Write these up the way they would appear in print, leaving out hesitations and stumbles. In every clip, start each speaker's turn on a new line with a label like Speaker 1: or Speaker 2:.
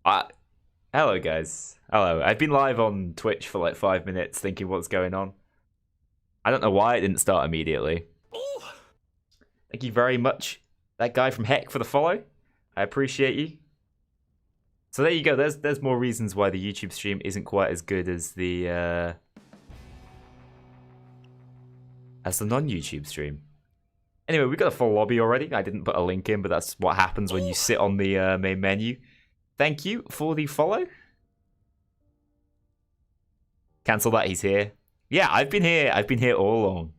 Speaker 1: I, Hello, guys. Hello. I've been live on Twitch for like 5 minutes thinking what's going on. I don't know why it didn't start immediately. Thank you very much, that guy from Heck, for the follow. I appreciate you. So there you go. There's more reasons why the YouTube stream isn't quite as good as the non-YouTube stream. Anyway, we've got a full lobby already. I didn't put a link in, but that's what happens when you sit on the main menu. Thank you for the follow. Cancel that, he's here. Yeah, I've been here. I've been here all along.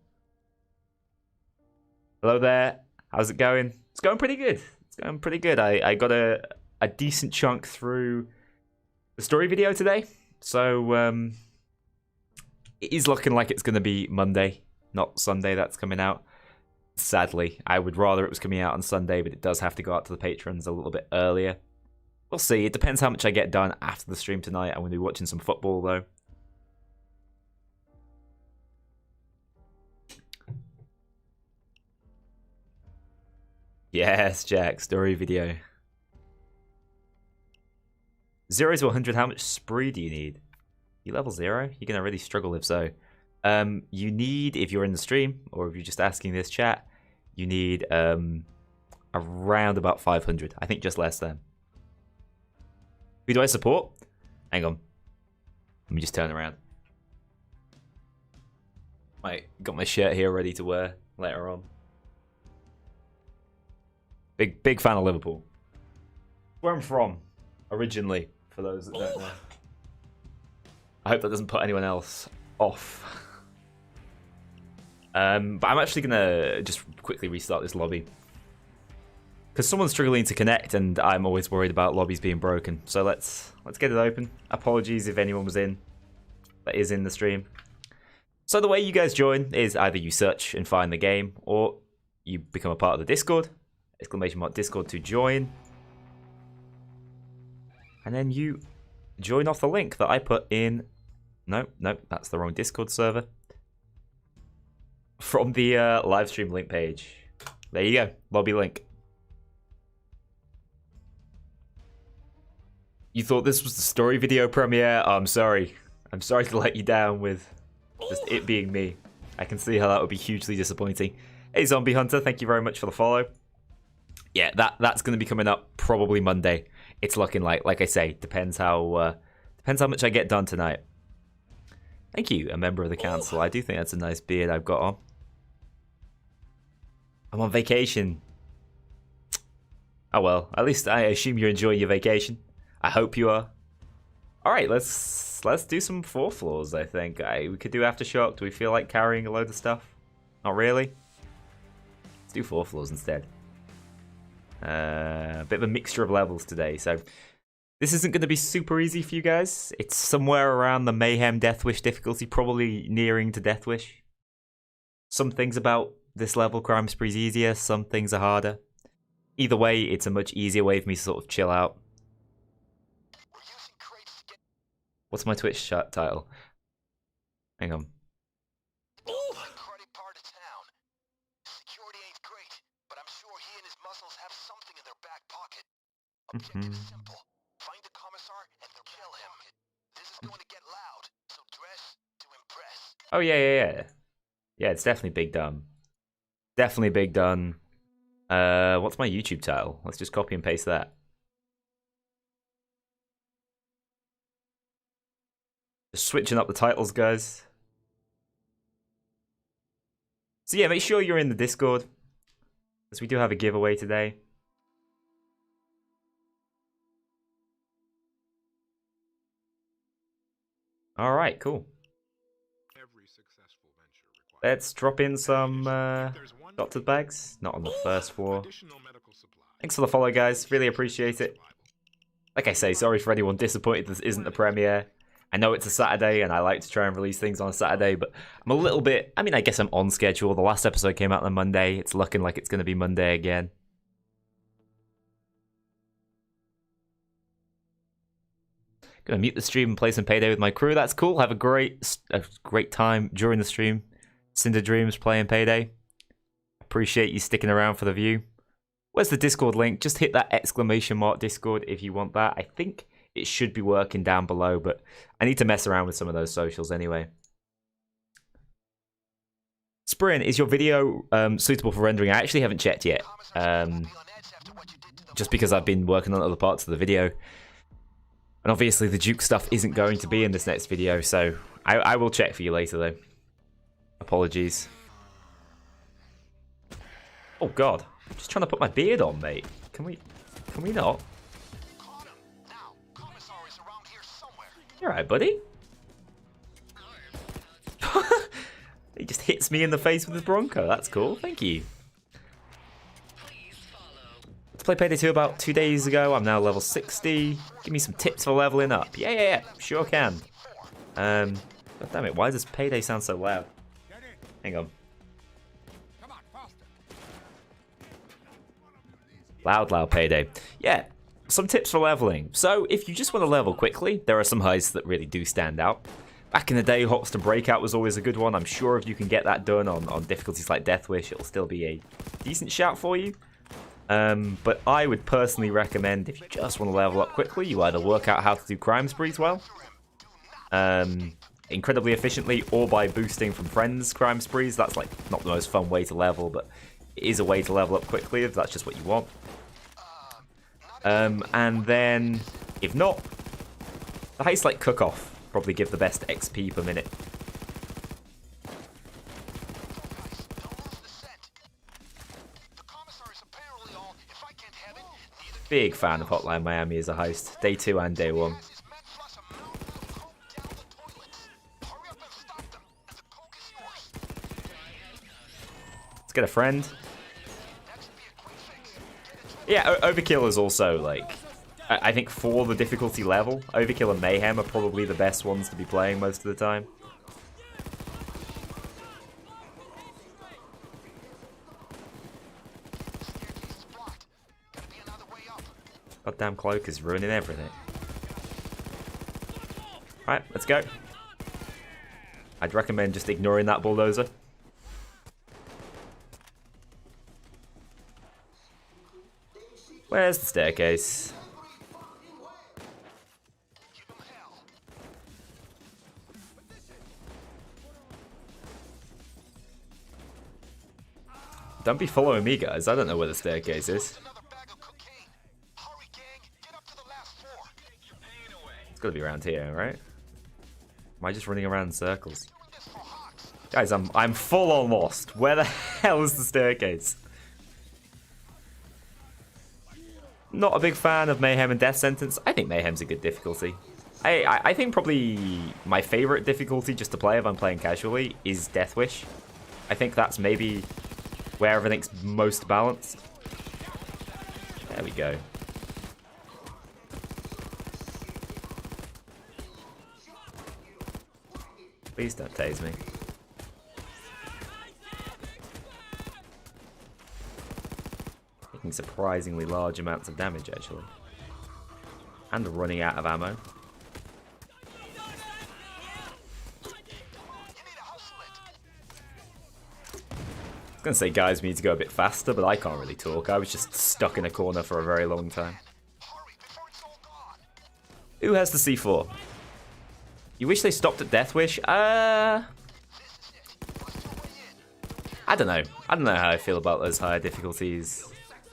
Speaker 1: Hello there. How's it going? It's going pretty good. It's going pretty good. I got a decent chunk through the story video today. So it is looking like it's going to be Monday, not Sunday that's coming out. Sadly, I would rather it was coming out on Sunday, but it does have to go out to the patrons a little bit earlier. We'll see. It depends how much I get done after the stream tonight. I'm going to be watching some football, though. Yes, Jack. Story video. 0 to 100, how much spree do you need? You level 0? You're going to really struggle if so. You need, if you're in the stream, or if you're just asking this chat, you need around about 500. I think just less than. Who do I support? Hang on. Let me just turn around. Got my shirt here ready to wear later on. Big fan of Liverpool. Where I'm from, originally, for those that don't know. I hope that doesn't put anyone else off. But I'm actually gonna just quickly restart this lobby. Because someone's struggling to connect and I'm always worried about lobbies being broken. So let's get it open. Apologies if anyone was in that is in the stream. So the way you guys join is either you search and find the game, or you become a part of the Discord. !Discord to join. And then you join off the link that I put in. No, that's the wrong Discord server. From the live stream link page. There you go, lobby link. You thought this was the story video premiere? Oh, I'm sorry. I'm sorry to let you down with just it being me. I can see how that would be hugely disappointing. Hey, Zombie Hunter, thank you very much for the follow. Yeah, that's going to be coming up probably Monday. It's looking like I say, depends how much I get done tonight. Thank you, a member of the council. I do think that's a nice beard I've got on. I'm on vacation. Oh well, at least I assume you're enjoying your vacation. I hope you are. All right, let's do some 4 floors. I think we could do Aftershock. Do we feel like carrying a load of stuff? Not really. Let's do 4 floors instead. A bit of a mixture of levels today, so this isn't going to be super easy for you guys. It's somewhere around the Mayhem Deathwish difficulty, probably nearing to Deathwish. Some things about this level, Crime Spree's easier, some things are harder. Either way, it's a much easier way for me to sort of chill out. What's my Twitch title? Hang on. Objective is simple. Find the commissar and kill him. This is going to get loud, so dress to impress. Oh yeah. Yeah, it's definitely Big Done. Definitely Big Done. What's my YouTube title? Let's just copy and paste that. Just switching up the titles, guys. So yeah, make sure you're in the Discord, because we do have a giveaway today. All right, cool. Let's drop in some doctor's bags. Not on the first floor. Thanks for the follow, guys. Really appreciate it. Like I say, sorry for anyone disappointed this isn't the premiere. I know it's a Saturday, and I like to try and release things on a Saturday, but I'm a little bit... I mean, I guess I'm on schedule. The last episode came out on Monday. It's looking like it's going to be Monday again. Gonna mute the stream and play some Payday with my crew. That's cool. Have a great time during the stream. Cinder Dreams playing Payday. Appreciate you sticking around for the view. Where's the Discord link? Just hit that !Discord if you want that. I think it should be working down below, but I need to mess around with some of those socials anyway. Sprin, is your video suitable for rendering? I actually haven't checked yet, just because I've been working on other parts of the video. And obviously the Duke stuff isn't going to be in this next video, so I will check for you later though. Apologies. Oh god, I'm just trying to put my beard on, mate. Can we not? You alright, buddy? He just hits me in the face with his Bronco. That's cool. Thank you. Let's play Payday 2 about 2 days ago. I'm now level 60. Give me some tips for leveling up. Yeah. Sure can. God damn it. Why does Payday sound so loud? Hang on. Loud Payday. Yeah. Some tips for leveling. So, if you just want to level quickly, there are some heists that really do stand out. Back in the day, Hops to Breakout was always a good one. I'm sure if you can get that done on difficulties like Death Wish, it'll still be a decent shout for you. But I would personally recommend, if you just want to level up quickly, you either work out how to do crime sprees well, incredibly efficiently, or by boosting from friends crime sprees. That's like not the most fun way to level, but it is a way to level up quickly if that's just what you want. And then, if not, the heists like Cook-Off probably give the best XP per minute. Big fan of Hotline Miami as a heist, day 2 and day 1. Let's get a friend. Yeah, Overkill is also, like, I think for the difficulty level, Overkill and Mayhem are probably the best ones to be playing most of the time. Goddamn cloak is ruining everything. Alright, let's go. I'd recommend just ignoring that bulldozer. Where's the staircase? Don't be following me, guys. I don't know where the staircase is. It's gotta be around here, right? Am I just running around in circles? Guys, I'm full on lost. Where the hell is the staircase? Not a big fan of Mayhem and Death Sentence. I think Mayhem's a good difficulty. I think probably my favorite difficulty just to play if I'm playing casually is Death Wish. I think that's maybe where everything's most balanced. There we go. Please don't tase me. Taking surprisingly large amounts of damage, actually. And running out of ammo. I was gonna say, guys, we need to go a bit faster, but I can't really talk. I was just stuck in a corner for a very long time. Who has the C4? You wish they stopped at Death Wish? I don't know. I don't know how I feel about those higher difficulties.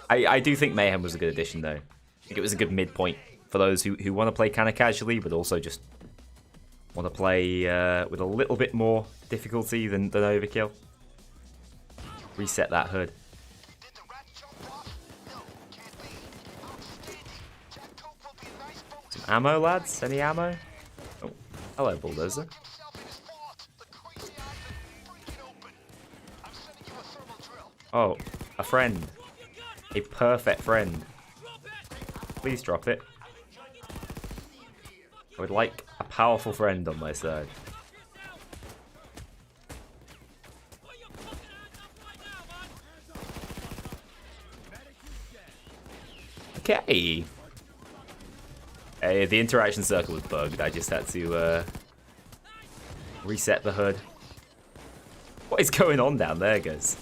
Speaker 1: I do think Mayhem was a good addition, though. I think it was a good midpoint for those who want to play kind of casually, but also just want to play with a little bit more difficulty than Overkill. Reset that hood. Some ammo, lads? Any ammo? Oh, hello, bulldozer. Oh, a friend. A perfect friend. Please drop it. I would like a powerful friend on my side. Okay. Hey, the interaction circle was bugged. I just had to reset the hood. What is going on down there, guys?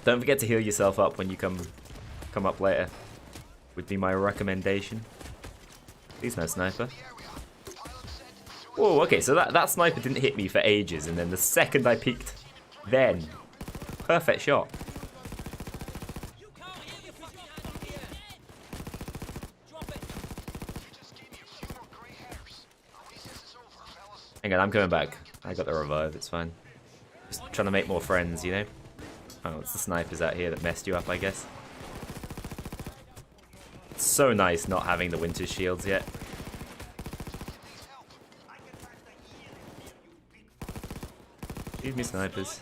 Speaker 1: Don't forget to heal yourself up when you come up later. would be my recommendation. Please no sniper. Whoa, okay, so that sniper didn't hit me for ages, and then the second I peeked, then perfect shot. Hang on, I'm coming back. I got the revive, it's fine. Just trying to make more friends, you know? Oh, it's the snipers out here that messed you up, I guess. It's so nice not having the winter shields yet. Give me snipers.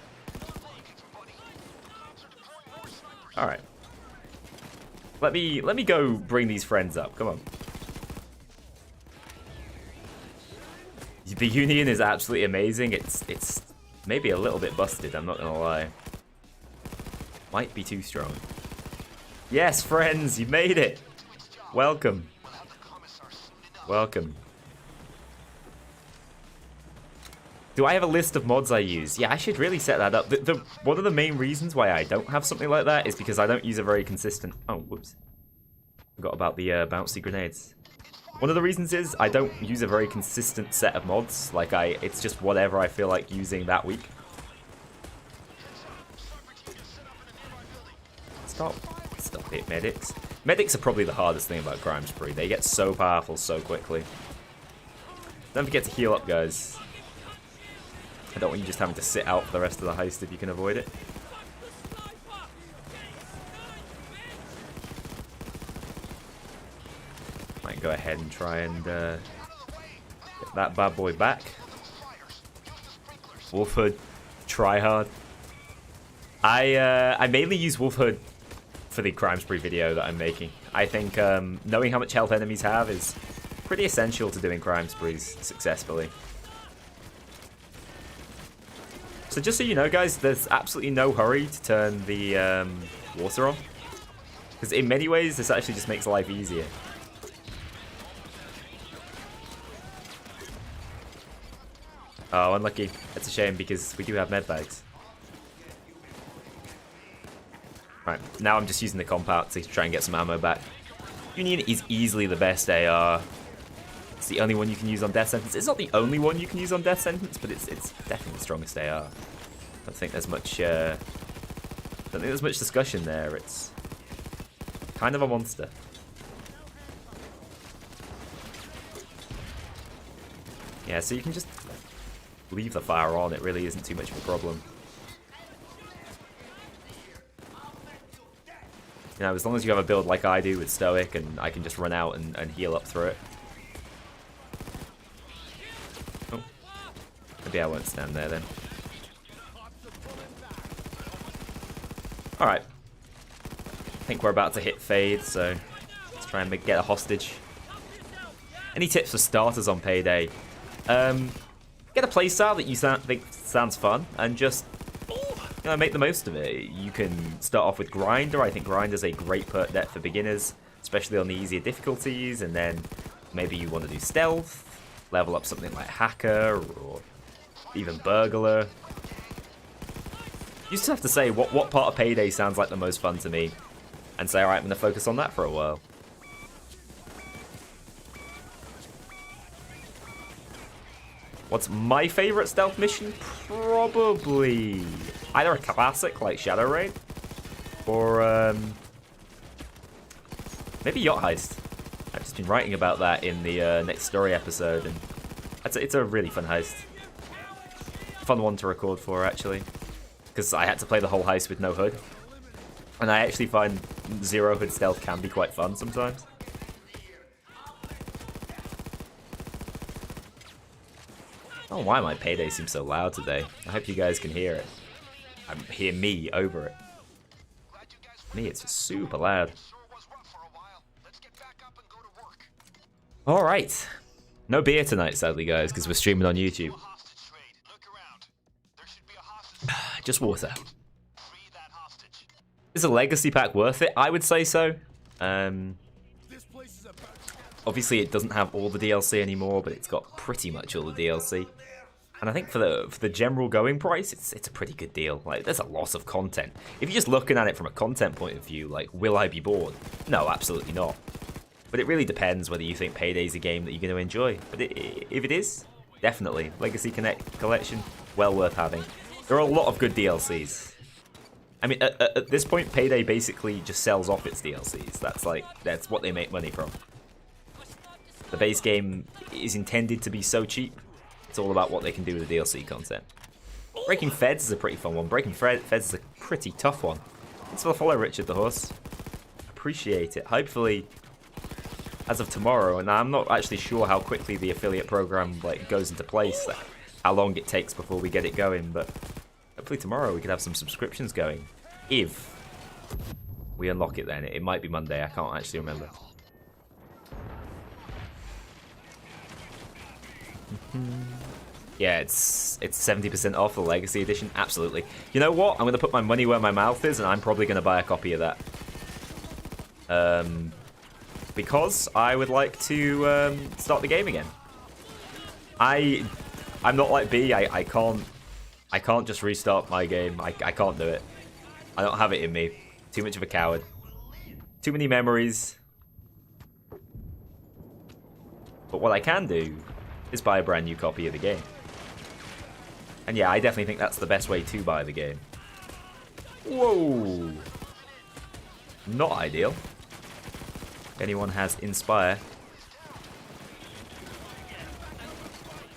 Speaker 1: Alright. Let me go bring these friends up, come on. The Union is absolutely amazing. It's maybe a little bit busted, I'm not gonna lie. Might be too strong. Yes, friends, you made it. Welcome. Welcome. Do I have a list of mods I use? Yeah, I should really set that up. One of the main reasons why I don't have something like that is because I don't use a very consistent... Oh, whoops. Forgot about the bouncy grenades. One of the reasons is I don't use a very consistent set of mods. Like, it's just whatever I feel like using that week. Stop it, medics. Medics are probably the hardest thing about Crime Spree. They get so powerful so quickly. Don't forget to heal up, guys. I don't want you just having to sit out for the rest of the heist if you can avoid it. Might go ahead and try and get that bad boy back. Wolf Hood, try hard. I mainly use Wolf Hood for the Crime Spree video that I'm making. I think knowing how much health enemies have is pretty essential to doing Crime Sprees successfully. So just so you know, guys, there's absolutely no hurry to turn the water on. Because in many ways, this actually just makes life easier. Oh, unlucky. That's a shame because we do have med bags. Right, now I'm just using the comp out to try and get some ammo back. Union is easily the best AR. It's the only one you can use on Death Sentence. It's not the only one you can use on Death Sentence, but it's definitely the strongest AR. I don't think there's much discussion there. It's kind of a monster. Yeah, so you can just leave the fire on. It really isn't too much of a problem. You know, as long as you have a build like I do with Stoic, and I can just run out and heal up through it. Oh. Maybe I won't stand there then. Alright. I think we're about to hit Fade, so let's try and get a hostage. Any tips for starters on Payday? Get a playstyle that you think sounds fun, and just make the most of it. You can start off with Grinder. I think Grinder's a great perk deck for beginners, especially on the easier difficulties, and then maybe you want to do Stealth, level up something like Hacker, or even Burglar. You just have to say what part of Payday sounds like the most fun to me, and say, alright, I'm going to focus on that for a while. What's my favourite stealth mission? Probably either a classic like Shadow Raid, or maybe Yacht Heist. I've just been writing about that in the next story episode, and it's a really fun heist. Fun one to record for, actually, because I had to play the whole heist with no hood, and I actually find zero hood stealth can be quite fun sometimes. I don't know why my Payday seems so loud today. I hope you guys can hear it. I hear me over it. Me, it's just super loud. Alright. No beer tonight, sadly, guys, because we're streaming on YouTube. Just water. Is a legacy pack worth it? I would say so. Obviously, it doesn't have all the DLC anymore, but it's got pretty much all the DLC. And I think for the general going price, it's a pretty good deal. Like, there's a lot of content. If you're just looking at it from a content point of view, like, will I be bored? No, absolutely not. But it really depends whether you think Payday's a game that you're going to enjoy. But if it is, definitely. Legacy Connect Collection, well worth having. There are a lot of good DLCs. I mean, at this point, Payday basically just sells off its DLCs. That's what they make money from. The base game is intended to be so cheap. It's all about what they can do with the DLC content. Breaking Feds is a pretty fun one. Breaking Feds is a pretty tough one. Thanks for the follow, Richard the Horse. Appreciate it. Hopefully, as of tomorrow, and I'm not actually sure how quickly the affiliate program goes into place, how long it takes before we get it going, but hopefully tomorrow we could have some subscriptions going. If we unlock it then. It might be Monday, I can't actually remember. Yeah, it's 70% off the Legacy Edition. Absolutely. You know what? I'm going to put my money where my mouth is, and I'm probably going to buy a copy of that. Because I would like to start the game again. I'm not like B. I can't just restart my game. I can't do it. I don't have it in me. Too much of a coward. Too many memories. But what I can do is buy a brand new copy of the game. And yeah, I definitely think that's the best way to buy the game. Whoa! Not ideal. If anyone has Inspire.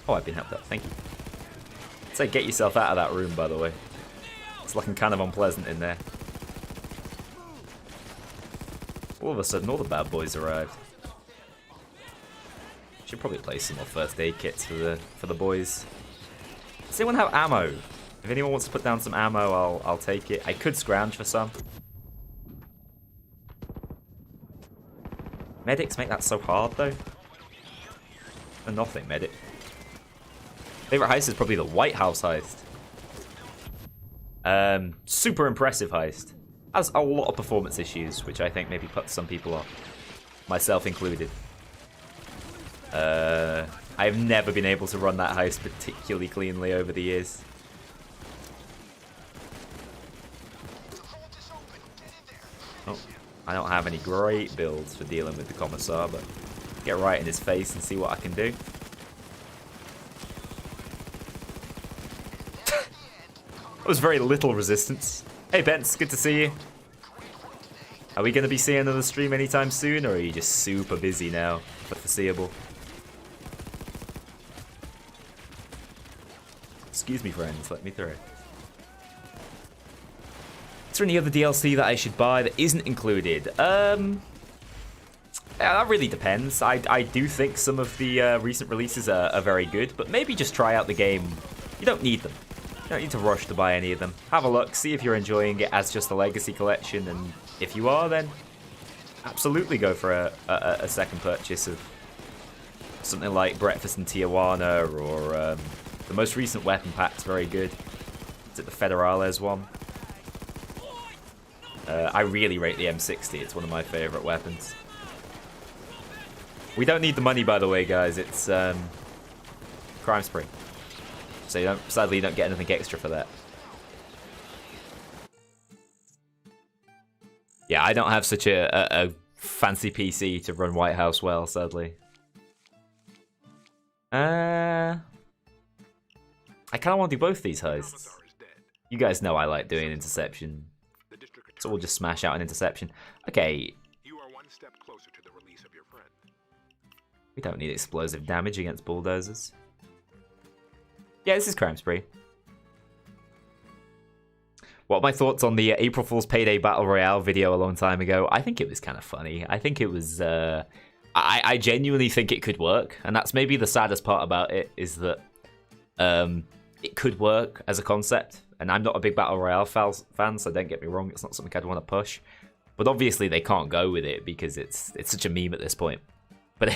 Speaker 1: Oh, I've been helped up. Thank you. So get yourself out of that room, by the way. It's looking kind of unpleasant in there. All of a sudden, all the bad boys arrived. Should probably place some more first aid kits for the boys. Does anyone have ammo? If anyone wants to put down some ammo, I'll take it. I could scrounge for some. Medics make that so hard though. And nothing, medic. Favorite heist is probably the White House heist. Super impressive heist. Has a lot of performance issues, which I think maybe puts some people off. Myself included. I've never been able to run that heist particularly cleanly over the years. Oh, I don't have any great builds for dealing with the Commissar, but get right in his face and see what I can do. That was very little resistance. Hey Bents, good to see you. Are we going to be seeing another stream anytime soon, or are you just super busy now for foreseeable? Excuse me, friends, let me through. Is there any other DLC that I should buy that isn't included? Yeah, that really depends. I do think some of the recent releases are very good, but maybe just try out the game. You don't need them. You don't need to rush to buy any of them. Have a look, see if you're enjoying it as just a Legacy Collection, and if you are, then absolutely go for a second purchase of something like Breakfast in Tijuana, or the most recent weapon pack's very good. Is it the Federales one? I really rate the M60. It's one of my favorite weapons. We don't need the money, by the way, guys. It's crime spree. So sadly, you don't get anything extra for that. Yeah, I don't have such a fancy PC to run White House well, sadly. I kind of want to do both these heists. You guys know I like doing interception. So we'll just smash out an interception. Okay.
Speaker 2: You are one step closer to the release of your friend.
Speaker 1: We don't need explosive damage against bulldozers. Yeah, this is Crime Spree. What are my thoughts on the April Fool's Payday Battle Royale video a long time ago? I think it was kind of funny. I think it was... I genuinely think it could work. And that's maybe the saddest part about it, is that it could work as a concept. And I'm not a big Battle Royale fan, so don't get me wrong, it's not something I'd want to push. But obviously they can't go with it because it's such a meme at this point. But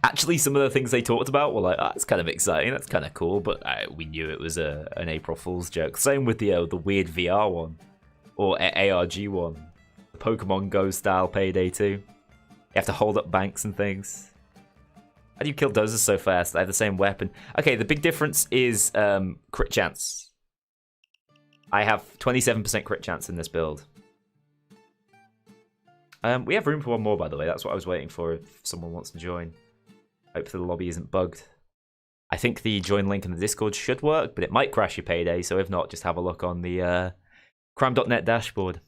Speaker 1: actually some of the things they talked about were like, oh, that's kind of exciting, that's kind of cool, but we knew it was an April Fool's joke. Same with the weird VR one, or ARG one. The Pokemon Go style Payday 2. You have to hold up banks and things. How do you kill dozers so fast? They have the same weapon. Okay, the big difference is crit chance. I have 27% crit chance in this build. We have room for one more, by the way. That's what I was waiting for if someone wants to join. Hopefully the lobby isn't bugged. I think the join link in the Discord should work, but it might crash your payday, so if not, just have a look on the crime.net dashboard.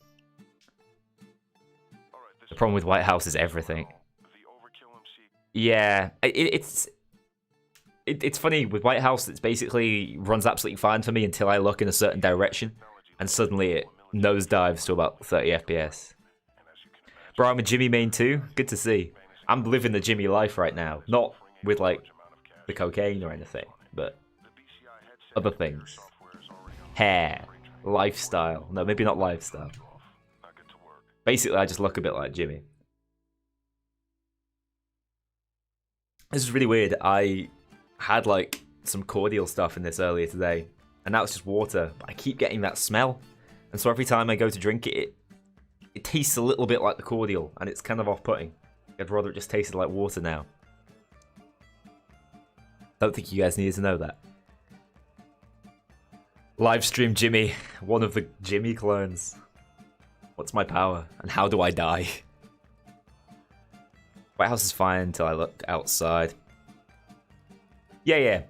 Speaker 1: The problem with White House is everything. Yeah, it's funny. With White House, it's basically runs absolutely fine for me until I look in a certain direction, and suddenly it nosedives to about 30 FPS. Bro, I'm a Jimmy main too. Good to see. I'm living the Jimmy life right now. Not with, like, the cocaine or anything, but other things. Hair. Lifestyle. No, maybe not lifestyle. Basically, I just look a bit like Jimmy. This is really weird. I had, like, some cordial stuff in this earlier today, and now it's just water, but I keep getting that smell. And so every time I go to drink it, it tastes a little bit like the cordial, and it's kind of off-putting. I'd rather it just tasted like water now. Don't think you guys needed to know that. Livestream Jimmy, one of the Jimmy clones. What's my power, and how do I die? White House is fine until I look outside. Yeah.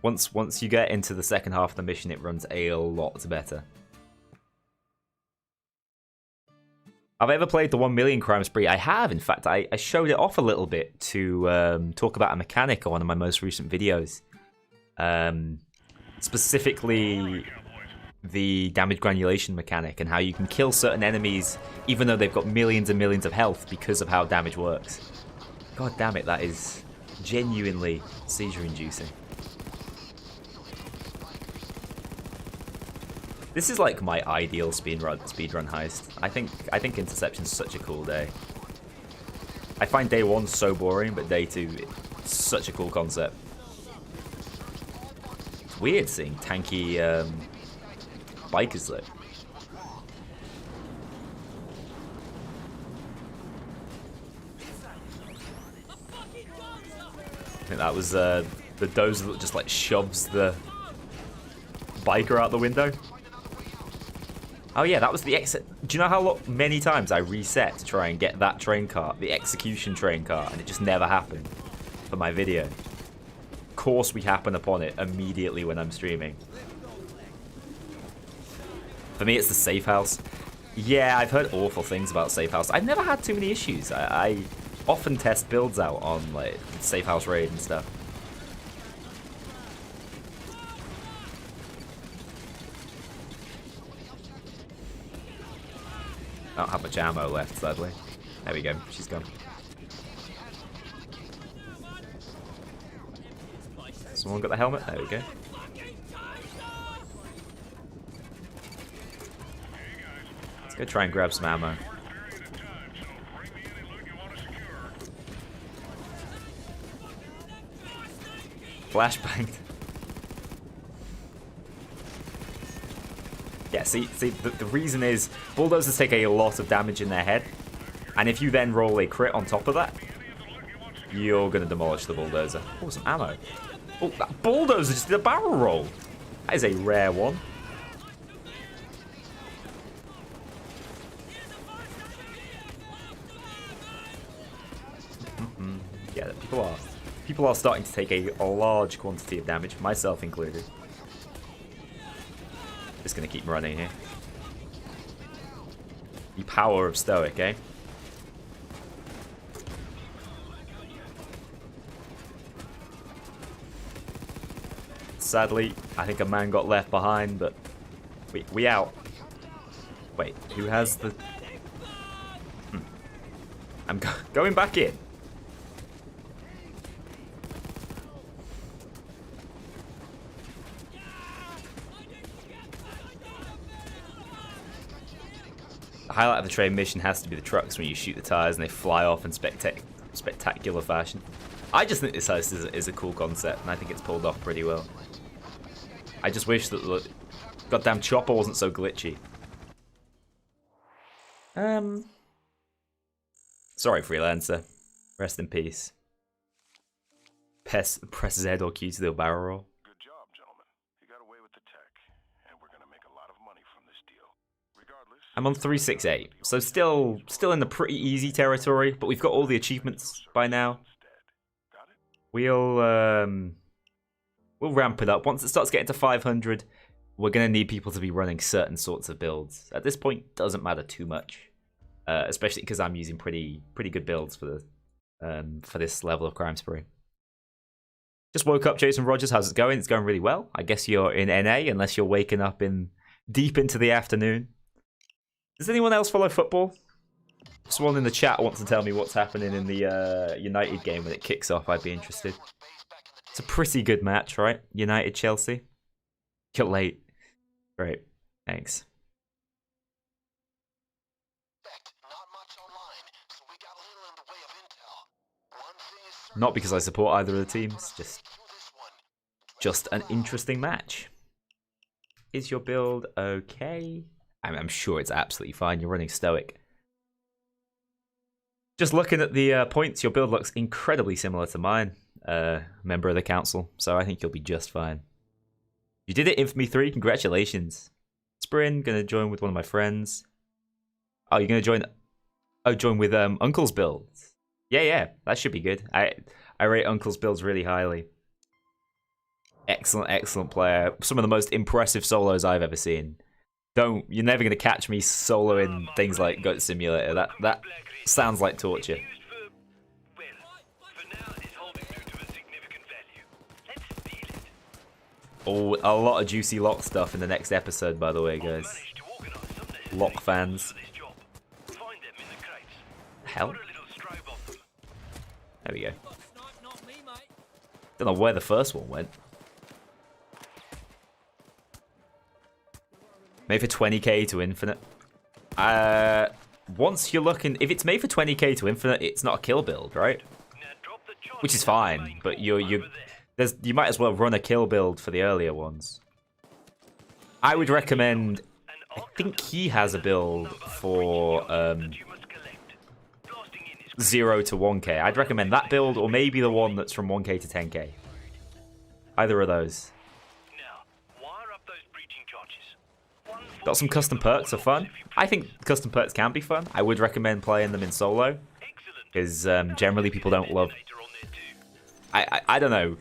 Speaker 1: Once you get into the second half of the mission, it runs a lot better. Have I ever played the 1 million crime spree? I have, in fact. I showed it off a little bit to talk about a mechanic on one of my most recent videos. Specifically, the damage granulation mechanic and how you can kill certain enemies even though they've got millions and millions of health because of how damage works. God damn it, that is genuinely seizure-inducing. This is like my ideal speedrun heist. I think Interception's such a cool day. I find day 1 so boring, but day 2, it's such a cool concept. It's weird seeing tanky bikers though. I think that was the dozer that just like shoves the biker out the window. Oh yeah, that was the exit. Do you know how many times I reset to try and get that train car, the execution train car, and it just never happened for my video? Of course we happen upon it immediately when I'm streaming. For me, it's the safe house. Yeah, I've heard awful things about safe house. I've never had too many issues. I often test builds out on like safe house raid and stuff. I don't have much ammo left, sadly. There we go, she's gone. Someone got the helmet? There we go. Let's go try and grab some ammo. Flashbanged. Yeah, see, the reason is bulldozers take a lot of damage in their head, and if you then roll a crit on top of that, you're gonna demolish the bulldozer. Oh, some ammo. Oh, that bulldozer just did a barrel roll. That is a rare one. Yeah, people are starting to take a large quantity of damage, myself included. Just gonna keep running here. The power of Stoic, eh? Sadly, I think a man got left behind, but we out. Wait, who has the... I'm going back in. The highlight of the train mission has to be the trucks when you shoot the tires and they fly off in spectacular fashion. I just think this heist is a cool concept, and I think it's pulled off pretty well. I just wish that the goddamn chopper wasn't so glitchy. Sorry, Freelancer. Rest in peace. Press Z or Q to do a barrel roll.
Speaker 2: Good job, gentlemen. You got away with the tech, and we're gonna make a lot of money from this deal. Regardless,
Speaker 1: I'm on 368, so still in the pretty easy territory, but we've got all the achievements by now.
Speaker 2: got it?
Speaker 1: We'll ramp it up. Once it starts getting to 500, we're going to need people to be running certain sorts of builds. At this point, it doesn't matter too much, especially because I'm using pretty good builds for this level of Crime Spree. Just woke up, Jason Rogers. How's it going? It's going really well. I guess you're in NA, unless you're waking up deep into the afternoon. Does anyone else follow football? Someone in the chat wants to tell me what's happening in the United game when it kicks off. I'd be interested. It's a pretty good match, right? United-Chelsea. You're late. Great. Thanks. Not because I support either of the teams, just an interesting match. Is your build okay? I'm sure it's absolutely fine. You're running Stoic. Just looking at the points, your build looks incredibly similar to mine, member of the council, so I think you'll be just fine. You did it, Infamy 3, congratulations. Sprin, gonna join with one of my friends. Oh, you're gonna join... Oh, join with Uncle's build. Yeah, that should be good. I rate Uncle's builds really highly. Excellent player. Some of the most impressive solos I've ever seen. You're never gonna catch me soloing things like Goat Simulator. That sounds like torture. Oh, a lot of juicy lock stuff in the next episode, by the way, guys. Lock fans. Hell? There we go. Don't know where the first one went. Made for 20k to infinite. Once you're looking, if it's made for 20k to infinite, it's not a kill build, right? Which is fine, but you might as well run a kill build for the earlier ones. I would recommend. I think he has a build for 0 to 1k. I'd recommend that build, or maybe the one that's from 1k to 10k. Either of those. Got some custom perks for fun. I think custom perks can be fun. I would recommend playing them in solo, because generally people don't love... I don't know.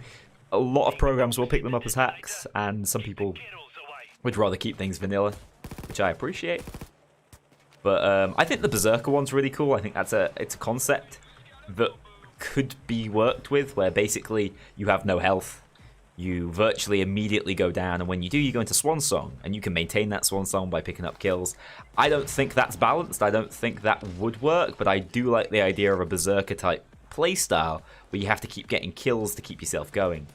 Speaker 1: A lot of programs will pick them up as hacks, and some people would rather keep things vanilla, which I appreciate. But I think the Berserker one's really cool. I think it's a concept that could be worked with, where basically you have no health. You virtually immediately go down, and when you do, you go into Swan Song, and you can maintain that Swan Song by picking up kills. I don't think that's balanced. I don't think that would work, but I do like the idea of a Berserker-type playstyle where you have to keep getting kills to keep yourself going.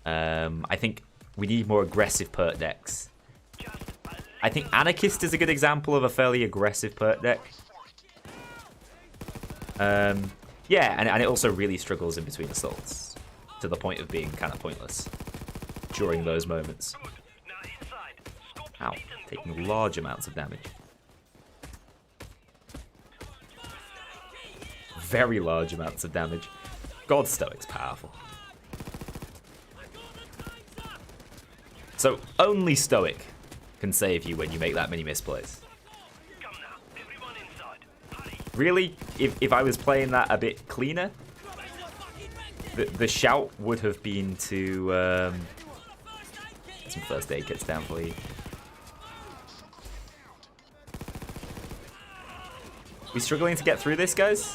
Speaker 1: I think we need more aggressive perk decks. I think Anarchist is a good example of a fairly aggressive perk deck. Yeah, and it also really struggles in between assaults, to the point of being kind of pointless during those moments. Ow, taking large amounts of damage. Very large amounts of damage. God, Stoic's powerful. So, only Stoic can save you when you make that many misplays. Really? If I was playing that a bit cleaner, the shout would have been to get some first aid kits down for you. We struggling to get through this, guys?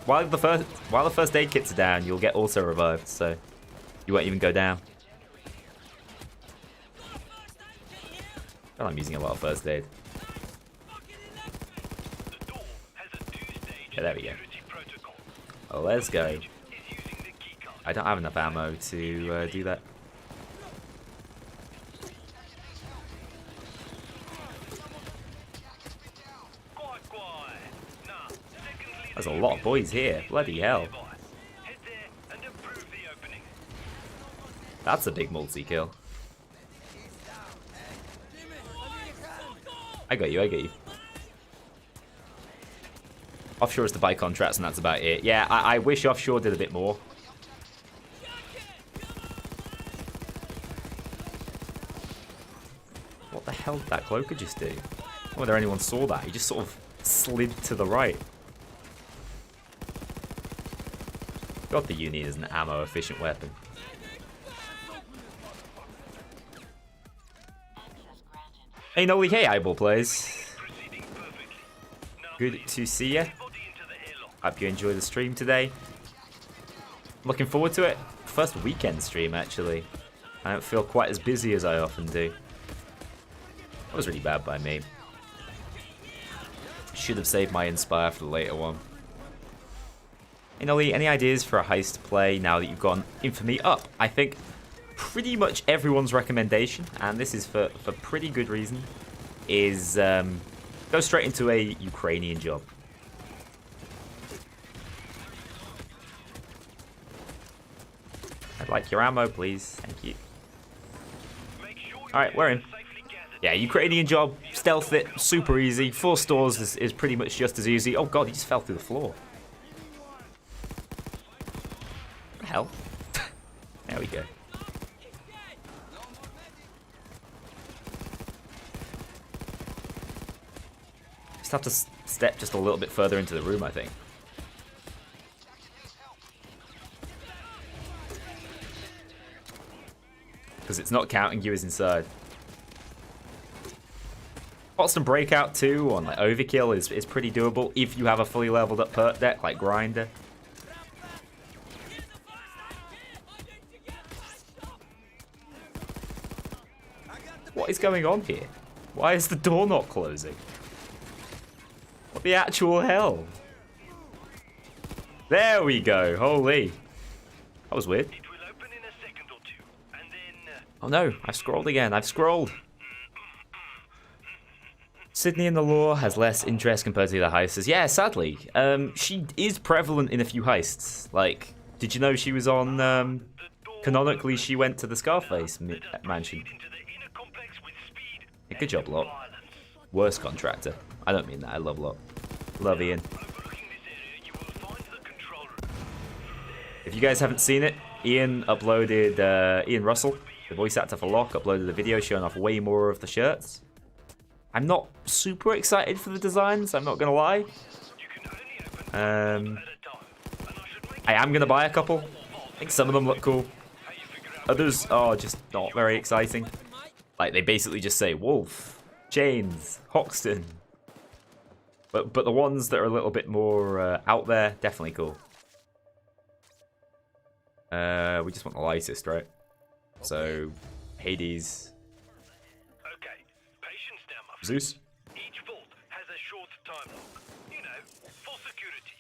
Speaker 1: While the first aid kits are down, you'll get auto revived, so you won't even go down. Well, I'm using a lot of first aid. Yeah, there we go. Oh, let's go. I don't have enough ammo to do that. There's a lot of boys here. Bloody hell. That's a big multi-kill. I got you. Offshore is to buy contracts and that's about it. Yeah, I wish Offshore did a bit more. hell did that cloaker just do? I don't know whether anyone saw that. He just sort of slid to the right. God, the Uni is an ammo-efficient weapon. Hey Noli, hey Eyeball Plays. Good to see ya. Hope you enjoy the stream today. Looking forward to it. First weekend stream, actually. I don't feel quite as busy as I often do. That was really bad by me. Should have saved my Inspire for the later one. Hey Nolly, any ideas for a heist to play now that you've gone Infamy up? I think pretty much everyone's recommendation, and this is for pretty good reason, is go straight into a Ukrainian job. I'd like your ammo, please. Thank you. Alright, we're in. Yeah, Ukrainian job, stealth it, super easy. 4 stores is pretty much just as easy. Oh god, he just fell through the floor. What the hell? There we go. Just have to step just a little bit further into the room, I think. Because it's not counting you as inside. Boston Breakout 2 on like Overkill is pretty doable if you have a fully leveled up perk deck like Grinder. What is going on here? Why is the door not closing? What the actual hell? There we go. Holy. That was weird. Oh no, I've scrolled again. I've scrolled. Sydney in the lore has less interest compared to the heists. Yeah, sadly. She is prevalent in a few heists. Like, did you know she was on, canonically she went to the Scarface mansion. Yeah, good job, Lot. Worst contractor. I don't mean that, I love Lot. Love Ian. If you guys haven't seen it, Ian uploaded, Ian Russell, the voice actor for Locke, uploaded a video showing off way more of the shirts. I'm not super excited for the designs, I'm not gonna lie. I am gonna buy a couple. I think some of them look cool. Others are just not very exciting. Like, they basically just say Wolf, Chains, Hoxton. But the ones that are a little bit more out there, definitely cool. We just want the lightest, right? So, Hades. Zeus? Each vault has a short time lock. You know, for security.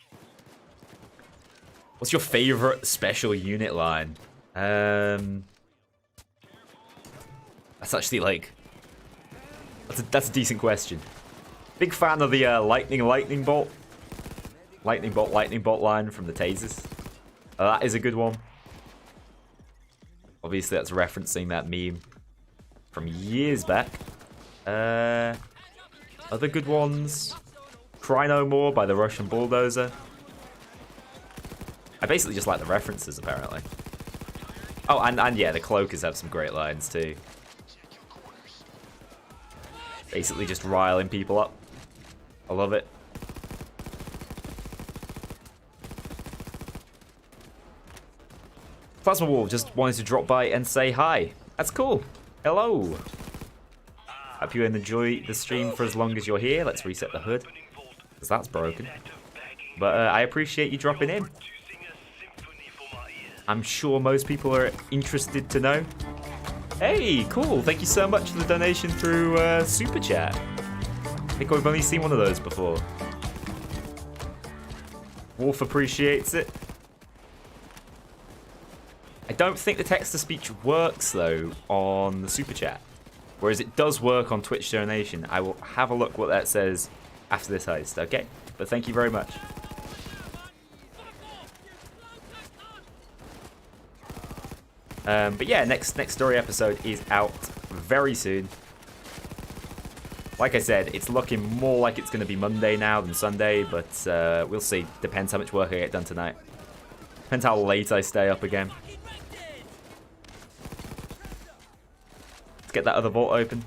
Speaker 1: What's your favorite special unit line? That's actually like that's a decent question. Big fan of the lightning bolt line from the tasers. That is a good one. Obviously, that's referencing that meme from years back. Other good ones. Cry No More by the Russian Bulldozer. I basically just like the references, apparently. Oh, and yeah, the Cloakers have some great lines, too. Basically just riling people up. I love it. Plasma Wolf just wanted to drop by and say hi. That's cool. Hello. Hope you enjoy the stream for as long as you're here. Let's reset the hood, because that's broken. But I appreciate you dropping in. I'm sure most people are interested to know. Hey, cool. Thank you so much for the donation through Super Chat. I think I've only seen one of those before. Wolf appreciates it. I don't think the text-to-speech works, though, on the Super Chat. Whereas it does work on Twitch donation. I will have a look what that says after this heist, okay? But thank you very much. But yeah, next story episode is out very soon. Like I said, it's looking more like it's going to be Monday now than Sunday, but we'll see. Depends how much work I get done tonight. Depends how late I stay up again. Let's get that other vault open.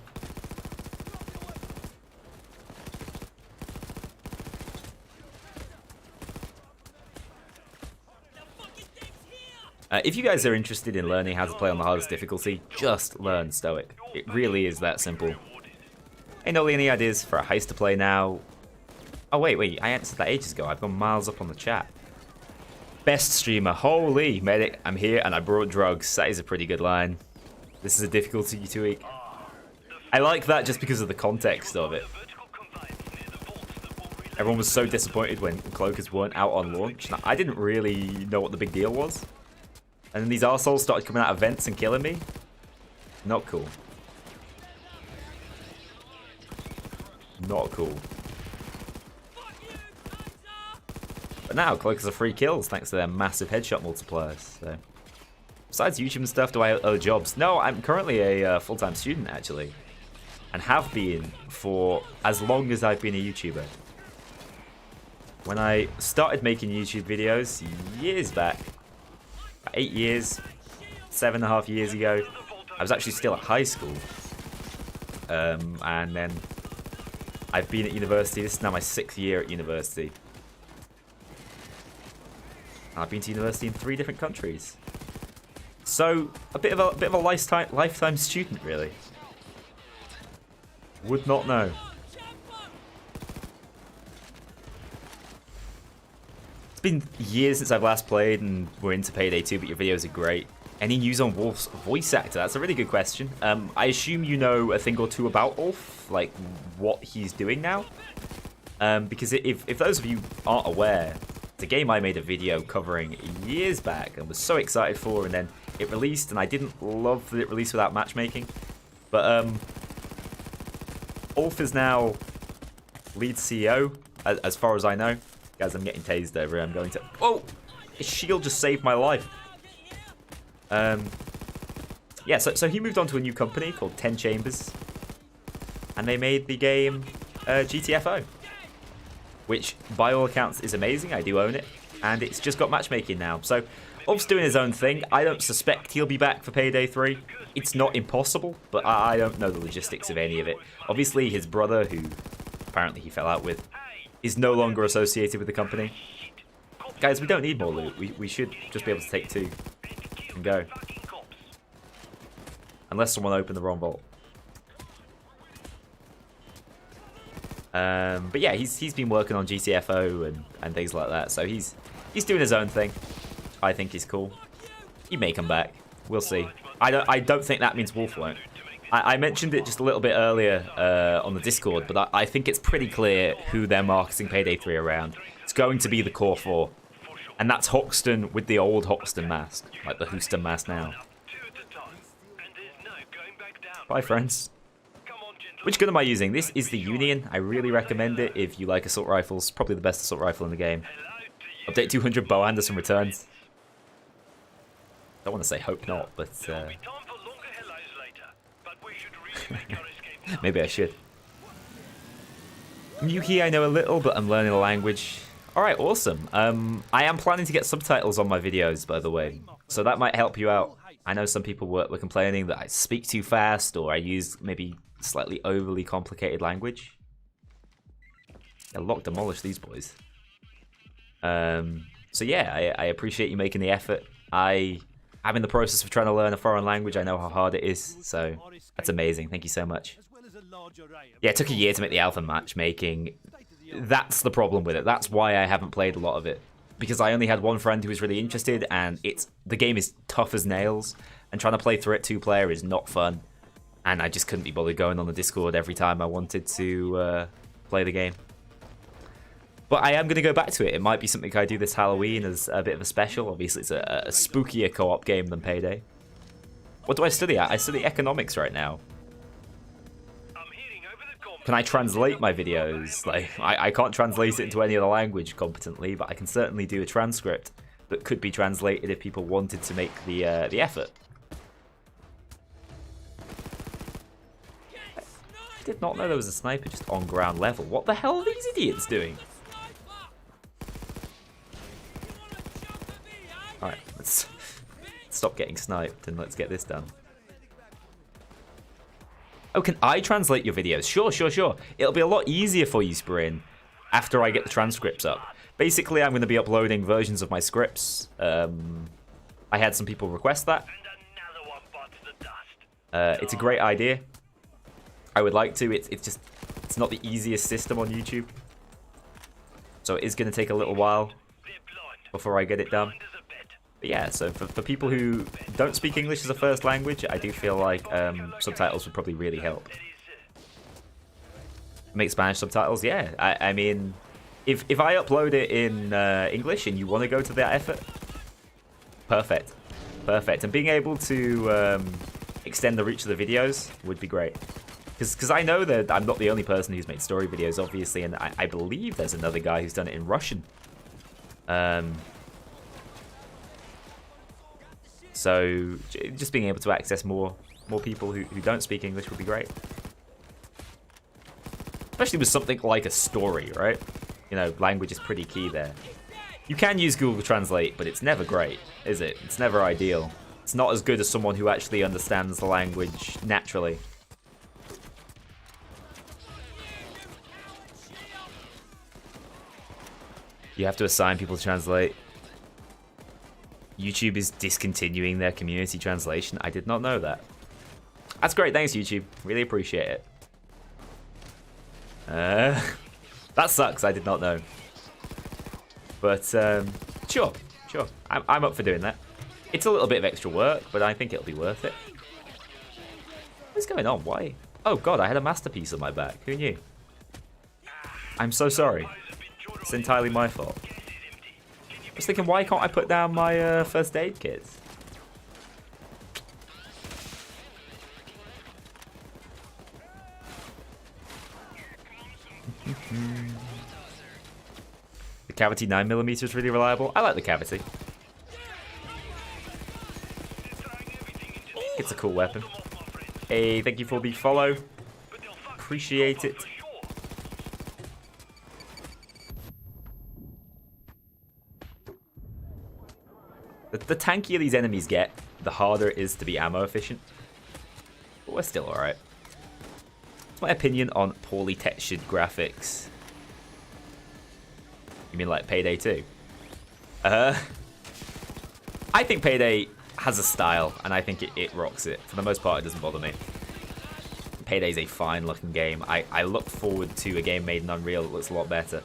Speaker 1: If you guys are interested in learning how to play on the hardest difficulty, just learn Stoic. It really is that simple. Hey Noli, any ideas for a heist to play now? Oh wait, I answered that ages ago. I've gone miles up on the chat. Best streamer, holy medic, I'm here and I brought drugs. That is a pretty good line. This is a difficulty 2 week. I like that just because of the context of it. Everyone was so disappointed when Cloakers weren't out on launch. Now, I didn't really know what the big deal was. And then these arseholes started coming out of vents and killing me. Not cool. Not cool. But now, Cloakers are free kills thanks to their massive headshot multipliers. So. Besides YouTube and stuff, do I have other jobs? No, I'm currently a full-time student, actually. And have been for as long as I've been a YouTuber. When I started making YouTube videos years back, 8 years, 7.5 years ago, I was actually still at high school. And then I've been at university. This is now my 6th year at university. And I've been to university in 3 different countries. So a bit of a lifetime student, really. Would not know. It's been years since I've last played, and we're into Payday 2, but your videos are great. Any news on Wolf's voice actor? That's a really good question. I assume you know a thing or two about Wolf, like what he's doing now. Because if those of you aren't aware, it's a game I made a video covering years back and was so excited for, and then it released, and I didn't love that it released without matchmaking. But Wolf is now lead CEO, as far as I know. Guys, I'm getting tased over here. I'm going to... Oh! His shield just saved my life. Yeah, so he moved on to a new company called 10 Chambers. And they made the game GTFO. Which, by all accounts, is amazing. I do own it. And it's just got matchmaking now. So, Wolf's doing his own thing. I don't suspect he'll be back for Payday 3. It's not impossible, but I don't know the logistics of any of it. Obviously, his brother, who apparently he fell out with, is no longer associated with the company. Guys, we don't need more loot. We should just be able to take 2 and go. Unless someone opened the wrong vault. But yeah, he's been working on GTFO and things like that. So he's doing his own thing. I think he's cool. He may come back. We'll see. I don't think that means Wolf won't. I mentioned it just a little bit earlier on the Discord, but I think it's pretty clear who they're marketing Payday 3 around. It's going to be the Core 4. And that's Hoxton with the old Hoxton mask. Like the Houston mask now. Bye, friends. Which gun am I using? This is the Union. I really recommend it if you like assault rifles. Probably the best assault rifle in the game. Update 200, Bo Anderson returns. Don't want to say hope not, but... maybe I should. Yuki, I know a little, but I'm learning the language. Alright, awesome. I am planning to get subtitles on my videos, by the way. So that might help you out. I know some people were complaining that I speak too fast, or I use maybe slightly overly complicated language. Yeah, lock demolish these boys. So yeah, I appreciate you making the effort. I'm in the process of trying to learn a foreign language. I know how hard it is, so that's amazing. Thank you so much. Yeah, it took a year to make the alpha matchmaking. That's the problem with it. That's why I haven't played a lot of it. Because I only had one friend who was really interested, and the game is tough as nails, and trying to play through it 2-player is not fun. And I just couldn't be bothered going on the Discord every time I wanted to play the game. But I am going to go back to it. It might be something I do this Halloween as a bit of a special. Obviously, it's a spookier co-op game than Payday. What do I study at? I study economics right now. Can I translate my videos? Like, I can't translate it into any other language competently, but I can certainly do a transcript that could be translated if people wanted to make the effort. I did not know there was a sniper just on ground level. What the hell are these idiots doing? Alright, let's stop getting sniped and let's get this done. Oh, can I translate your videos? Sure. It'll be a lot easier for you, Sprin, after I get the transcripts up. Basically, I'm going to be uploading versions of my scripts. I I had some people request that. It's a great idea. I would like to. It's not the easiest system on YouTube. So it is going to take a little while before I get it done. But yeah, so for people who don't speak English as a first language, I do feel like subtitles would probably really help. Make Spanish subtitles? Yeah. I mean, if I upload it in English and you want to go to that effort, perfect. Perfect. And being able to extend the reach of the videos would be great. Because I know that I'm not the only person who's made story videos, obviously, and I believe there's another guy who's done it in Russian. So just being able to access more people who don't speak English would be great. Especially with something like a story, right? You know, language is pretty key there. You can use Google Translate, but it's never great, is it? It's never ideal. It's not as good as someone who actually understands the language naturally. You have to assign people to translate. YouTube is discontinuing their community translation. I did not know that. That's great. Thanks, YouTube. Really appreciate it. That sucks. I did not know. But sure. I'm up for doing that. It's a little bit of extra work, but I think it'll be worth it. What's going on? Why? Oh god, I had a masterpiece on my back. Who knew? I'm so sorry. It's entirely my fault. I was thinking, why can't I put down my first aid kits? The Cavity 9mm is really reliable. I like the Cavity. It's a cool weapon. Hey, thank you for the follow. Appreciate it. The tankier these enemies get, the harder it is to be ammo efficient. But we're still alright. That's my opinion on poorly textured graphics. You mean like Payday 2? I think Payday has a style, and I think it rocks it. For the most part, it doesn't bother me. Payday's a fine looking game. I look forward to a game made in Unreal that looks a lot better.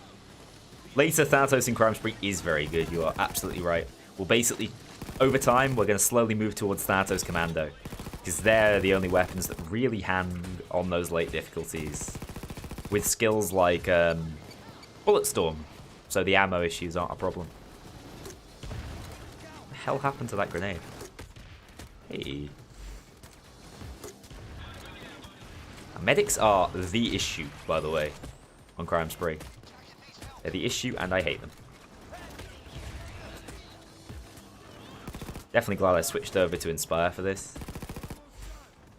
Speaker 1: Later, Thanatos in Crime Spree is very good. You are absolutely right. Well, basically, over time, we're going to slowly move towards Thanatos Commando, because they're the only weapons that really hang on those late difficulties, with skills like Bulletstorm, so the ammo issues aren't a problem. What the hell happened to that grenade? Hey. Medics are the issue, by the way, on Crime Spree. They're the issue, and I hate them. Definitely glad I switched over to Inspire for this.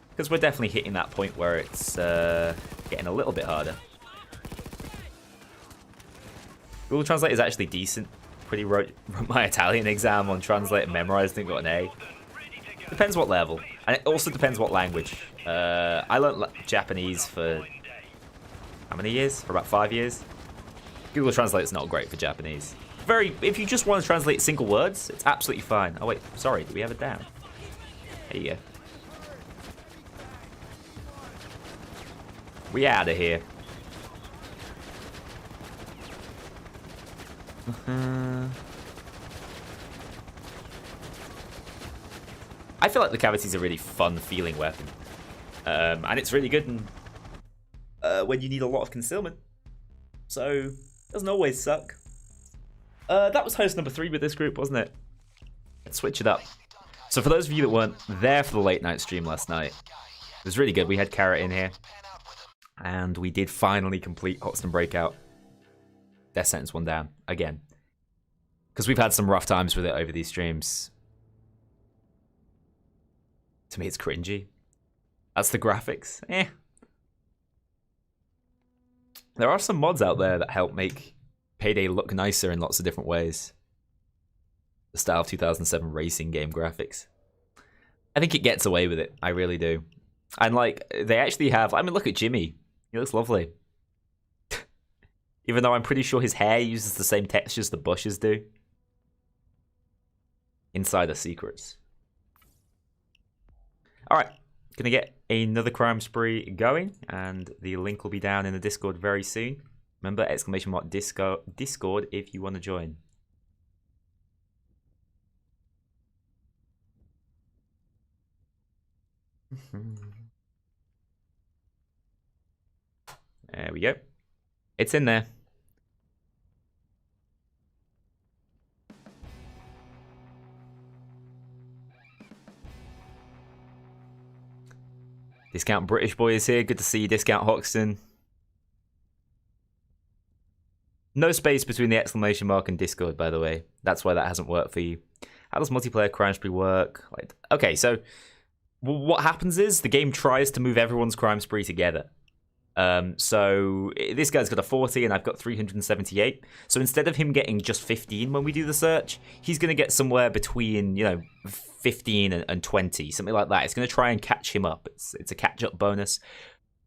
Speaker 1: Because we're definitely hitting that point where it's getting a little bit harder. Google Translate is actually decent. Pretty wrote my Italian exam on Translate and memorized and got an A. Depends what level. And it also depends what language. I learned Japanese for how many years? For about 5 years. Google Translate is not great for Japanese. If you just want to translate single words, it's absolutely fine. Oh wait, sorry, do we have it down? There you go. We out of here. I feel like the Cavity's a really fun feeling weapon. And it's really good when you need a lot of concealment. So, it doesn't always suck. That was host number 3 with this group, wasn't it? Let's switch it up. So for those of you that weren't there for the late night stream last night, it was really good. We had Carrot in here. And we did finally complete Hoxton Breakout. Death Sentence 1 down, again. Because we've had some rough times with it over these streams. To me, it's cringy. That's the graphics. Eh. There are some mods out there that help make Payday look nicer in lots of different ways. The style of 2007 racing game graphics. I think it gets away with it. I really do. And like, they actually have... I mean, look at Jimmy. He looks lovely. Even though I'm pretty sure his hair uses the same textures the bushes do. insider secrets. Alright, gonna get another crime spree going, and the link will be down in the Discord very soon. Remember, !Discord if you want to join. There we go. It's in there. Discount British Boy is here. Good to see you, Discount Hoxton. No space between the exclamation mark and Discord, by the way. That's why that hasn't worked for you. How does multiplayer crime spree work? Okay, so what happens is the game tries to move everyone's crime spree together. So this guy's got a 40 and I've got 378. So instead of him getting just 15 when we do the search, he's going to get somewhere between, 15 and 20, something like that. It's going to try and catch him up. It's a catch-up bonus.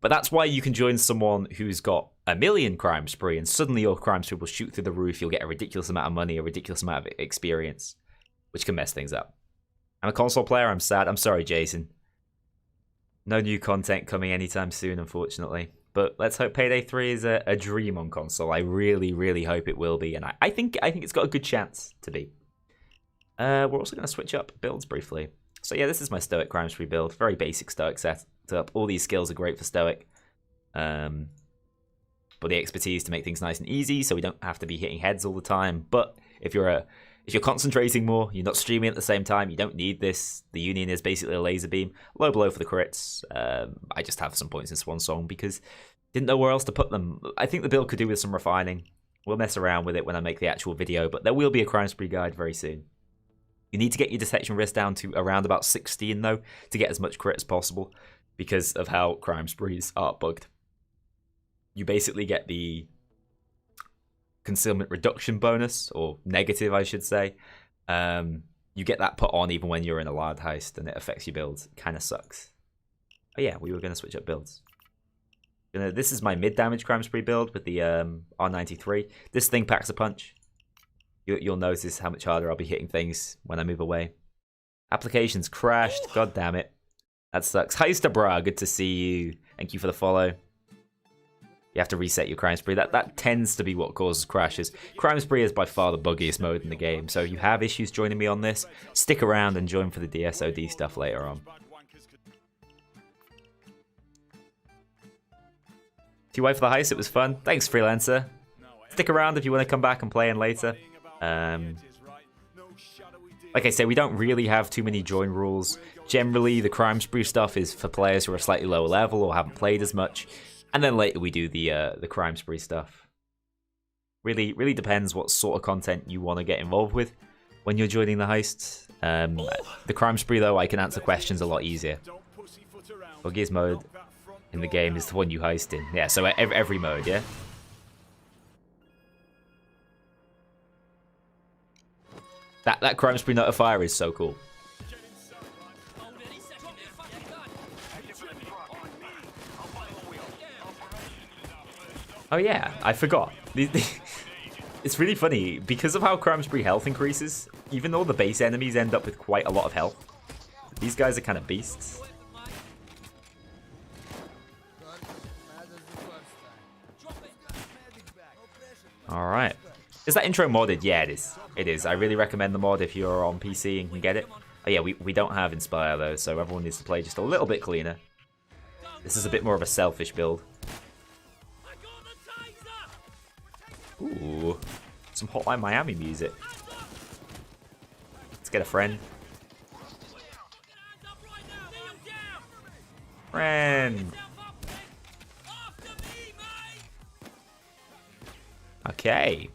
Speaker 1: But that's why you can join someone who's got 1 million crime spree, and suddenly your crime spree will shoot through the roof. You'll get a ridiculous amount of money, a ridiculous amount of experience, which can mess things up. I'm a console player. I'm sad. I'm sorry, Jason. No new content coming anytime soon, unfortunately. But let's hope Payday 3 is a dream on console. I really, really hope it will be, and I think it's got a good chance to be. We're also going to switch up builds briefly. So yeah, this is my Stoic crime spree build. Very basic Stoic setup. All these skills are great for Stoic. But the expertise to make things nice and easy, so we don't have to be hitting heads all the time. But if you're concentrating more, you're not streaming at the same time, you don't need this. The Union is basically a laser beam. Low blow for the crits. I just have some points in Swan Song because didn't know where else to put them. I think the build could do with some refining. We'll mess around with it when I make the actual video, but there will be a crime spree guide very soon. You need to get your detection risk down to around about 16 though, to get as much crit as possible because of how crime sprees are bugged. You basically get the concealment reduction bonus, or negative I should say. You get that put on even when you're in a loud heist and it affects your builds. Kind of sucks. Oh yeah, we were going to switch up builds. This is my mid-damage crime spree build with the R93. This thing packs a punch. You'll notice how much harder I'll be hitting things when I move away. Applications crashed. God damn it. That sucks. Heisterbra, good to see you. Thank you for the follow. You have to reset your crime spree. That tends to be what causes crashes. Crime spree is by far the buggiest mode in the game, so if you have issues joining me on this, stick around and join for the DSOD stuff later on. If you wait for the heist, it was fun. Thanks, Freelancer. Stick around if you want to come back and play in later. Like I say, we don't really have too many join rules. Generally, the crime spree stuff is for players who are slightly lower level or haven't played as much. And then later we do the crime spree stuff. Really depends what sort of content you want to get involved with when you're joining the heist. The crime spree, though, I can answer questions a lot easier. Buggiest mode in the game is the one you heist in. Yeah, so every mode, yeah? That crime spree notifier is so cool. Oh yeah, I forgot. It's really funny, because of how crime spree health increases, even though the base enemies end up with quite a lot of health, these guys are kind of beasts. Alright. Is that intro modded? Yeah, it is. It is. I really recommend the mod if you're on PC and can get it. Oh yeah, we don't have Inspire though, so everyone needs to play just a little bit cleaner. This is a bit more of a selfish build. Ooh, some Hotline Miami music. Let's get a friend. Friend. Okay.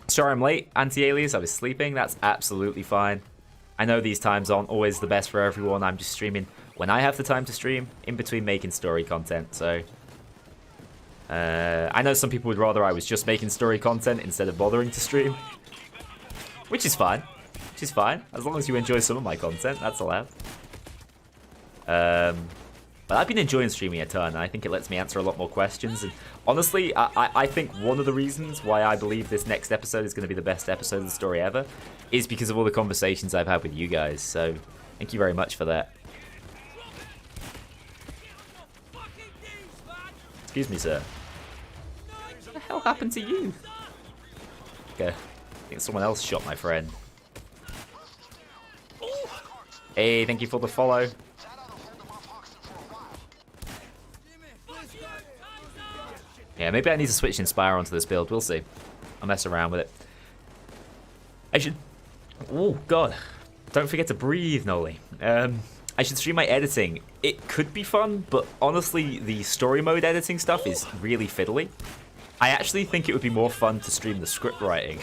Speaker 1: Sorry I'm late, Anti-Alias, I was sleeping. That's absolutely fine. I know these times aren't always the best for everyone. I'm just streaming when I have the time to stream, in between making story content, so... I know some people would rather I was just making story content instead of bothering to stream. Which is fine. Which is fine. As long as you enjoy some of my content, that's allowed. But I've been enjoying streaming a ton, and I think it lets me answer a lot more questions. And honestly, I think one of the reasons why I believe this next episode is going to be the best episode of the story ever is because of all the conversations I've had with you guys. So thank you very much for that. Excuse me, sir. What the hell happened to you? Okay, I think someone else shot my friend. Hey, thank you for the follow. Yeah, maybe I need to switch Inspire onto this build. We'll see. I'll mess around with it. I should... Oh, God. Don't forget to breathe, Noli. I should stream my editing. It could be fun, but honestly, the story mode editing stuff is really fiddly. I actually think it would be more fun to stream the script writing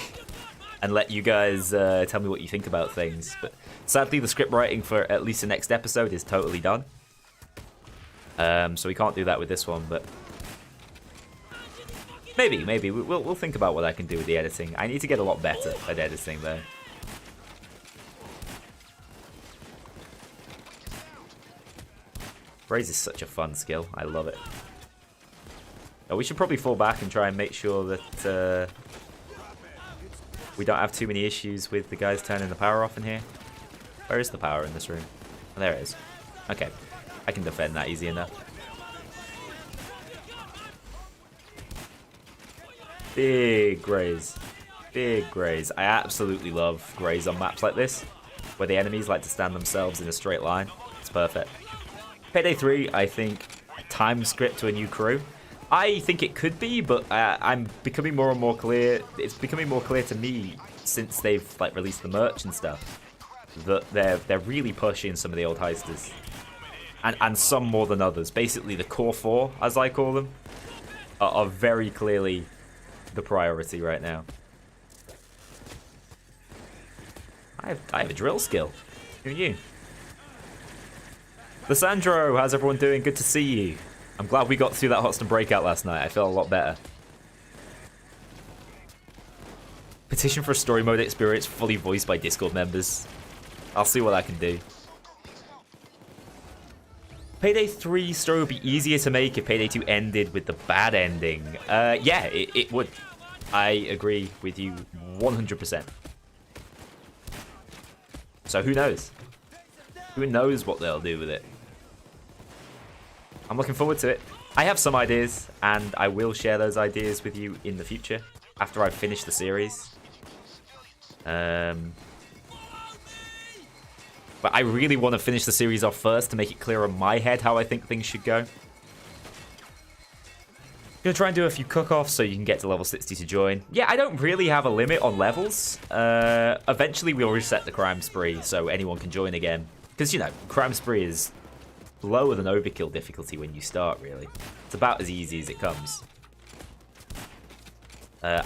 Speaker 1: and let you guys tell me what you think about things. But sadly, the script writing for at least the next episode is totally done. So we can't do that with this one, but... Maybe. We'll think about what I can do with the editing. I need to get a lot better at editing, though. Raise is such a fun skill. I love it. Oh, we should probably fall back and try and make sure that we don't have too many issues with the guys turning the power off in here. Where is the power in this room? Oh, there it is. Okay. I can defend that easy enough. Big grays. Big grays. I absolutely love grays on maps like this, where the enemies like to stand themselves in a straight line. It's perfect. Payday 3, I think, time script to a new crew. I think it could be, but I'm becoming more and more clear. It's becoming more clear to me since they've like released the merch and stuff that they're really pushing some of the old heisters, and some more than others. Basically, the core 4, as I call them, are very clearly the priority right now. I have a drill skill. Who are you? Lissandro, how's everyone doing? Good to see you. I'm glad we got through that Hotston breakout last night. I feel a lot better. Petition for a story mode experience fully voiced by Discord members. I'll see what I can do. Payday 3 story would be easier to make if Payday 2 ended with the bad ending. Yeah, it would. I agree with you 100%. So who knows? Who knows what they'll do with it? I'm looking forward to it. I have some ideas, and I will share those ideas with you in the future after I've finished the series. But I really want to finish the series off first to make it clear in my head how I think things should go. Gonna try and do a few cook-offs so you can get to level 60 to join. Yeah, I don't really have a limit on levels. Eventually we'll reset the crime spree so anyone can join again. Because, you know, crime spree is lower than overkill difficulty when you start, really. It's about as easy as it comes.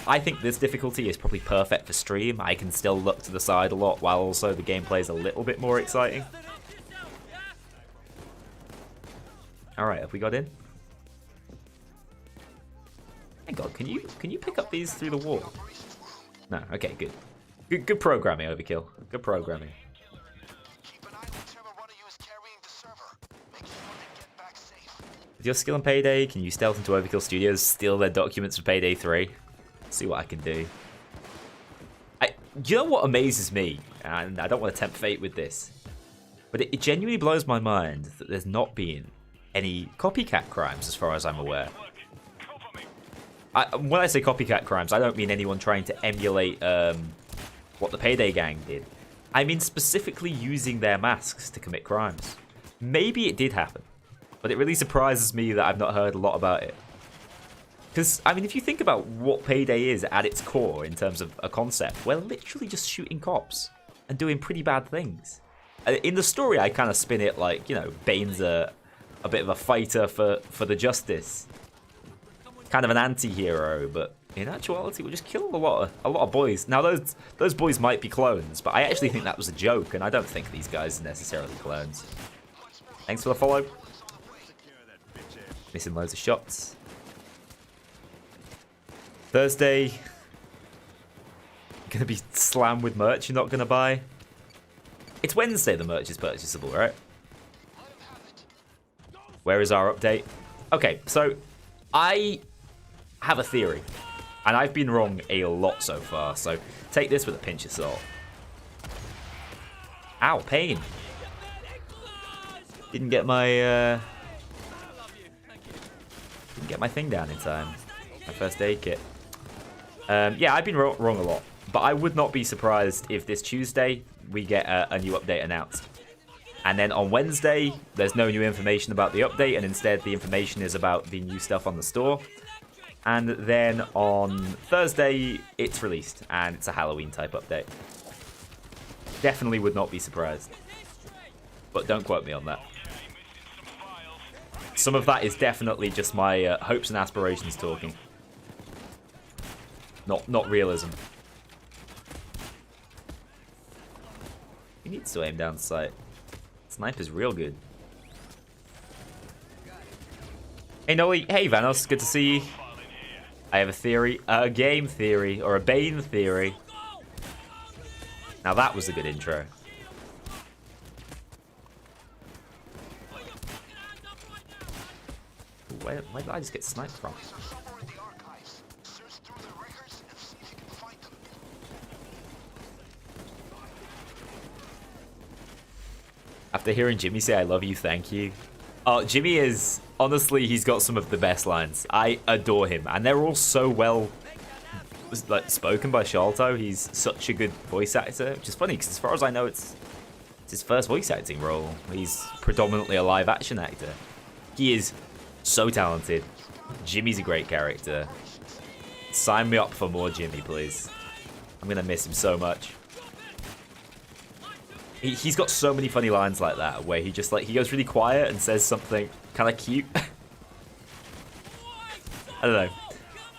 Speaker 1: I think this difficulty is probably perfect for stream. I can still look to the side a lot while also the gameplay is a little bit more exciting. Alright, have we got in? Thank God, can you pick up these through the wall? No, okay, good. Good programming, Overkill. Good programming. With your skill on Payday, can you stealth into Overkill Studios, steal their documents for Payday 3? See what I can do. You know what amazes me, and I don't want to tempt fate with this, but it genuinely blows my mind that there's not been any copycat crimes as far as I'm aware. When I say copycat crimes, I don't mean anyone trying to emulate what the Payday gang did. I mean specifically using their masks to commit crimes. Maybe it did happen, but it really surprises me that I've not heard a lot about it. Because, I mean, if you think about what Payday is at its core in terms of a concept, we're literally just shooting cops and doing pretty bad things. In the story, I kind of spin it like, you know, Bane's a bit of a fighter for the justice. Kind of an anti-hero, but in actuality, we're just killing a lot of boys. Now, those boys might be clones, but I actually think that was a joke, and I don't think these guys are necessarily clones. Thanks for the follow. Missing loads of shots. Thursday, gonna be slammed with merch you're not gonna buy. It's Wednesday the merch is purchasable, right? Where is our update? Okay, so I have a theory. And I've been wrong a lot so far. So take this with a pinch of salt. Ow, pain. Didn't get my thing down in time. My first aid kit. Yeah, I've been wrong a lot. But I would not be surprised if this Tuesday we get a new update announced. And then on Wednesday, there's no new information about the update, and instead the information is about the new stuff on the store. And then on Thursday, it's released, and it's a Halloween type update. Definitely would not be surprised. But don't quote me on that. Some of that is definitely just my hopes and aspirations talking. Not realism. He needs to aim down sight. Sniper's real good. Hey Noli, hey Vanos, good to see you. I have a theory, a game theory, or a Bane theory. Now that was a good intro. Where did I just get sniped from? After hearing Jimmy say I love you, thank you. Oh, Jimmy is, honestly, he's got some of the best lines. I adore him. And they're all so well spoken by Sholto. He's such a good voice actor, which is funny because as far as I know, it's his first voice acting role. He's predominantly a live action actor. He is so talented. Jimmy's a great character. Sign me up for more Jimmy, please. I'm going to miss him so much. He's got so many funny lines like that, where he just he goes really quiet and says something kind of cute. I don't know.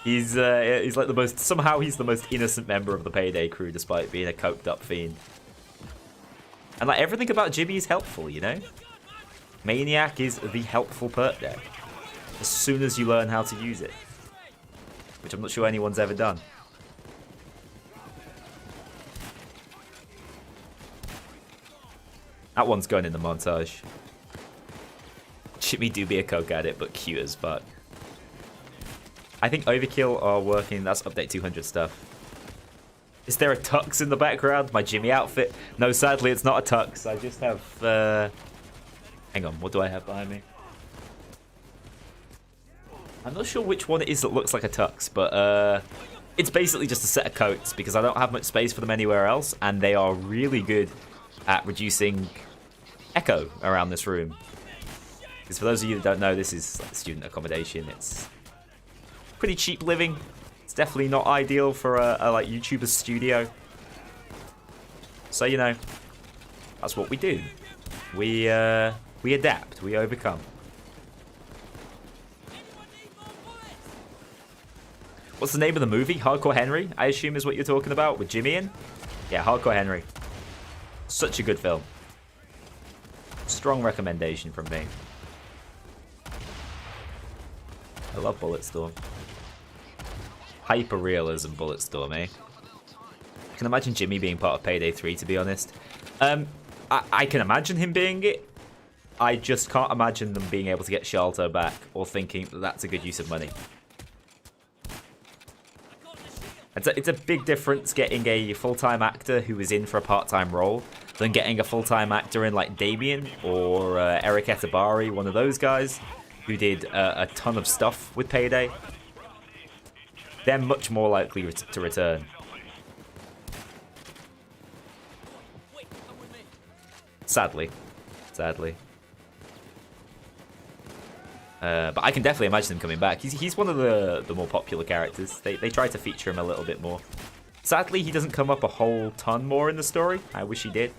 Speaker 1: He's like the most, somehow he's the most innocent member of the Payday crew, despite being a coked up fiend. And like everything about Jimmy is helpful, you know? Maniac is the helpful perk deck. As soon as you learn how to use it. Which I'm not sure anyone's ever done. That one's going in the montage. Jimmy do be a coke addict, but cute as fuck. I think Overkill are working. That's update 200 stuff. Is there a tux in the background? My Jimmy outfit? No, sadly, it's not a tux. I just have... Hang on, what do I have behind me? I'm not sure which one it is that looks like a tux, but it's basically just a set of coats because I don't have much space for them anywhere else, and they are really good at reducing echo around this room. Because for those of you that don't know, this is like student accommodation. It's pretty cheap living. It's definitely not ideal for a like YouTuber's studio. So you know, that's what we do. We adapt. We overcome. What's the name of the movie? Hardcore Henry, I assume is what you're talking about with Jimmy in. Yeah, Hardcore Henry. Such a good film. Strong recommendation from me. I love Bulletstorm. Hyper-realism Bulletstorm, eh? I can imagine Jimmy being part of Payday 3, to be honest. I can imagine him being it. I just can't imagine them being able to get Sholto back or thinking that that's a good use of money. It's a big difference getting a full-time actor who is in for a part-time role than getting a full-time actor in like Damien or Eric Etabari, one of those guys who did a ton of stuff with Payday. They're much more likely to return. Sadly. But I can definitely imagine him coming back. He's one of the more popular characters. They try to feature him a little bit more. Sadly, he doesn't come up a whole ton more in the story. I wish he did.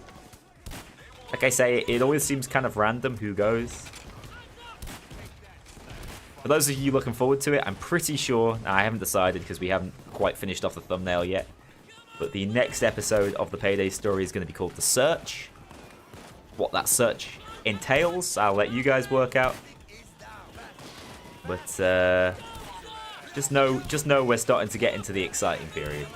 Speaker 1: Like I say, it always seems kind of random who goes. For those of you looking forward to it, I'm pretty sure, I haven't decided because we haven't quite finished off the thumbnail yet, but the next episode of the Payday story is going to be called The Search. What that search entails, I'll let you guys work out. But just know we're starting to get into the exciting period.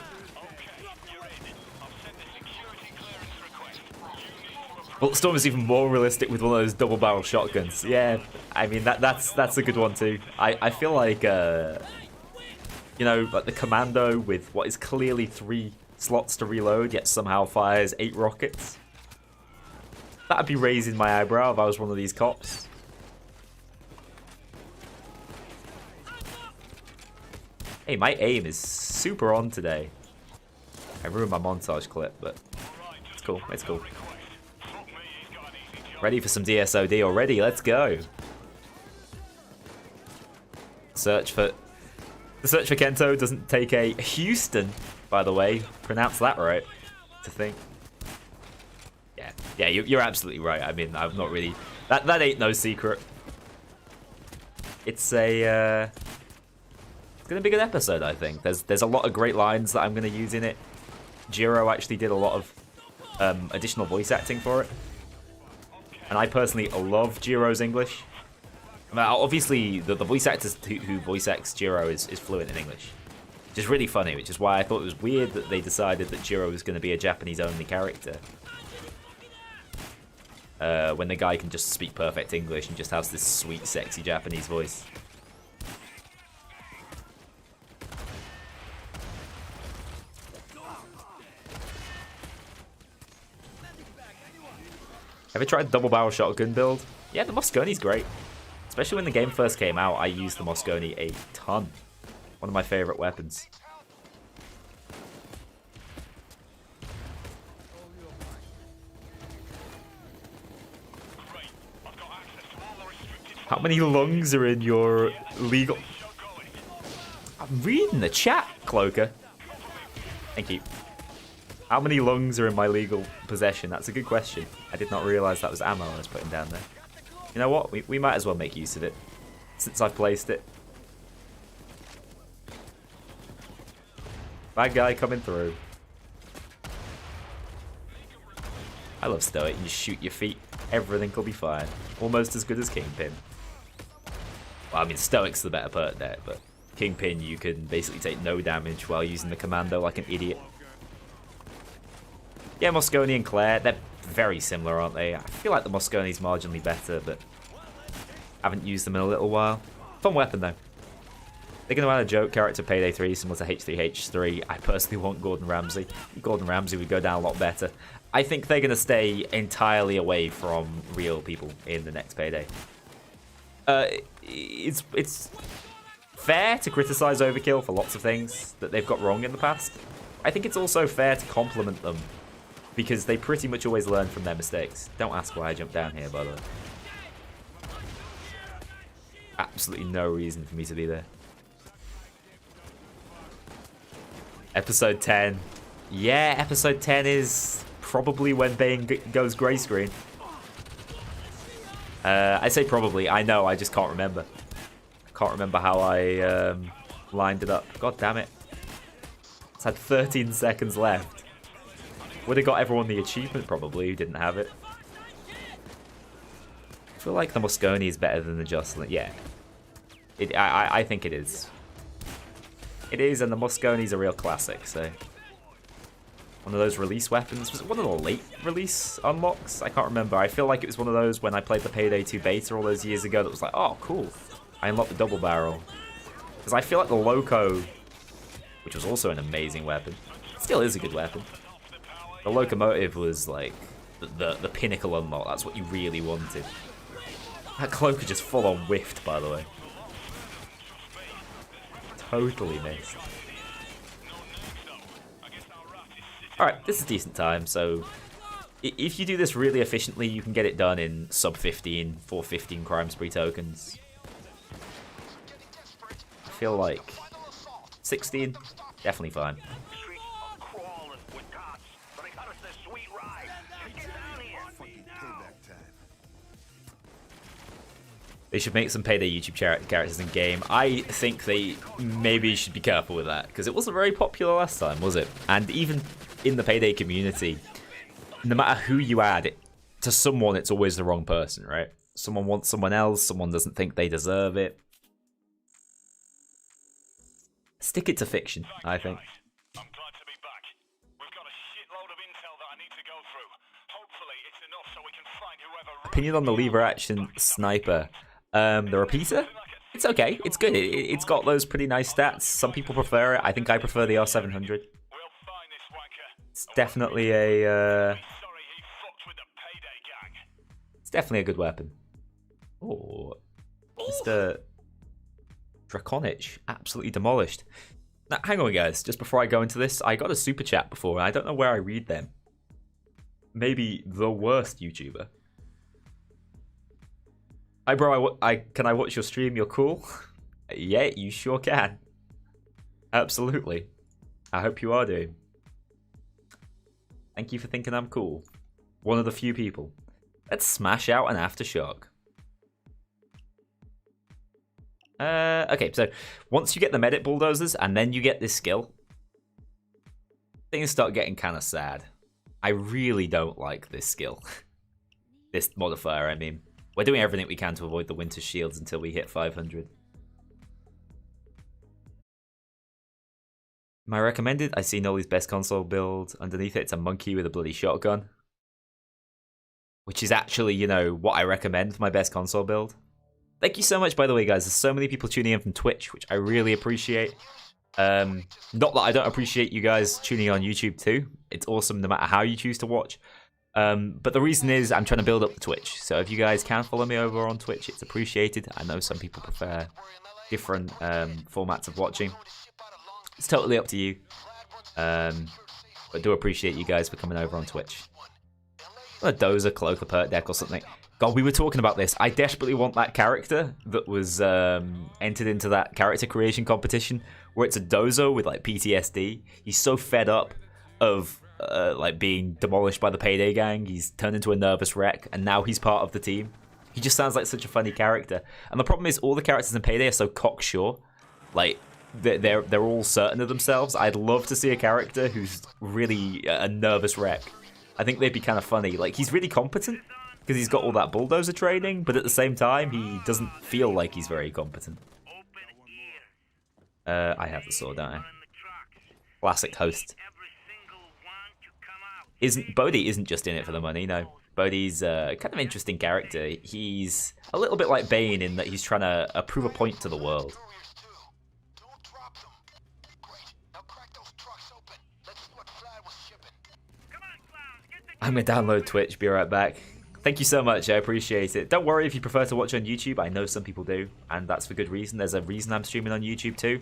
Speaker 1: Bulletstorm is even more realistic with one of those double barrel shotguns. Yeah, I mean that's a good one too. I feel like you know, like the Commando with what is clearly 3 slots to reload, yet somehow fires 8 rockets. That'd be raising my eyebrow if I was one of these cops. Hey, my aim is super on today. I ruined my montage clip, but it's cool. It's cool. Ready for some DSOD already? Let's go. The search for Kento doesn't take a Houston, by the way. Pronounce that right. To think. Yeah, you're absolutely right. I mean, I'm not really. That ain't no secret. It's a. It's gonna be a good episode, I think. There's a lot of great lines that I'm gonna use in it. Jiro actually did a lot of additional voice acting for it, and I personally love Jiro's English. I mean, obviously, the voice actors who voice acts Jiro is fluent in English, which is really funny. Which is why I thought it was weird that they decided that Jiro was going to be a Japanese-only character. When the guy can just speak perfect English and just has this sweet, sexy Japanese voice. Ever tried double barrel shotgun build? Yeah, the Mosconi's great. Especially when the game first came out, I used the Mosconi a ton. One of my favorite weapons. How many lungs are in your legal... I'm reading the chat, Cloaker. Thank you. How many lungs are in my legal possession? That's a good question. I did not realise that was ammo I was putting down there. You know what? We might as well make use of it. Since I've placed it. Bad guy coming through. I love Stoic. You shoot your feet. Everything will be fine. Almost as good as Kingpin. Well, I mean, Stoic's the better perk there, but Kingpin, you can basically take no damage while using the Commando like an idiot. Yeah, Mosconi and Claire, they're very similar, aren't they? I feel like the Mosconi's marginally better, but haven't used them in a little while. Fun weapon, though. They're going to add a joke character Payday 3 similar to H3H3. I personally want Gordon Ramsay. Gordon Ramsay would go down a lot better. I think they're going to stay entirely away from real people in the next Payday. It's fair to criticize Overkill for lots of things that they've got wrong in the past. I think it's also fair to compliment them because they pretty much always learn from their mistakes. Don't ask why I jumped down here, by the way. Absolutely no reason for me to be there. Episode 10. Yeah, episode 10 is probably when Bane goes grey screen. I say probably. I know, I just can't remember. I can't remember how I lined it up. God damn it. It's had 13 seconds left. Would have got everyone the achievement, probably, who didn't have it. I feel like the Mosconi is better than the Jocelyn. Yeah. I think it is. It is, and the Mosconi's a real classic, so... One of those release weapons. Was it one of the late release unlocks? I can't remember. I feel like it was one of those when I played the Payday 2 beta all those years ago that was like, oh, cool. I unlocked the double barrel. Because I feel like the Loco, which was also an amazing weapon, still is a good weapon. The Locomotive was like the pinnacle unlock. That's what you really wanted. That Cloaker just full on whiffed, by the way. Totally missed. Alright, this is decent time, so if you do this really efficiently, you can get it done in sub 15 for 15 crime spree tokens. I feel like 16, definitely fine. They should make some Payday YouTube characters in game. I think they maybe should be careful with that, because it wasn't very popular last time, was it? And even in the Payday community, no matter who you add it to someone, it's always the wrong person, right? Someone wants someone else, someone doesn't think they deserve it. Stick it to fiction, I think.
Speaker 2: I'm glad to be back. We've got a shitload of intel that I need to go through. Hopefully, it's enough so we
Speaker 1: opinion on the lever action sniper. The repeater? It's okay. It's good. It's got those pretty nice stats. Some people prefer it. I think I prefer the R700. It's definitely a... It's definitely a good weapon. Oh, Mr. Draconich, absolutely demolished. Now, hang on, guys. Just before I go into this, I got a super chat before, and I don't know where I read them. Maybe the worst YouTuber. Hi, bro. Can I watch your stream? You're cool. Yeah, you sure can. Absolutely. I hope you are doing. Thank you for thinking I'm cool. One of the few people. Let's smash out an aftershock. Okay, so once you get the medic bulldozers and then you get this skill, things start getting kind of sad. I really don't like this skill. This modifier, I mean. We're doing everything we can to avoid the winter shields until we hit 500. Am I recommended? I've seen Nolly's best console build. Underneath it, it's a monkey with a bloody shotgun. Which is actually, you know, what I recommend for my best console build. Thank you so much, by the way, guys. There's so many people tuning in from Twitch, which I really appreciate. Not that I don't appreciate you guys tuning on YouTube too. It's awesome no matter how you choose to watch. But the reason is I'm trying to build up the Twitch. So if you guys can follow me over on Twitch, it's appreciated. I know some people prefer different formats of watching. It's totally up to you. But do appreciate you guys for coming over on Twitch. A dozer, cloak, a perk deck or something. God, we were talking about this. I desperately want that character that was entered into that character creation competition where it's a dozo with like PTSD. He's so fed up of like being demolished by the Payday gang. He's turned into a nervous wreck and now he's part of the team. He just sounds like such a funny character. And the problem is all the characters in Payday are so cocksure. Like they're all certain of themselves. I'd love to see a character who's really a nervous wreck. I think they'd be kind of funny. Like, he's really competent because he's got all that bulldozer training, but at the same time, he doesn't feel like he's very competent. I have the sword, don't I? Classic host. Bodhi isn't just in it for the money, no. Bodhi's a kind of interesting character. He's a little bit like Bane in that he's trying to prove a point to the world. I'm going to download Twitch, be right back. Thank you so much, I appreciate it. Don't worry if you prefer to watch on YouTube, I know some people do, and that's for good reason. There's a reason I'm streaming on YouTube too.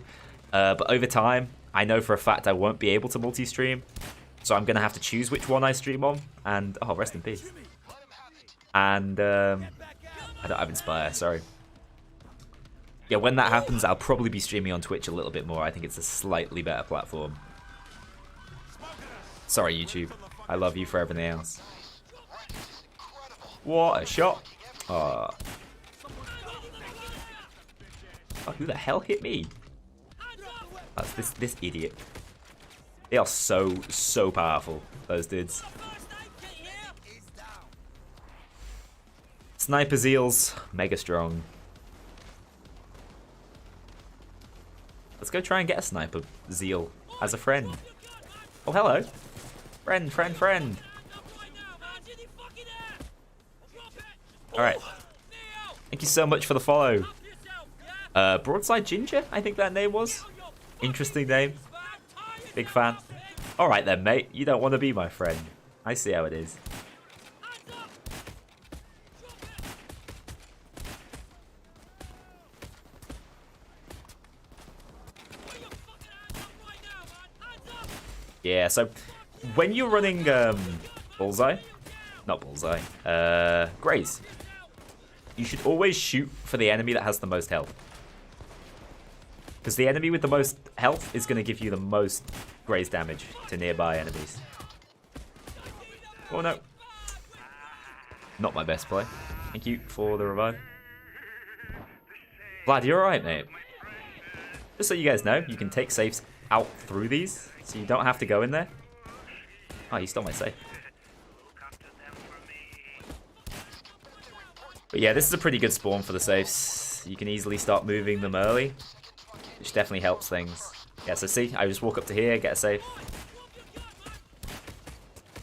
Speaker 1: But over time, I know for a fact I won't be able to multi-stream, so I'm going to have to choose which one I stream on, and, oh, rest in peace. And, I don't have Inspire, sorry. Yeah, when that happens, I'll probably be streaming on Twitch a little bit more. I think it's a slightly better platform. Sorry, YouTube. I love you for everything else. What a shot! Oh, who the hell hit me? That's this idiot. They are so powerful, those dudes. Sniper Zeals, mega strong. Let's go try and get a Sniper Zeal as a friend. Oh, hello. Friend. Alright. Thank you so much for the follow. Broadside Ginger, I think that name was. Interesting name. Big fan. Alright then, mate. You don't want to be my friend. I see how it is. Yeah, so when you're running Bullseye, not Bullseye, Graze, you should always shoot for the enemy that has the most health. Because the enemy with the most health is going to give you the most Graze damage to nearby enemies. Oh no. Not my best play. Thank you for the revive. Vlad, you're alright, mate. Just so you guys know, you can take safes out through these, so you don't have to go in there. Oh, you stole my safe. But yeah, this is a pretty good spawn for the safes. You can easily start moving them early, which definitely helps things. Yeah, so see, I just walk up to here, get a safe.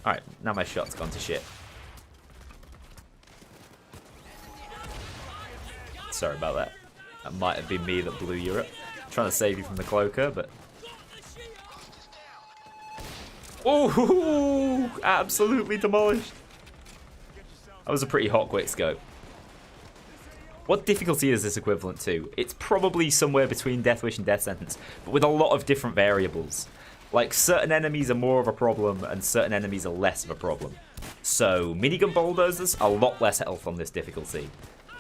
Speaker 1: Alright, now my shot's gone to shit. Sorry about that. That might have been me that blew you up. Trying to save you from the cloaker, but... Oh, absolutely demolished. That was a pretty hot quick scope. What difficulty is this equivalent to? It's probably somewhere between Death Wish and Death Sentence, but with a lot of different variables. Like, certain enemies are more of a problem, and certain enemies are less of a problem. So, minigun bulldozers, a lot less health on this difficulty.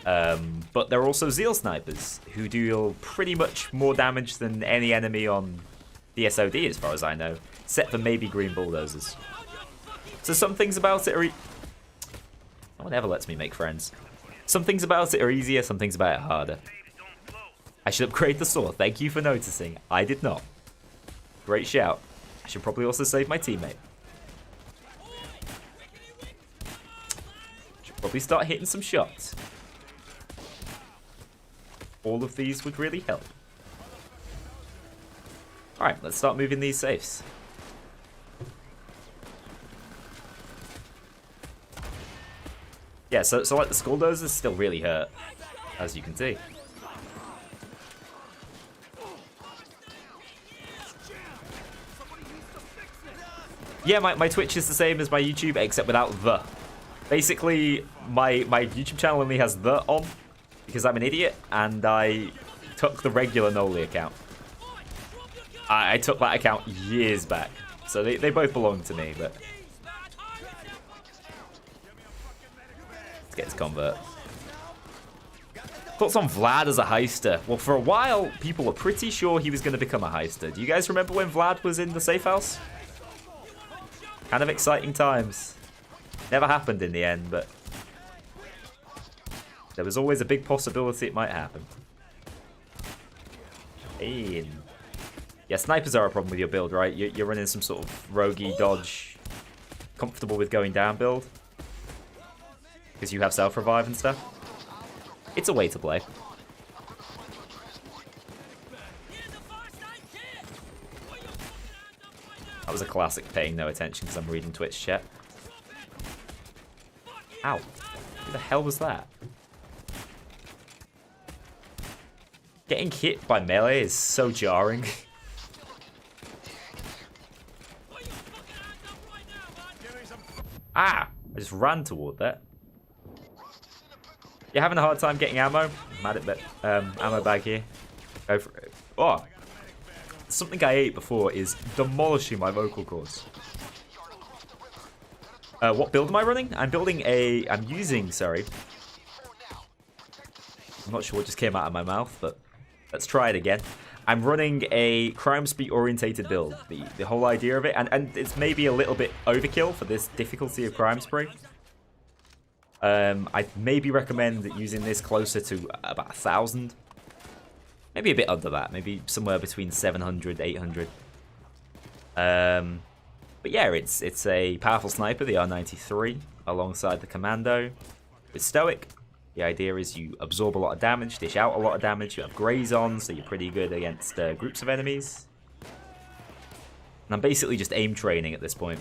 Speaker 1: But there are also Zeal Snipers, who deal pretty much more damage than any enemy on DSOD, as far as I know, except for maybe green bulldozers. So some things about it are... No one ever lets me make friends. Some things about it are easier, some things about it are harder. I should upgrade the sword. Thank you for noticing. I did not. Great shout. I should probably also save my teammate. Should probably start hitting some shots. All of these would really help. Alright, let's start moving these safes. Yeah, so like the skull dozers still really hurt, as you can see. Yeah, my Twitch is the same as my YouTube, except without the. Basically, my YouTube channel only has the on, because I'm an idiot, and I took the regular Noli account. I took that account years back, so they both belong to me, but... Let's get his convert. Thoughts on Vlad as a heister? Well, for a while, people were pretty sure he was going to become a heister. Do you guys remember when Vlad was in the safe house? Kind of exciting times. Never happened in the end, but... there was always a big possibility it might happen. Hey. Yeah, snipers are a problem with your build, right? You're running some sort of roguey dodge, comfortable with going down build. Because you have self-revive and stuff. It's a way to play. That was a classic paying no attention because I'm reading Twitch chat. Ow. Who the hell was that? Getting hit by melee is so jarring. Ah! I just ran toward that. You're having a hard time getting ammo? Mad at ammo bag here. Go for it. Oh! Something I ate before is demolishing my vocal cords. What build am I running? I'm using, sorry. I'm not sure what just came out of my mouth, but let's try it again. I'm running a crime spree orientated build. The whole idea of it, and it's maybe a little bit overkill for this difficulty of crime spree. I'd maybe recommend using this closer to about 1,000. Maybe a bit under that. Maybe somewhere between 700, 800. But yeah, it's a powerful sniper, the R93, alongside the Commando. With Stoic, the idea is you absorb a lot of damage, dish out a lot of damage. You have Graze on, so you're pretty good against groups of enemies. And I'm basically just aim training at this point.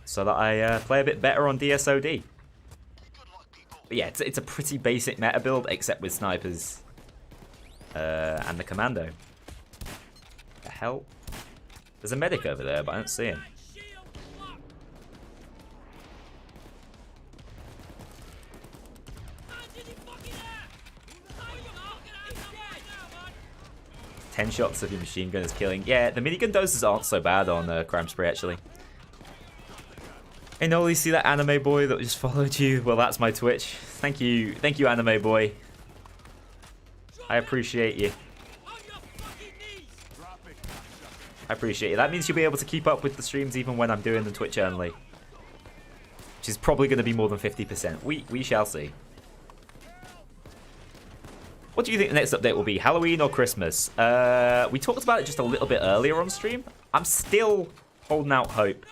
Speaker 1: So that I play a bit better on DSOD. But yeah, it's a pretty basic meta build, except with snipers and the Commando. The hell? There's a medic over there, but I don't see him. Ten shots of your machine gun is killing. Yeah, the minigun doses aren't so bad on Crime Spree, actually. Hey Noli, see that anime boy that just followed you? Well, that's my Twitch. Thank you, anime boy. I appreciate you. I appreciate you. That means you'll be able to keep up with the streams even when I'm doing the Twitch only. Which is probably going to be more than 50%. We shall see. What do you think the next update will be? Halloween or Christmas? We talked about it just a little bit earlier on stream. I'm still holding out hope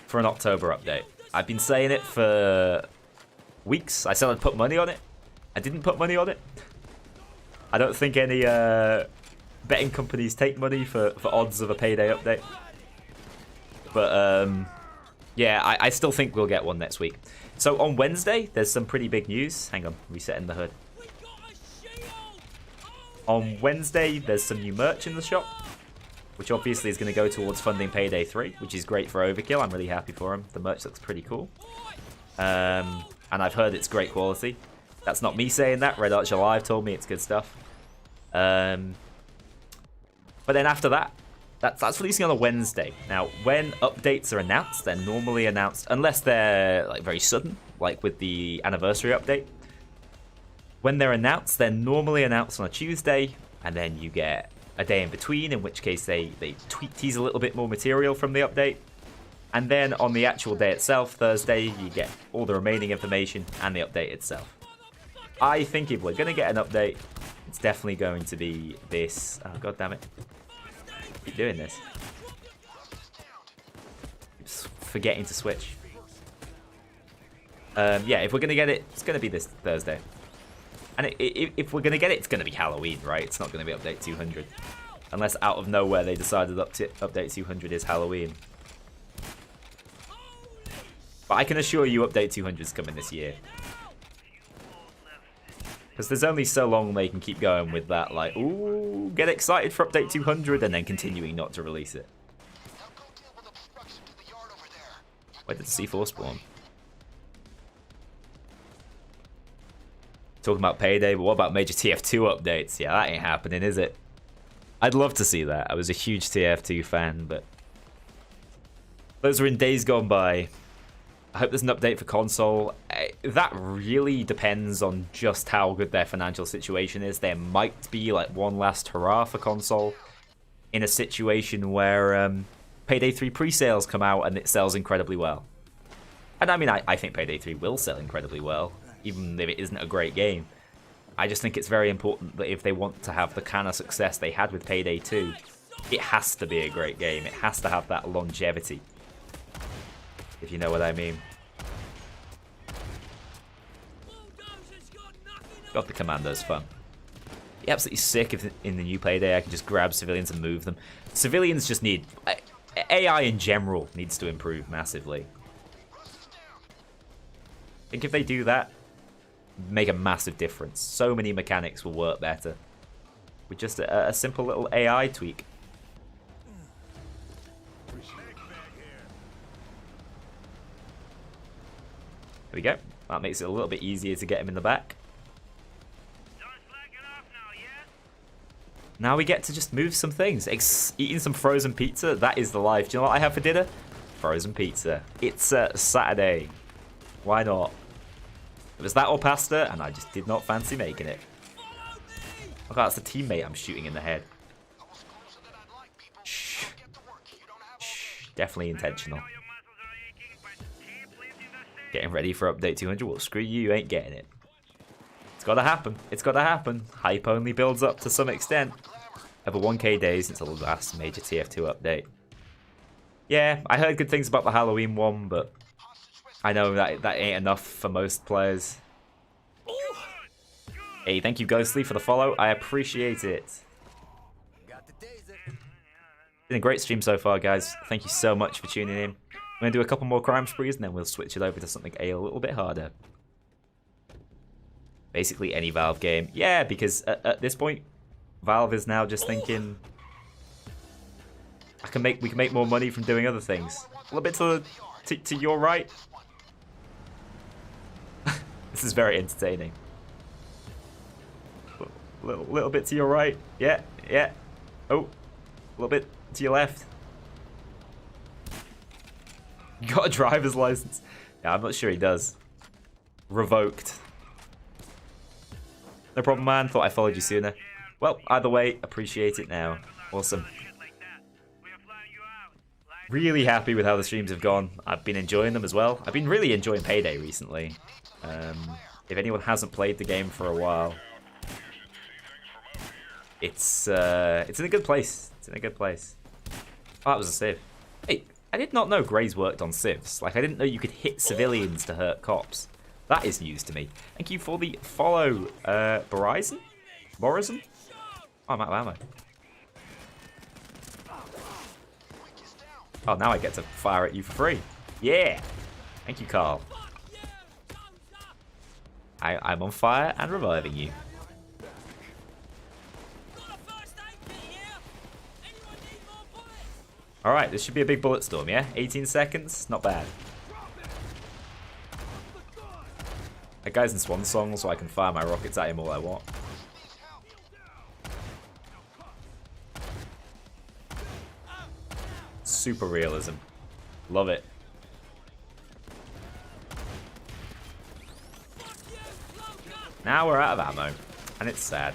Speaker 1: for an October update. I've been saying it for weeks. I said I'd put money on it. I didn't put money on it. I don't think any betting companies take money for odds of a payday update. But yeah, I still think we'll get one next week. So on Wednesday, there's some pretty big news. Hang on, resetting the hood. On Wednesday, there's some new merch in the shop, which obviously is going to go towards funding Payday 3, which is great for Overkill. I'm really happy for him. The merch looks pretty cool. And I've heard it's great quality. That's not me saying that. Red Archer Live told me it's good stuff. But then after that, that's releasing on a Wednesday. Now, when updates are announced, they're normally announced, unless they're like very sudden, like with the anniversary update. When they're announced, they're normally announced on a Tuesday, and then you get a day in between, in which case they tease a little bit more material from the update. And then on the actual day itself, Thursday, you get all the remaining information and the update itself. I think if we're going to get an update, it's definitely going to be this. Oh, God damn it. Keep doing this. Just forgetting to switch. Yeah, if we're going to get it, it's going to be this Thursday. And if we're going to get it, it's going to be Halloween, right? It's not going to be Update 200. Unless out of nowhere they decided Update 200 is Halloween. But I can assure you Update 200 is coming this year. Because there's only so long they can keep going with that, like, ooh, get excited for Update 200, and then continuing not to release it. Where did the C4 spawn? Talking about Payday, but what about major TF2 updates? Yeah, that ain't happening, is it? I'd love to see that. I was a huge TF2 fan, but those were in days gone by. I hope there's an update for console. That really depends on just how good their financial situation is. There might be like one last hurrah for console in a situation where Payday 3 pre-sales come out and it sells incredibly well. And I mean, I think Payday 3 will sell incredibly well, even if it isn't a great game. I just think it's very important that if they want to have the kind of success they had with Payday 2, it has to be a great game. It has to have that longevity, if you know what I mean. God, the Commando's fun. Yeah, absolutely sick if in the new Payday I can just grab civilians and move them. Civilians just need... AI in general needs to improve massively. I think if they do that, make a massive difference. So many mechanics will work better with just a simple little AI tweak. There we go. That makes it a little bit easier to get him in the back. Now we get to just move some things. Eating some frozen pizza, that is the life. Do you know what I have for dinner? Frozen pizza. It's Saturday. Why not? It was that or pasta, and I just did not fancy making it. Oh, that's the teammate I'm shooting in the head. Shh. Shh. Definitely intentional. Getting ready for Update 200. Well, screw you, you ain't getting it. It's gotta happen. It's gotta happen. Hype only builds up to some extent. Over 1k days since the last major TF2 update. Yeah, I heard good things about the Halloween one, but I know that ain't enough for most players. Hey, thank you Ghostly for the follow. I appreciate it. Been a great stream so far, guys. Thank you so much for tuning in. I'm going to do a couple more crime sprees and then we'll switch it over to something a little bit harder. Basically any Valve game. Yeah, because at this point, Valve is now just thinking, we can make more money from doing other things. A little bit to your right. This is very entertaining. Little bit to your right. Yeah, yeah. Oh, a little bit to your left. You got a driver's license. Yeah, I'm not sure he does. Revoked. No problem, man. Thought I followed you sooner. Well, either way, appreciate it now. Awesome. Really happy with how the streams have gone. I've been enjoying them as well. I've been really enjoying Payday recently. If anyone hasn't played the game for a while, it's in a good place. It's in a good place. Oh, that was a civ. Hey, I did not know Grays worked on civs. Like, I didn't know you could hit civilians to hurt cops. That is news to me. Thank you for the follow, Verizon? Morrison? Oh, I'm out of ammo. Oh, now I get to fire at you for free. Yeah! Thank you, Carl. I'm on fire and reviving you. Alright, this should be a big bullet storm, yeah? 18 seconds? Not bad. That guy's in Swan Song, so I can fire my rockets at him all I want. Super realism. Love it. Now we're out of ammo, and it's sad.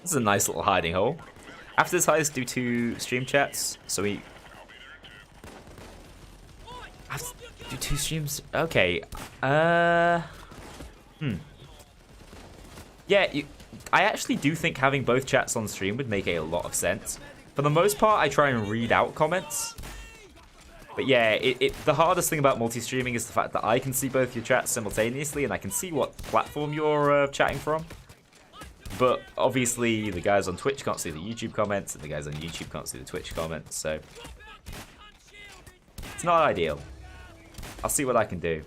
Speaker 1: This is a nice little hiding hole. After this heist, do 2 stream chats, so we... Do 2 streams? Okay. Yeah, I actually do think having both chats on stream would make a lot of sense. For the most part, I try and read out comments. But yeah, the hardest thing about multi-streaming is the fact that I can see both your chats simultaneously, and I can see what platform you're chatting from. But obviously, the guys on Twitch can't see the YouTube comments, and the guys on YouTube can't see the Twitch comments, so... It's not ideal. I'll see what I can do.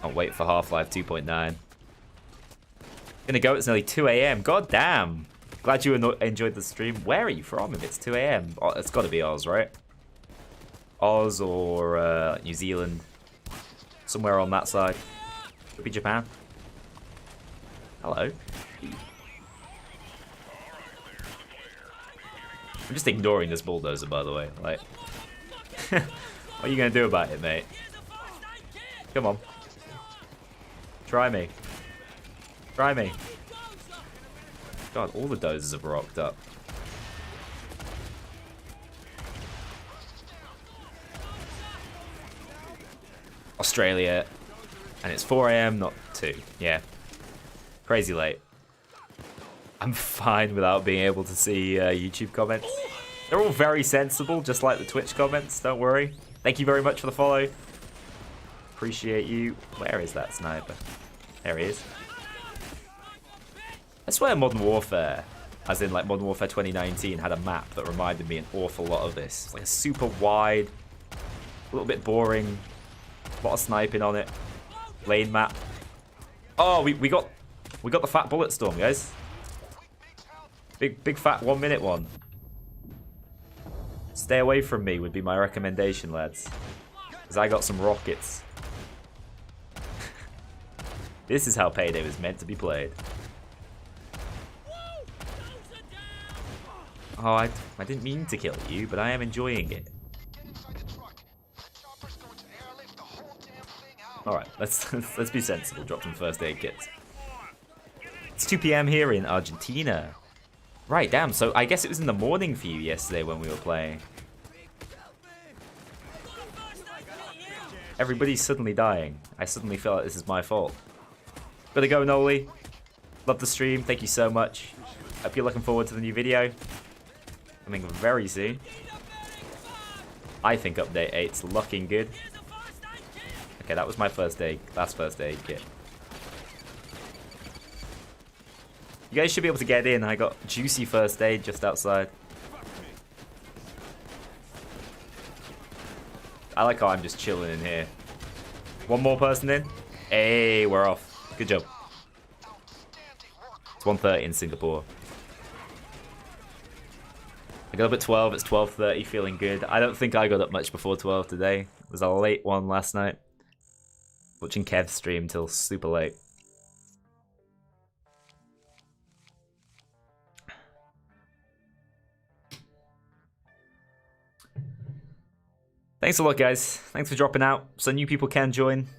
Speaker 1: I'll wait for Half-Life 2.9. Gonna go, it's nearly 2 AM. God damn! Glad you enjoyed the stream. Where are you from if it's 2 AM? Oh, it's gotta be Oz, right? Oz or New Zealand. Somewhere on that side. Could be Japan. Hello. I'm just ignoring this bulldozer, by the way. Like, what are you gonna do about it, mate? Come on. Try me. Try me. God, all the dozers have rocked up. Australia. And it's 4 AM, not 2. Yeah. Crazy late. I'm fine without being able to see YouTube comments. They're all very sensible, just like the Twitch comments, don't worry. Thank you very much for the follow. Appreciate you. Where is that sniper? There he is. I swear Modern Warfare, as in like Modern Warfare 2019, had a map that reminded me an awful lot of this. It's like a super wide, a little bit boring, a lot of sniping on it. Lane map. Oh, we got the fat bullet storm, guys. Big fat 1 minute one. Stay away from me would be my recommendation, lads. Because I got some rockets. This is how Payday was meant to be played. Oh, I didn't mean to kill you, but I am enjoying it. Alright, let's be sensible. Drop some first aid kits. It's 2 PM here in Argentina. Right, damn, so I guess it was in the morning for you yesterday when we were playing. Everybody's suddenly dying. I suddenly feel like this is my fault. Gotta go, Noli. Love the stream, thank you so much. Hope you're looking forward to the new video. Coming very soon. I think update 8's looking good. Okay, that was my last first aid kit. You guys should be able to get in. I got juicy first aid just outside. I like how I'm just chilling in here. One more person in. Hey, we're off. Good job. It's 1:30 in Singapore. I got up at 12. It's 12:30. Feeling good. I don't think I got up much before 12 today. It was a late one last night. Watching Kev stream till super late. Thanks a lot, guys. Thanks for dropping out. So new people can join.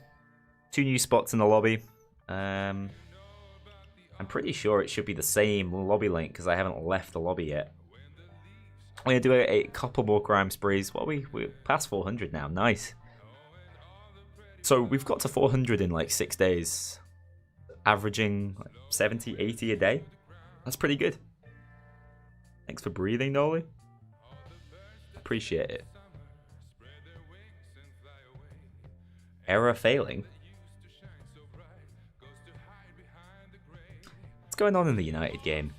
Speaker 1: 2 new spots in the lobby. I'm pretty sure it should be the same lobby link because I haven't left the lobby yet. I'm going to do a couple more crime sprees. What we're past 400 now. Nice. So we've got to 400 in like 6 days. Averaging like 70, 80 a day. That's pretty good. Thanks for breathing, Noli. Appreciate it. Error failing. What's going on in the United game?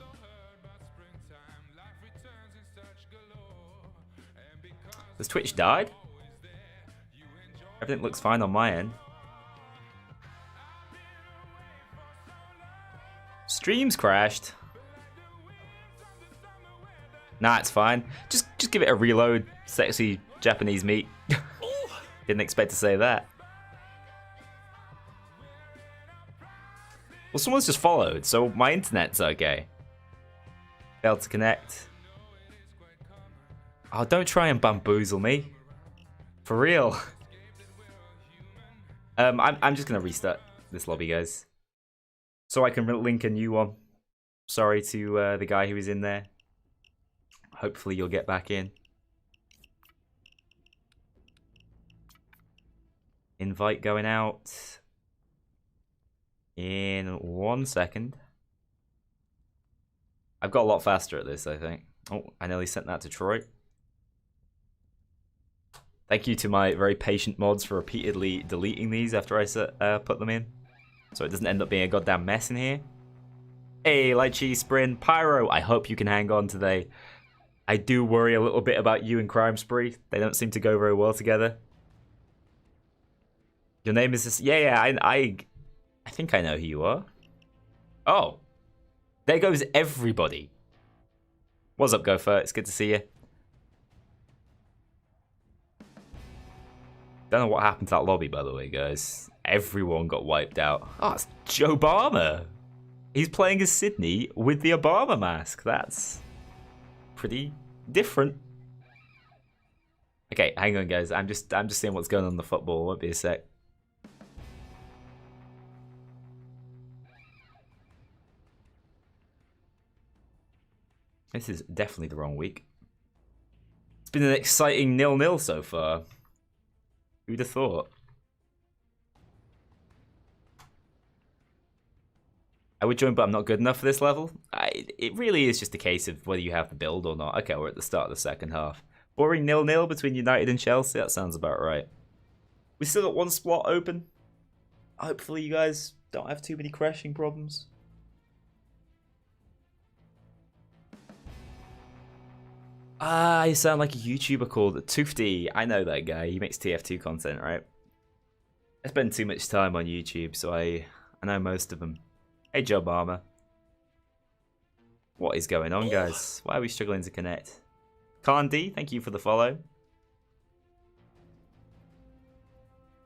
Speaker 1: Has Twitch died? Everything looks fine on my end. Stream's crashed. Nah, it's fine. Just give it a reload, sexy Japanese meat. Didn't expect to say that. Well, someone's just followed, so my internet's okay. Failed to connect. Oh, don't try and bamboozle me. For real. I'm just gonna restart this lobby, guys, so I can link a new one. Sorry to the guy who was in there. Hopefully you'll get back in. Invite going out in 1 second. I've got a lot faster at this, I think. Oh, I nearly sent that to Troy. Thank you to my very patient mods for repeatedly deleting these after I put them in, so it doesn't end up being a goddamn mess in here. Hey, Lychee, Sprint, Pyro, I hope you can hang on today. I do worry a little bit about you and Crime Spree. They don't seem to go very well together. Your name is this? Yeah, I think I know who you are. Oh, there goes everybody. What's up, Gopher? It's good to see you. Don't know what happened to that lobby, by the way, guys. Everyone got wiped out. Oh, it's Joe Obama. He's playing as Sydney with the Obama mask. That's pretty different. Okay, hang on, guys. I'm just seeing what's going on in the football. Won't be a sec. This is definitely the wrong week. It's been an exciting 0-0 so far. Who'd have thought? I would join, but I'm not good enough for this level. It really is just a case of whether you have the build or not. Okay, we're at the start of the second half. Boring 0-0 between United and Chelsea. That sounds about right. We still got one spot open. Hopefully you guys don't have too many crashing problems. Ah, you sound like a YouTuber called Toofty. I know that guy. He makes TF2 content, right? I spend too much time on YouTube, so I know most of them. Hey, Job Armor. What is going on, guys? Why are we struggling to connect? Khan D, thank you for the follow.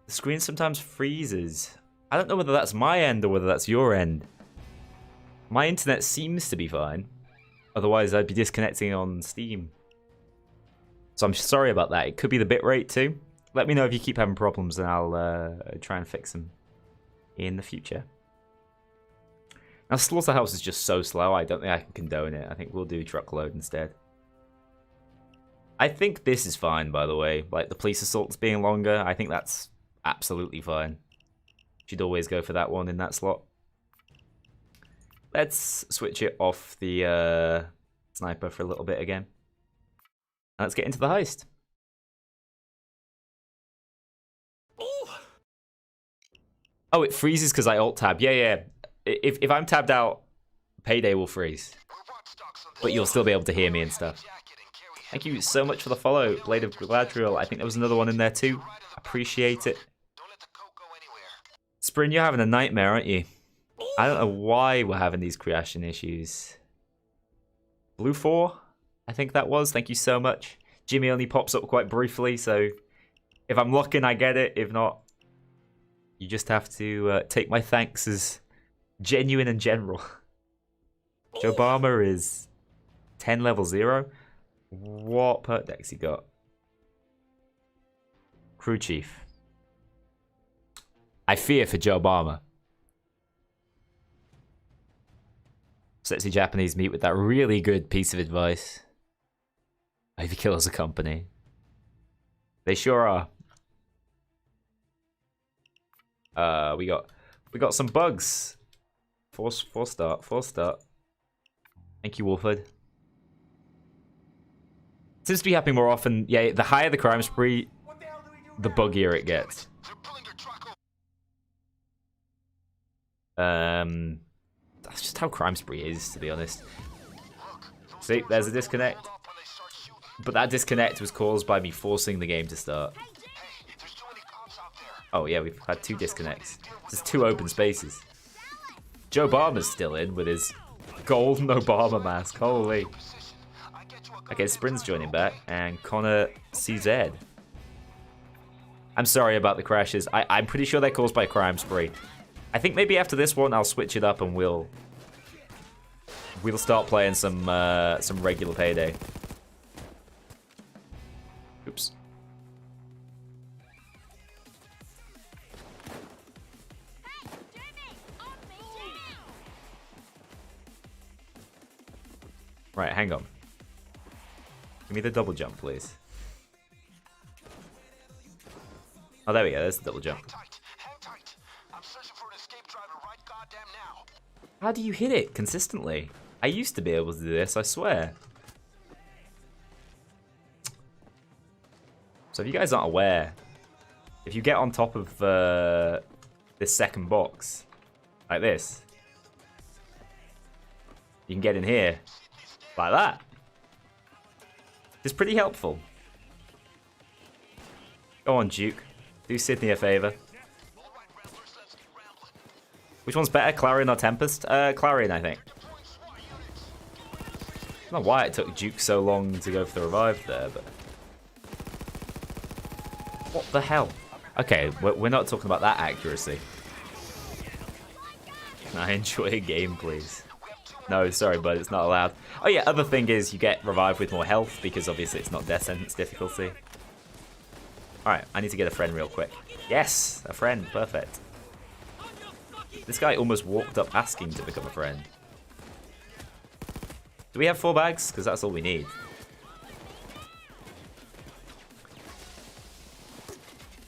Speaker 1: The screen sometimes freezes. I don't know whether that's my end or whether that's your end. My internet seems to be fine. Otherwise, I'd be disconnecting on Steam. So I'm sorry about that. It could be the bitrate too. Let me know if you keep having problems and I'll try and fix them in the future. Now, Slaughterhouse is just so slow. I don't think I can condone it. I think we'll do Truckload instead. I think this is fine, by the way. Like, the police assaults being longer, I think that's absolutely fine. Should always go for that one in that slot. Let's switch it off the sniper for a little bit again. Let's get into the heist. Oh, it freezes because I alt-tab. Yeah. If I'm tabbed out, Payday will freeze. But you'll still be able to hear me and stuff. Thank you so much for the follow, Blade of Galadriel. I think there was another one in there too. Appreciate it. Spring, you're having a nightmare, aren't you? I don't know why we're having these crashing issues. Blue 4, I think that was. Thank you so much. Jimmy only pops up quite briefly, so if I'm looking, I get it. If not, you just have to take my thanks as genuine and general. Joe Obama is 10 level 0. What perk decks he got? Crew Chief. I fear for Joe Obama. Sexy Japanese meet with that really good piece of advice. Overkill as a company. They sure are. We got some bugs. Four start. Thank you, Wolford. Seems to be happening more often. Yeah, the higher the crime spree, the buggier it gets. That's just how crime spree is, to be honest. See, there's a disconnect. But that disconnect was caused by me forcing the game to start. Oh yeah, we've had 2 disconnects. There's 2 open spaces. Joe Barmer's still in with his golden Obama mask. Holy. Okay, Sprint's joining back, and Connor CZ. I'm sorry about the crashes. I'm pretty sure they're caused by crime spree. I think maybe after this one, I'll switch it up and we'll start playing some regular Payday. Oops. Right, hang on. Give me the double jump, please. Oh, there we go. There's the double jump. How do you hit it consistently? I used to be able to do this, I swear. So if you guys aren't aware, if you get on top of this second box, like this, you can get in here, like that. It's pretty helpful. Go on, Duke. Do Sydney a favour. Which one's better, Clarion or Tempest? Clarion, I think. I don't know why it took Duke so long to go for the revive there, but... What the hell? Okay, we're not talking about that accuracy. Can I enjoy a game, please? No, sorry, but it's not allowed. Oh yeah, other thing is you get revived with more health, because obviously it's not death sentence difficulty. Alright, I need to get a friend real quick. Yes, a friend, perfect. This guy almost walked up asking to become a friend. Do we have 4 bags? Because that's all we need.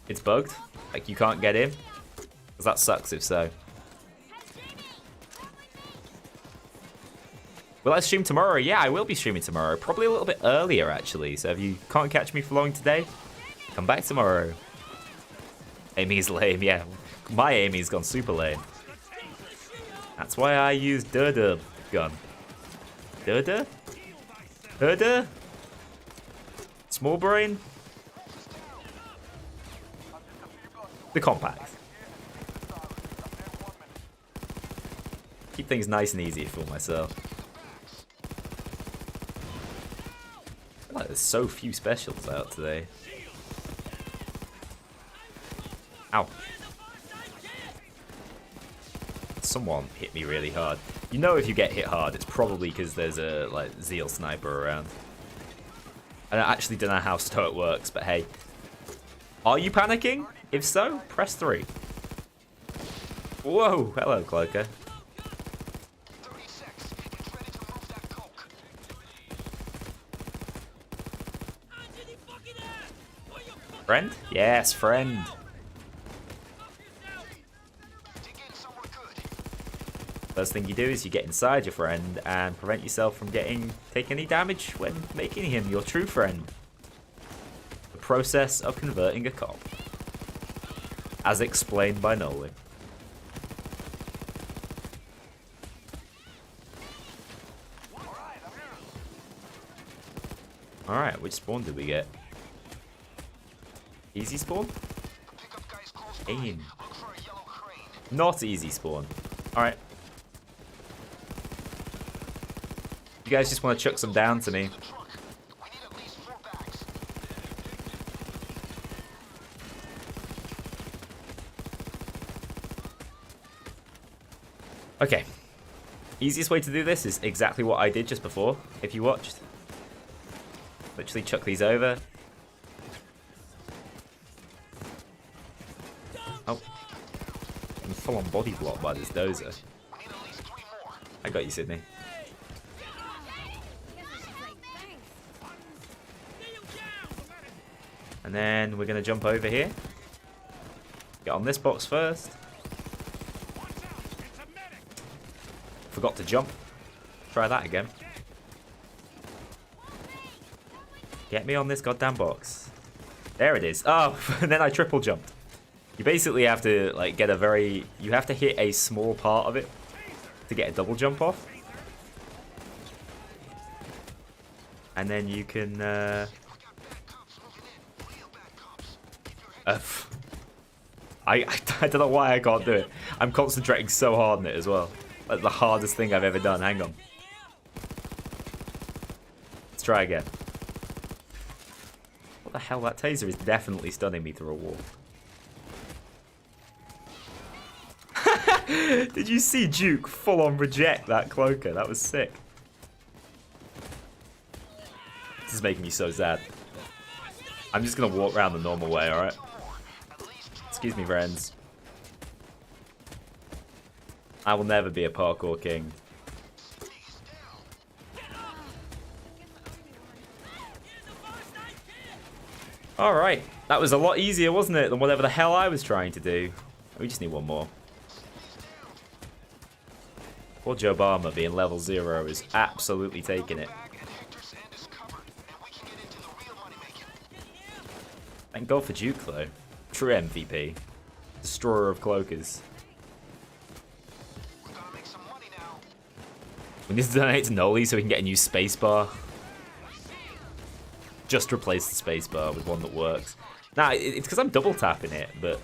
Speaker 1: It's bugged? Like you can't get in? Because that sucks if so. Will I stream tomorrow? Yeah, I will be streaming tomorrow. Probably a little bit earlier, actually. So if you can't catch me for long today, come back tomorrow. Amy's lame, yeah. My Amy's gone super lame. That's why I use Durda gun. Durda? Durda? Small brain? The compact. Keep things nice and easy for myself. I feel like there's so few specials out today. Ow. Someone hit me really hard. You know if you get hit hard, it's probably because there's a like Zeal sniper around. I actually don't know how Stoic works, but hey. Are you panicking? If so, press 3. Whoa, hello, Cloaker. Friend? Yes, friend. First thing you do is you get inside your friend and prevent yourself from taking any damage when making him your true friend. The process of converting a cop. As explained by Noli. Alright, which spawn did we get? Easy spawn? Aim. Not easy spawn. Alright. You guys just want to chuck some down to me. Okay. Easiest way to do this is exactly what I did just before, if you watched. Literally chuck these over. Oh. I'm full on body block by this dozer. I got you, Sydney. And then we're going to jump over here. Get on this box first. Forgot to jump. Try that again. Get me on this goddamn box. There it is. Oh, and then I triple jumped. You basically have to like get a very... You have to hit a small part of it to get a double jump off. and then you can. I don't know why I can't do it. I'm concentrating so hard on it as well. Like the hardest thing I've ever done. Hang on. Let's try again. What the hell? That taser is definitely stunning me through a wall. Did you see Duke full on reject that cloaker? That was sick. This is making me so sad. I'm just gonna walk around the normal way, alright? Excuse me, friends. I will never be a parkour king. Alright, that was a lot easier, wasn't it, than whatever the hell I was trying to do. We just need one more. Poor Joe Obama being level 0 is absolutely taking it. Thank God for Duke, though. True MVP. Destroyer of cloakers. We need to donate to Noli so we can get a new spacebar. Just replace the spacebar with one that works. Nah, it's because I'm double tapping it, but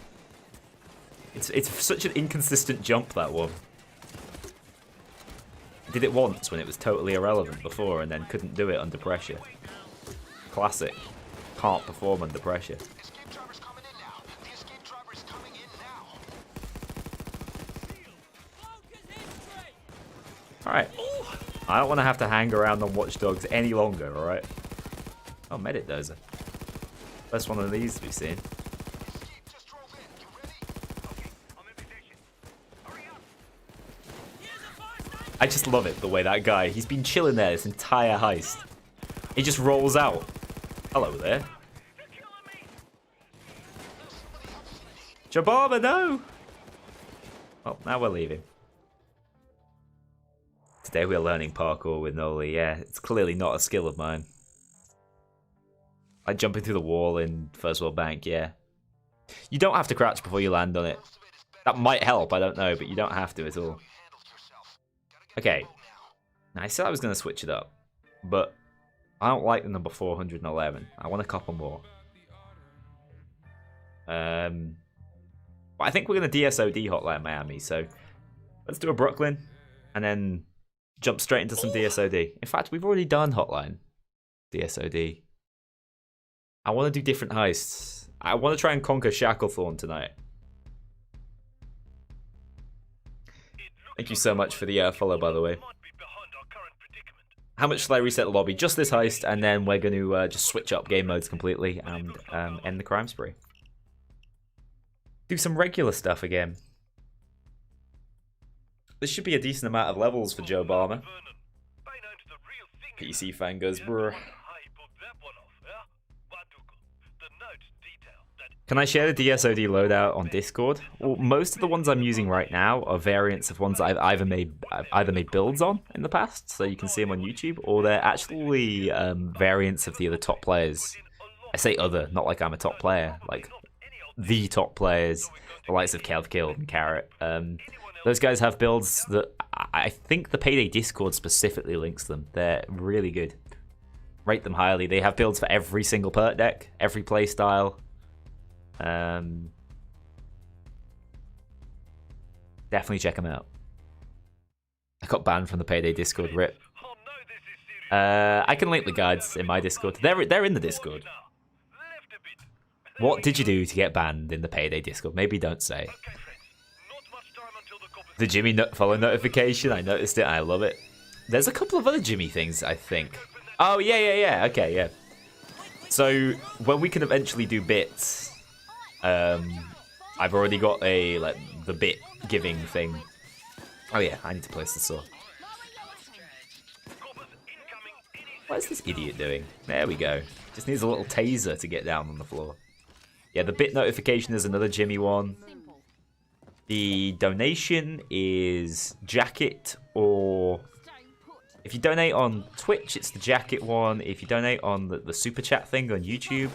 Speaker 1: it's such an inconsistent jump, that one. I did it once when it was totally irrelevant before and then couldn't do it under pressure. Classic. Can't perform under pressure. Alright. I don't want to have to hang around on Watch Dogs any longer, alright? Oh, Medic Dozer. First one of these we've seen. I just love it, the way that guy, he's been chilling there this entire heist. He just rolls out. Hello there. Jababa, no! Well, now we're leaving. Today we're learning parkour with Noli. Yeah, it's clearly not a skill of mine. Like jumping through the wall in First World Bank, yeah. You don't have to crouch before you land on it. That might help, I don't know, but you don't have to at all. Okay. Now, I said I was going to switch it up, but I don't like the number 411. I want a couple more. But I think we're going to DSOD Hotline Miami, so let's do a Brooklyn, and then jump straight into some DSOD. In fact, we've already done Hotline DSOD. I want to do different heists. I want to try and conquer Shacklethorne tonight. Thank you so much for the follow, by the way. How much shall I reset the lobby? Just this heist, and then we're going to just switch up game modes completely and end the crime spree. Do some regular stuff again. This should be a decent amount of levels for Joe Obama. PC fan goes, brr. Can I share the DSOD loadout on Discord? Well, most of the ones I'm using right now are variants of ones that I've either made builds on in the past, so you can see them on YouTube, or they're actually variants of the other top players. I say other, not like I'm a top player, like the top players, the likes of Kelvkill and Carrot. Those guys have builds that I think the Payday Discord specifically links them. They're really good. Rate them highly. They have builds for every single perk deck, every play style. Definitely check them out. I got banned from the Payday Discord, rip. I can link the guides in my Discord. They're in the Discord. What did you do to get banned in the Payday Discord? Maybe don't say. The Jimmy follow notification, I noticed it, I love it. There's a couple of other Jimmy things, I think. Oh, yeah, okay, yeah. So, when we can eventually do bits, I've already got the bit giving thing. Oh yeah, I need to place the saw. What is this idiot doing? There we go. Just needs a little taser to get down on the floor. Yeah, the bit notification is another Jimmy one. The donation is jacket, or if you donate on Twitch, it's the jacket one. If you donate on the super chat thing on YouTube,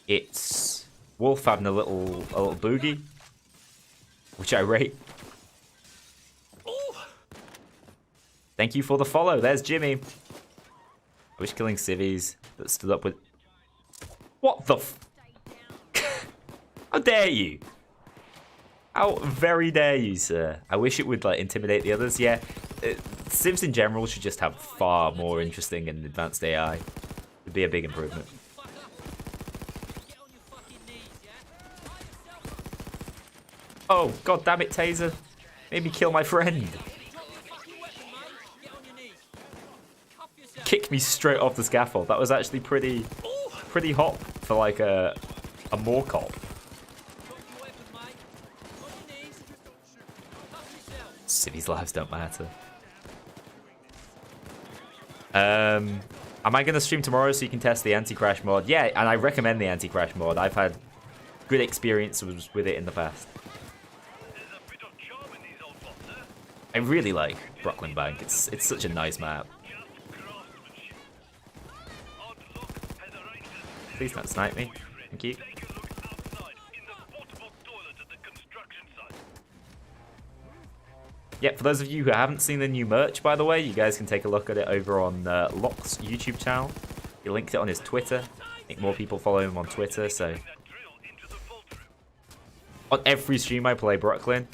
Speaker 1: it's Wolf having a little boogie, which I rate. Thank you for the follow. There's Jimmy. I wish killing civvies that stood up with... What the f... How dare you? How very dare you, sir? I wish it would, like, intimidate the others. Yeah, civs in general should just have far more interesting and advanced AI. It'd be a big improvement. Oh, god damn it, Taser. Made me kill my friend. Kicked me straight off the scaffold. That was actually pretty hot for like a more cop. Civvies' lives don't matter. Am I going to stream tomorrow so you can test the anti-crash mod? Yeah, and I recommend the anti-crash mod. I've had good experiences with it in the past. I really like Brooklyn Bank. It's such a nice map. Please don't snipe me. Thank you. Yeah, for those of you who haven't seen the new merch, by the way, you guys can take a look at it over on Locke's YouTube channel. He linked it on his Twitter. I think more people follow him on Twitter, so... On every stream I play Brooklyn,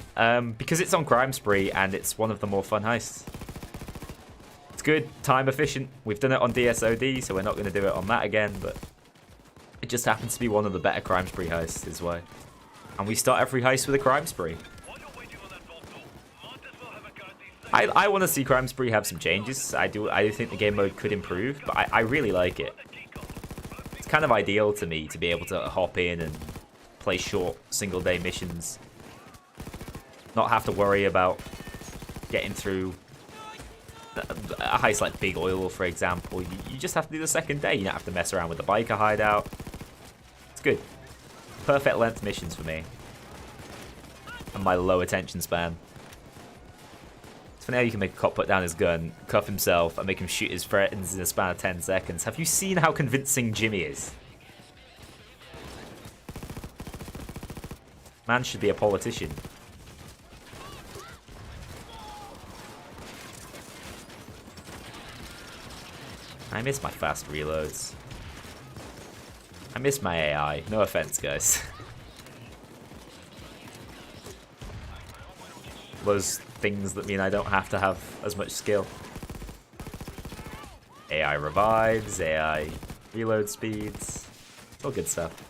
Speaker 1: because it's on Crime Spree and it's one of the more fun heists. It's good, time efficient. We've done it on DSOD, so we're not going to do it on that again, but... It just happens to be one of the better Crime Spree heists, is why. And we start every heist with a Crime Spree. I want to see Crime Spree have some changes. I do think the game mode could improve, but I really like it. It's kind of ideal to me to be able to hop in and play short single-day missions. Not have to worry about getting through a heist like Big Oil, for example. You just have to do the second day. You don't have to mess around with the biker hideout. It's good. Perfect length missions for me. And my low attention span. So now you can make a cop put down his gun, cuff himself, and make him shoot his friends in a span of 10 seconds. Have you seen how convincing Jimmy is? Man should be a politician. I miss my fast reloads. I miss my AI. No offense, guys. Those things that mean I don't have to have as much skill. AI revives, AI reload speeds. It's all good stuff.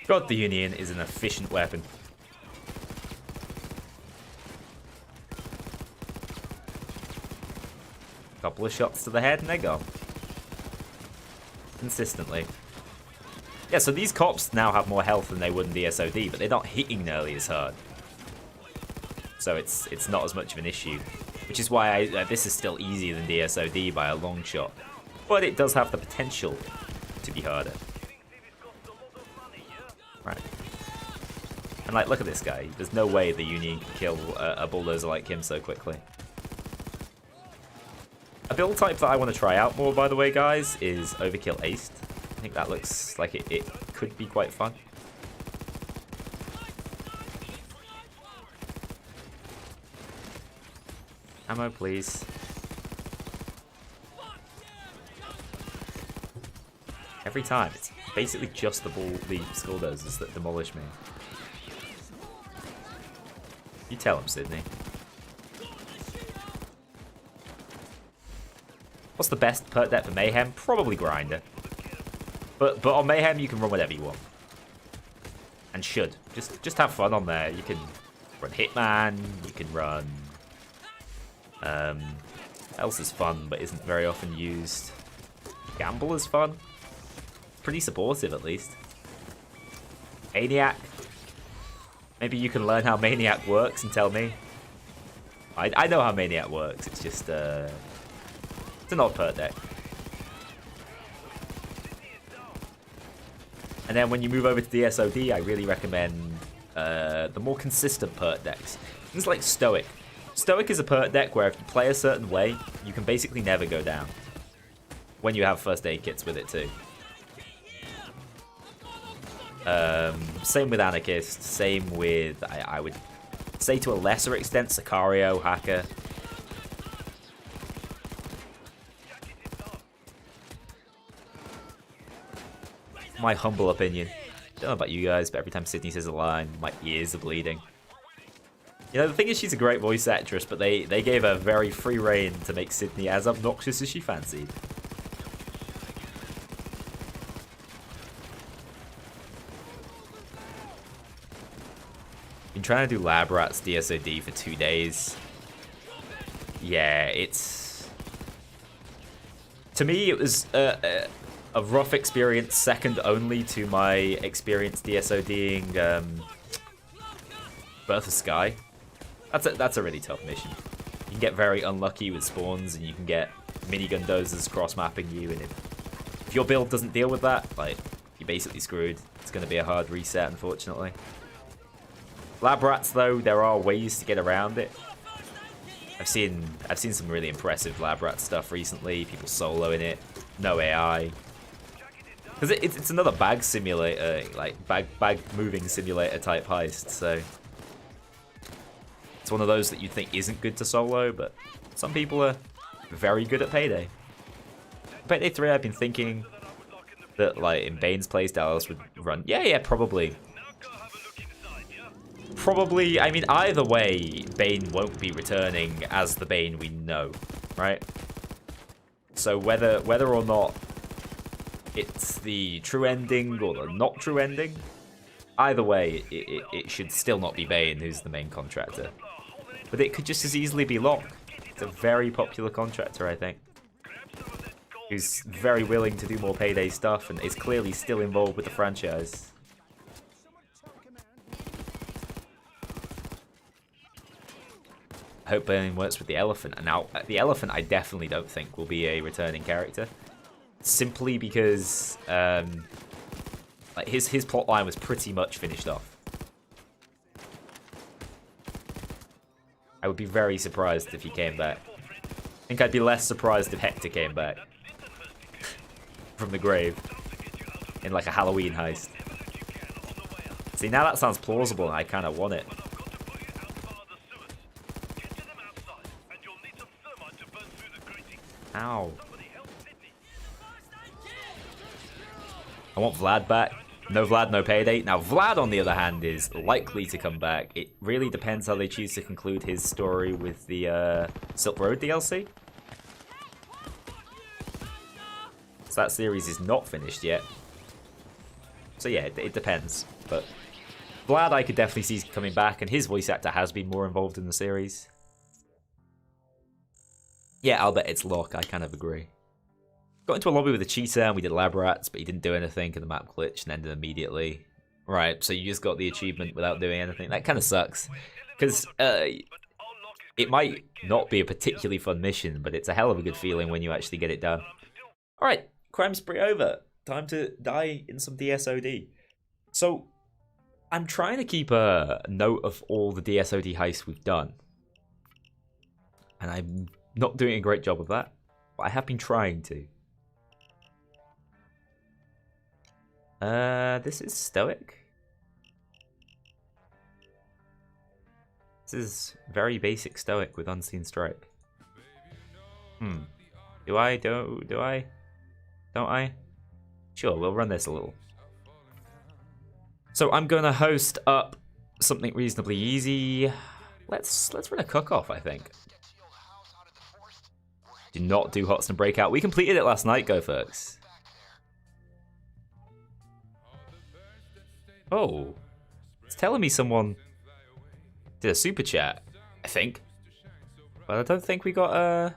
Speaker 1: God, the Union is an efficient weapon. Couple of shots to the head and they're gone. Consistently. Yeah, so these cops now have more health than they would in DSOD, but they're not hitting nearly as hard. So it's not as much of an issue. Which is why this is still easier than DSOD by a long shot. But it does have the potential to be harder. Right. And like, look at this guy. There's no way the Union can kill a bulldozer like him so quickly. A build type that I want to try out more, by the way, guys, is Overkill Aced. I think that looks like it could be quite fun. Ammo, please. Every time, it's basically just the skull dozers that demolish me. You tell him, Sydney. What's the best perk deck for Mayhem? Probably Grinder. But on Mayhem, you can run whatever you want. And should. Just have fun on there. You can run Hitman, you can run... what else is fun, but isn't very often used? Gamble is fun. Pretty supportive, at least. Maniac. Maybe you can learn how Maniac works and tell me. I know how Maniac works. It's just it's an odd perk deck. And then when you move over to DSOD, I really recommend the more consistent perk decks. Things like Stoic. Stoic is a perk deck where if you play a certain way, you can basically never go down. When you have first aid kits with it too. Same with Anarchist. Same with, I would say to a lesser extent, Sicario, Hacker. My humble opinion. Don't know about you guys, but every time Sydney says a line, my ears are bleeding. You know, the thing is, she's a great voice actress, but they gave her very free rein to make Sydney as obnoxious as she fancied. Been trying to do Lab Rats DSOD for 2 days. Yeah, it's... To me, it was a rough experience, second only to my experience DSODing Birth of Sky. That's a really tough mission. You can get very unlucky with spawns, and you can get minigun dozers cross-mapping you, and if your build doesn't deal with that, like, you're basically screwed. It's going to be a hard reset, unfortunately. Lab Rats, though, there are ways to get around it. I've seen some really impressive Lab Rat stuff recently. People soloing it, no AI. Because it's another bag simulator, like bag moving simulator type heist. So it's one of those that you'd think isn't good to solo, but some people are very good at Payday. Payday 3, I've been thinking that like in Bane's playstyle this would run. Yeah, probably. Probably, I mean, either way, Bane won't be returning as the Bane we know, right? So whether or not it's the true ending or the not true ending, either way, it should still not be Bane who's the main contractor. But it could just as easily be Locke. It's a very popular contractor, I think, who's very willing to do more Payday stuff and is clearly still involved with the franchise. I hope Bane works with the Elephant. And now, the Elephant I definitely don't think will be a returning character. Simply because like his plotline was pretty much finished off. I would be very surprised if he came back. I think I'd be less surprised if Hector came back. From the grave. In like a Halloween heist. See, now that sounds plausible and I kind of want it. Ow. I want Vlad back. No Vlad, no Payday. Now, Vlad, on the other hand, is likely to come back. It really depends how they choose to conclude his story with the Silk Road DLC. So that series is not finished yet. So yeah, it depends. But Vlad I could definitely see coming back, and his voice actor has been more involved in the series. Yeah, I'll bet it's Locke. I kind of agree. Got into a lobby with a cheater and we did Lab Rats, but he didn't do anything and the map glitched and ended immediately. Right, so you just got the achievement without doing anything. That kind of sucks. Because it might not be a particularly fun mission, but it's a hell of a good feeling when you actually get it done. Alright, crime spree over. Time to die in some DSOD. So, I'm trying to keep a note of all the DSOD heists we've done. And I'm not doing a great job of that, but I have been trying to. This is Stoic. This is very basic Stoic with Unseen Strike. Do I? Don't I? Sure, we'll run this a little. So I'm gonna host up something reasonably easy. Let's run a cook-off, I think. Do not do Hotston Breakout. We completed it last night, go folks. Oh, it's telling me someone did a super chat, I think. But I don't think we got a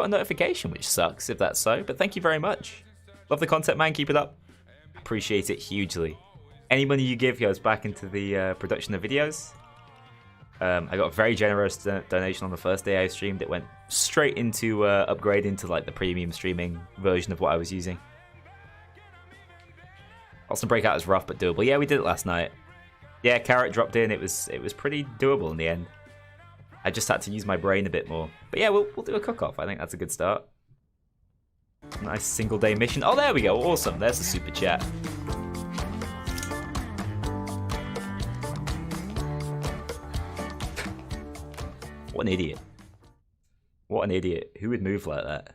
Speaker 1: notification, which sucks if that's so. But thank you very much. Love the content, man. Keep it up. Appreciate it hugely. Any money you give goes back into the production of videos. I got a very generous donation on the first day I streamed. It went straight into upgrading to like the premium streaming version of what I was using. Hotston Breakout is rough but doable. Yeah, we did it last night. Yeah, Carrot dropped in. It was pretty doable in the end. I just had to use my brain a bit more. But yeah, we'll do a cook-off. I think that's a good start. Nice single day mission. Oh, there we go. Awesome. There's the super chat. What an idiot. What an idiot. Who would move like that?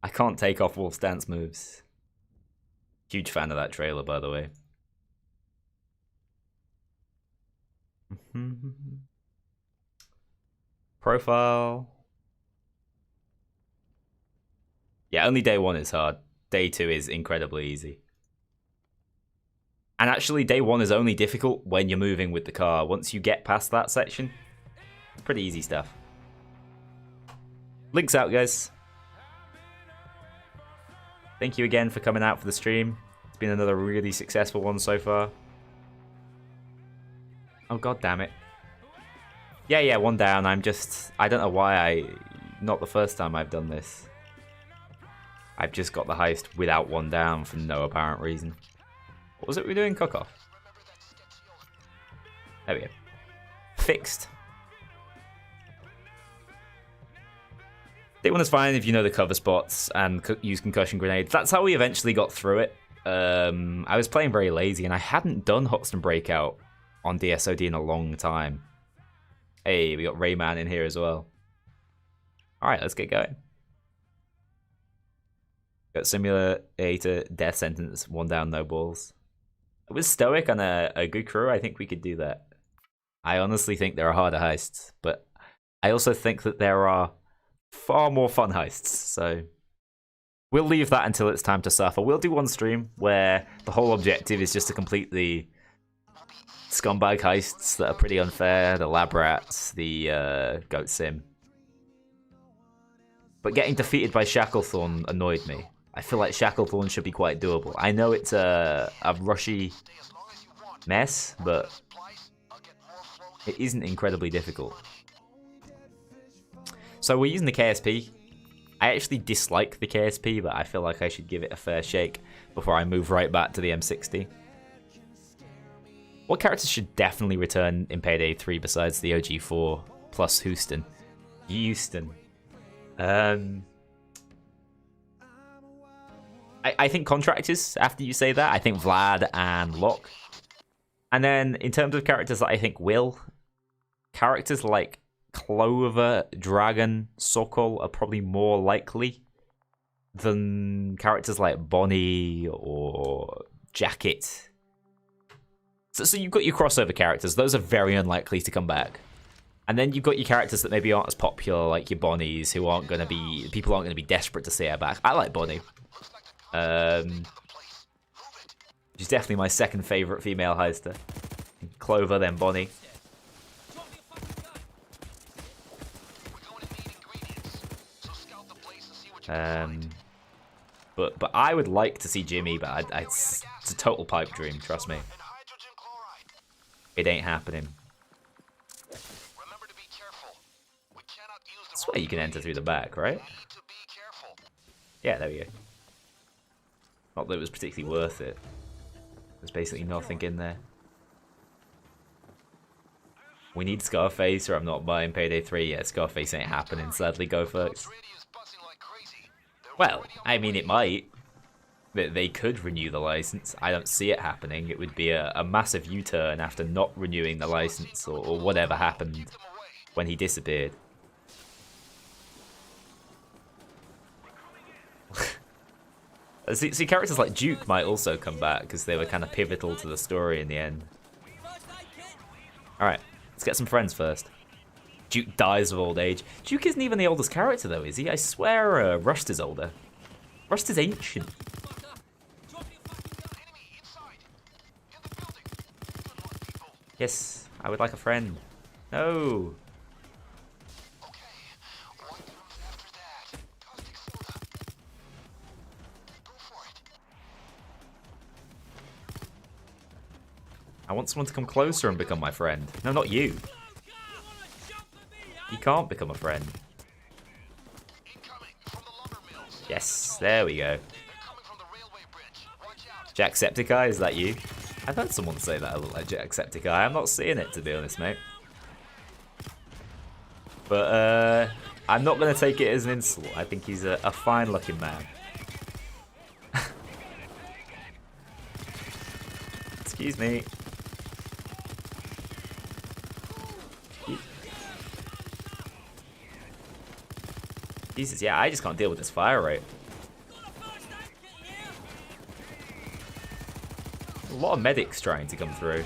Speaker 1: I can't take off Wolf's dance moves. Huge fan of that trailer, by the way. Profile. Yeah, only day 1 is hard. Day 2 is incredibly easy. And actually, day 1 is only difficult when you're moving with the car. Once you get past that section, pretty easy stuff. Links out, guys. Thank you again for coming out for the stream. It's been another really successful one so far. Oh, god damn it. Yeah, 1 down. I don't know why not the first time I've done this. I've just got the heist without 1 down for no apparent reason. What was it we were doing? Cook off. There we go. Fixed. Day 1 is fine if you know the cover spots and use concussion grenades. That's how we eventually got through it. I was playing very lazy and I hadn't done Hoxton Breakout on DSOD in a long time. Hey, we got Rayman in here as well. Alright, let's get going. Got Simulator, Death Sentence, 1 down, no balls. With Stoic and a good crew, I think we could do that. I honestly think there are harder heists, but I also think that there are far more fun heists, so we'll leave that until it's time to suffer. We'll do 1 stream where the whole objective is just to complete the scumbag heists that are pretty unfair, the lab rats, the goat sim. But getting defeated by Shacklethorn annoyed me. I feel like Shacklethorn should be quite doable. I know it's a rushy mess, but it isn't incredibly difficult. So we're using the KSP. I actually dislike the KSP, but I feel like I should give it a fair shake before I move right back to the M60. What characters should definitely return in Payday 3 besides the OG4 plus Houston? I think contractors, after you say that, I think Vlad and Locke. And then in terms of characters that I think will, characters like Clover, Dragon, Sokol are probably more likely than characters like Bonnie or Jacket. So you've got your crossover characters. Those are very unlikely to come back. And then you've got your characters that maybe aren't as popular, like your Bonnies, who aren't going to be... People aren't going to be desperate to see her back. I like Bonnie. She's definitely my second favourite female heister. Clover, then Bonnie. But I would like to see Jimmy, but it's a total pipe dream, trust me. It ain't happening. I swear you can enter through the back, right? Yeah, there we go. Not that it was particularly worth it. There's basically nothing in there. We need Scarface or I'm not buying Payday 3. Yeah, Scarface ain't happening, sadly, go folks. Well, I mean, it might. They could renew the license. I don't see it happening. It would be a massive U-turn after not renewing the license or whatever happened when he disappeared. See, characters like Duke might also come back because they were kind of pivotal to the story in the end. Alright, let's get some friends first. Duke dies of old age. Duke isn't even the oldest character though, is he? I swear Rust is older. Rust is ancient. Yes, I would like a friend. No. I want someone to come closer and become my friend. No, not you. You can't become a friend. Yes, there we go. Jacksepticeye, is that you? I've heard someone say that I look like Jacksepticeye. I'm not seeing it, to be honest, mate. But, I'm not going to take it as an insult. I think he's a fine-looking man. Excuse me. Jesus, yeah, I just can't deal with this fire rate. A lot of medics trying to come through.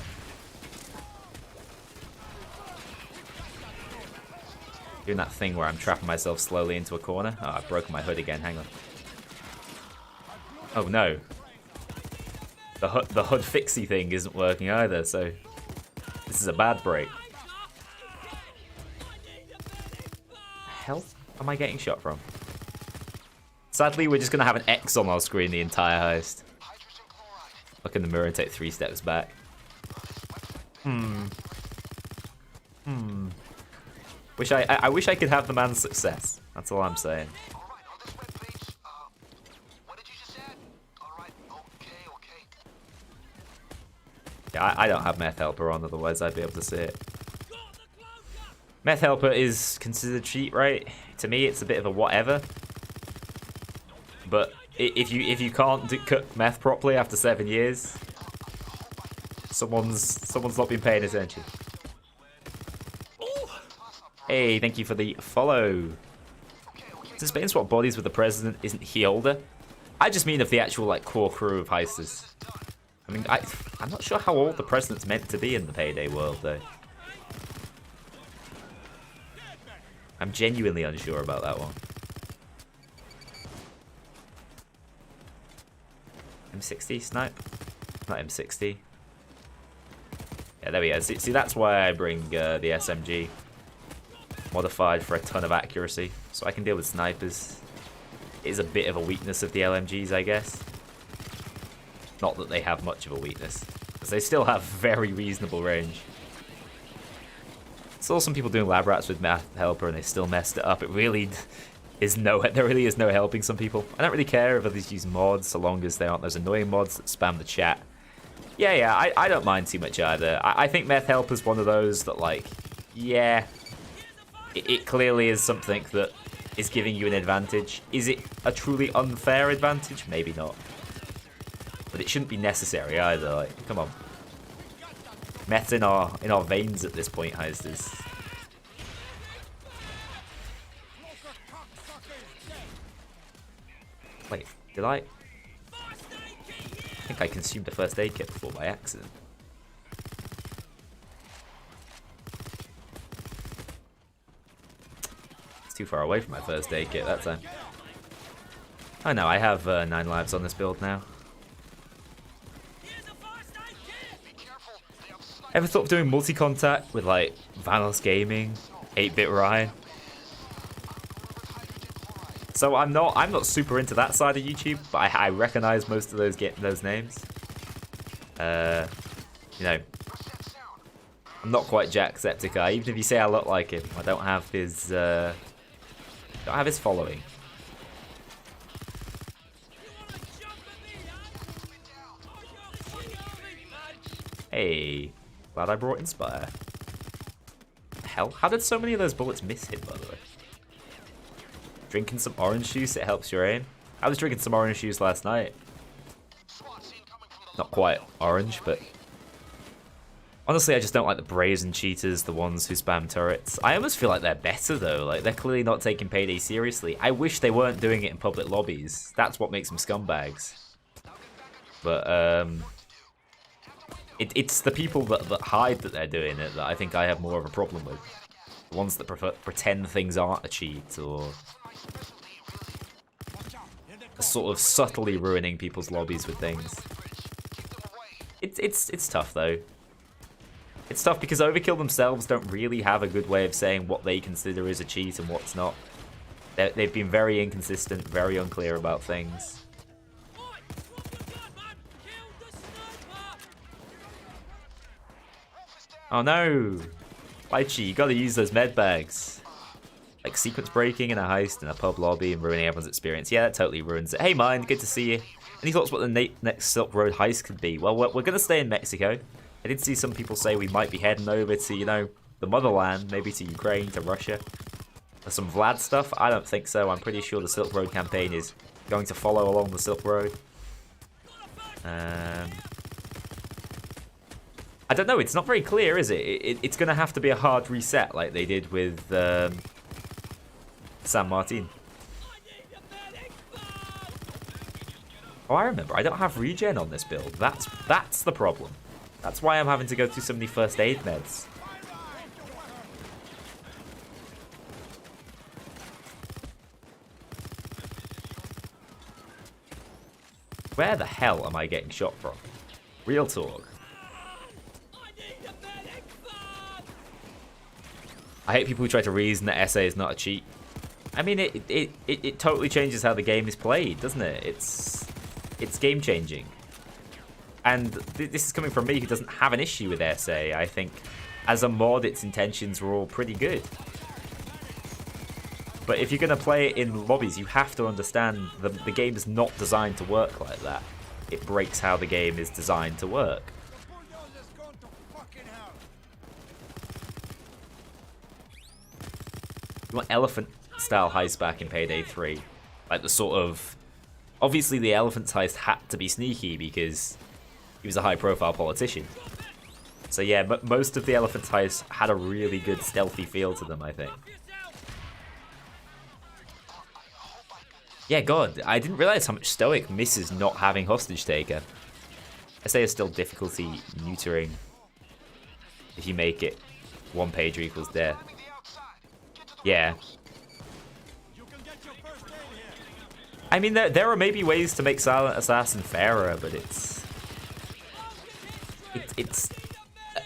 Speaker 1: Doing that thing where I'm trapping myself slowly into a corner. Oh, I've broken my hood again. Hang on. Oh no. The hood fixie thing isn't working either, so this is a bad break. Hell am I getting shot from? Sadly, we're just gonna have an X on our screen the entire heist. Look in the mirror and take 3 steps back. I wish I could have the man's success. That's all I'm saying. Yeah, I don't have Meth Helper on, otherwise I'd be able to see it. Meth Helper is considered cheat, right? To me, it's a bit of a whatever. But if you can't cook meth properly after 7 years, someone's not been paying attention. Hey, thank you for the follow. Suspending swap bodies with the president, isn't he older? I just mean of the actual like core crew of heisters. I mean, I'm not sure how old the president's meant to be in the payday world, though. I'm genuinely unsure about that one. M60 snipe? Not M60. Yeah, there we go. See, that's why I bring the SMG. Modified for a ton of accuracy. So I can deal with snipers. It is a bit of a weakness of the LMGs, I guess. Not that they have much of a weakness, because they still have very reasonable range. Saw some people doing lab rats with Meth Helper and they still messed it up. It really is there really is no helping some people. I don't really care if others use mods, so long as they aren't those annoying mods that spam the chat. Yeah, I don't mind too much either. I think Meth Helper's one of those that, like, yeah, it clearly is something that is giving you an advantage. Is it a truly unfair advantage? Maybe not. But it shouldn't be necessary either. Like, come on. Meth's in our veins at this point, heisters. Wait, did I think I consumed a first aid kit before by accident. It's too far away from my first aid kit that time. Oh no, I have 9 lives on this build now. Ever thought of doing multi-contact with like Vanos Gaming, 8-Bit Ryan? So I'm not super into that side of YouTube, but I recognize most of those names. You know, I'm not quite Jacksepticeye. Even if you say I look like him, I don't have his following. Hey, glad I brought Inspire. Hell, how did so many of those bullets miss him, by the way? Drinking some orange juice, it helps your aim. I was drinking some orange juice last night. Not quite orange, but... honestly, I just don't like the brazen cheaters, the ones who spam turrets. I almost feel like they're better, though. Like, they're clearly not taking Payday seriously. I wish they weren't doing it in public lobbies. That's what makes them scumbags. But, it's the people that hide that they're doing it that I think I have more of a problem with. The ones that pretend things aren't a cheat, or... are sort of subtly ruining people's lobbies with things. It's tough, though. It's tough because Overkill themselves don't really have a good way of saying what they consider is a cheat and what's not. They've been very inconsistent, very unclear about things. Oh no! Lychee, you gotta use those med bags. Like sequence breaking in a heist in a pub lobby and ruining everyone's experience. Yeah, that totally ruins it. Hey Mind, good to see you. Any thoughts what the next Silk Road heist could be? Well, we're gonna stay in Mexico. I did see some people say we might be heading over to, you know, the motherland, maybe to Ukraine, to Russia. For some Vlad stuff? I don't think so. I'm pretty sure the Silk Road campaign is going to follow along the Silk Road. I don't know. It's not very clear, is it? It's going to have to be a hard reset like they did with San Martin. Oh, I remember. I don't have regen on this build. That's the problem. That's why I'm having to go through so many first aid meds. Where the hell am I getting shot from? Real talk. I hate people who try to reason that SA is not a cheat. I mean, it totally changes how the game is played, doesn't it? It's game changing. And this is coming from me who doesn't have an issue with SA. I think as a mod, its intentions were all pretty good. But if you're going to play it in lobbies, you have to understand the game is not designed to work like that. It breaks how the game is designed to work. You want elephant-style heist back in Payday 3. Like the sort of... Obviously, the elephant's heist had to be sneaky because he was a high-profile politician. So yeah, most of the elephant's heists had a really good stealthy feel to them, I think. Yeah, God, I didn't realize how much Stoic misses not having Hostage Taker. SA is still difficulty neutering if you make it one pager equals death. Yeah. I mean, there are maybe ways to make Silent Assassin fairer, but it's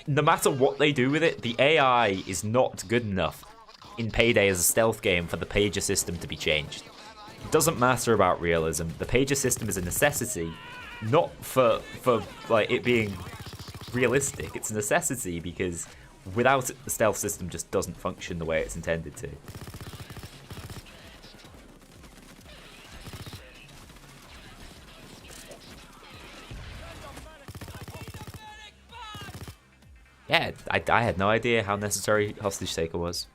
Speaker 1: no matter what they do with it, the AI is not good enough in Payday as a stealth game for the pager system to be changed. It doesn't matter about realism. The pager system is a necessity, not for like it being realistic. It's a necessity because without it, the stealth system just doesn't function the way it's intended to. Yeah, I had no idea how necessary Hostage Taker was.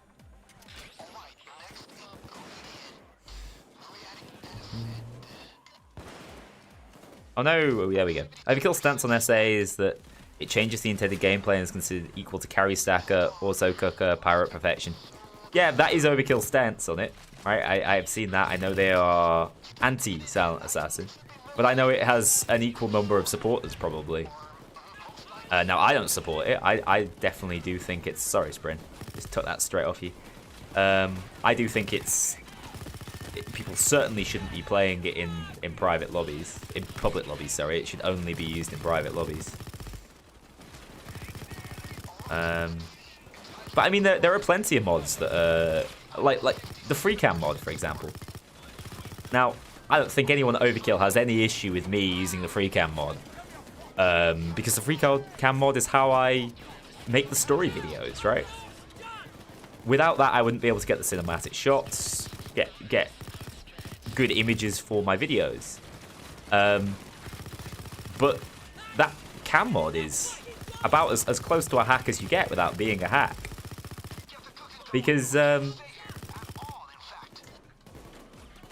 Speaker 1: Oh no, there we go. Overkill stance on SA is that it changes the intended gameplay and is considered equal to carry stacker, auto cooker, pirate perfection. Yeah, that is Overkill stance on it, right? I have seen that. I know they are anti-Silent Assassin, but I know it has an equal number of supporters probably. Now, I don't support it. I definitely do think it's... Sorry, Sprin. Just took that straight off you. I do think it's... People certainly shouldn't be playing it in private lobbies. In public lobbies, sorry. It should only be used in private lobbies. But, I mean, there are plenty of mods that are... Like the free cam mod, for example. Now, I don't think anyone at Overkill has any issue with me using the free cam mod. Because the free cam mod is how I make the story videos, right? Without that, I wouldn't be able to get the cinematic shots, get good images for my videos. But that cam mod is about as close to a hack as you get without being a hack. Because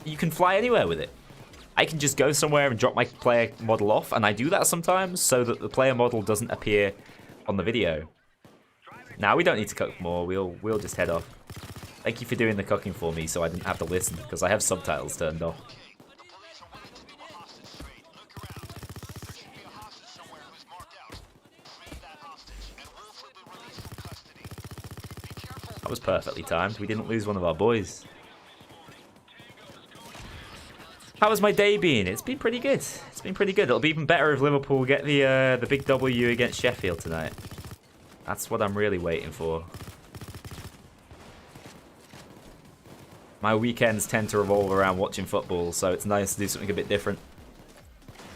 Speaker 1: you can fly anywhere with it. I can just go somewhere and drop my player model off, and I do that sometimes so that the player model doesn't appear on the video. Now, we don't need to cook more, we'll just head off. Thank you for doing the cooking for me so I didn't have to listen, because I have subtitles turned off. That was perfectly timed, we didn't lose one of our boys. How has my day been? It's been pretty good. It's been pretty good. It'll be even better if Liverpool get the big W against Sheffield tonight. That's what I'm really waiting for. My weekends tend to revolve around watching football, so it's nice to do something a bit different.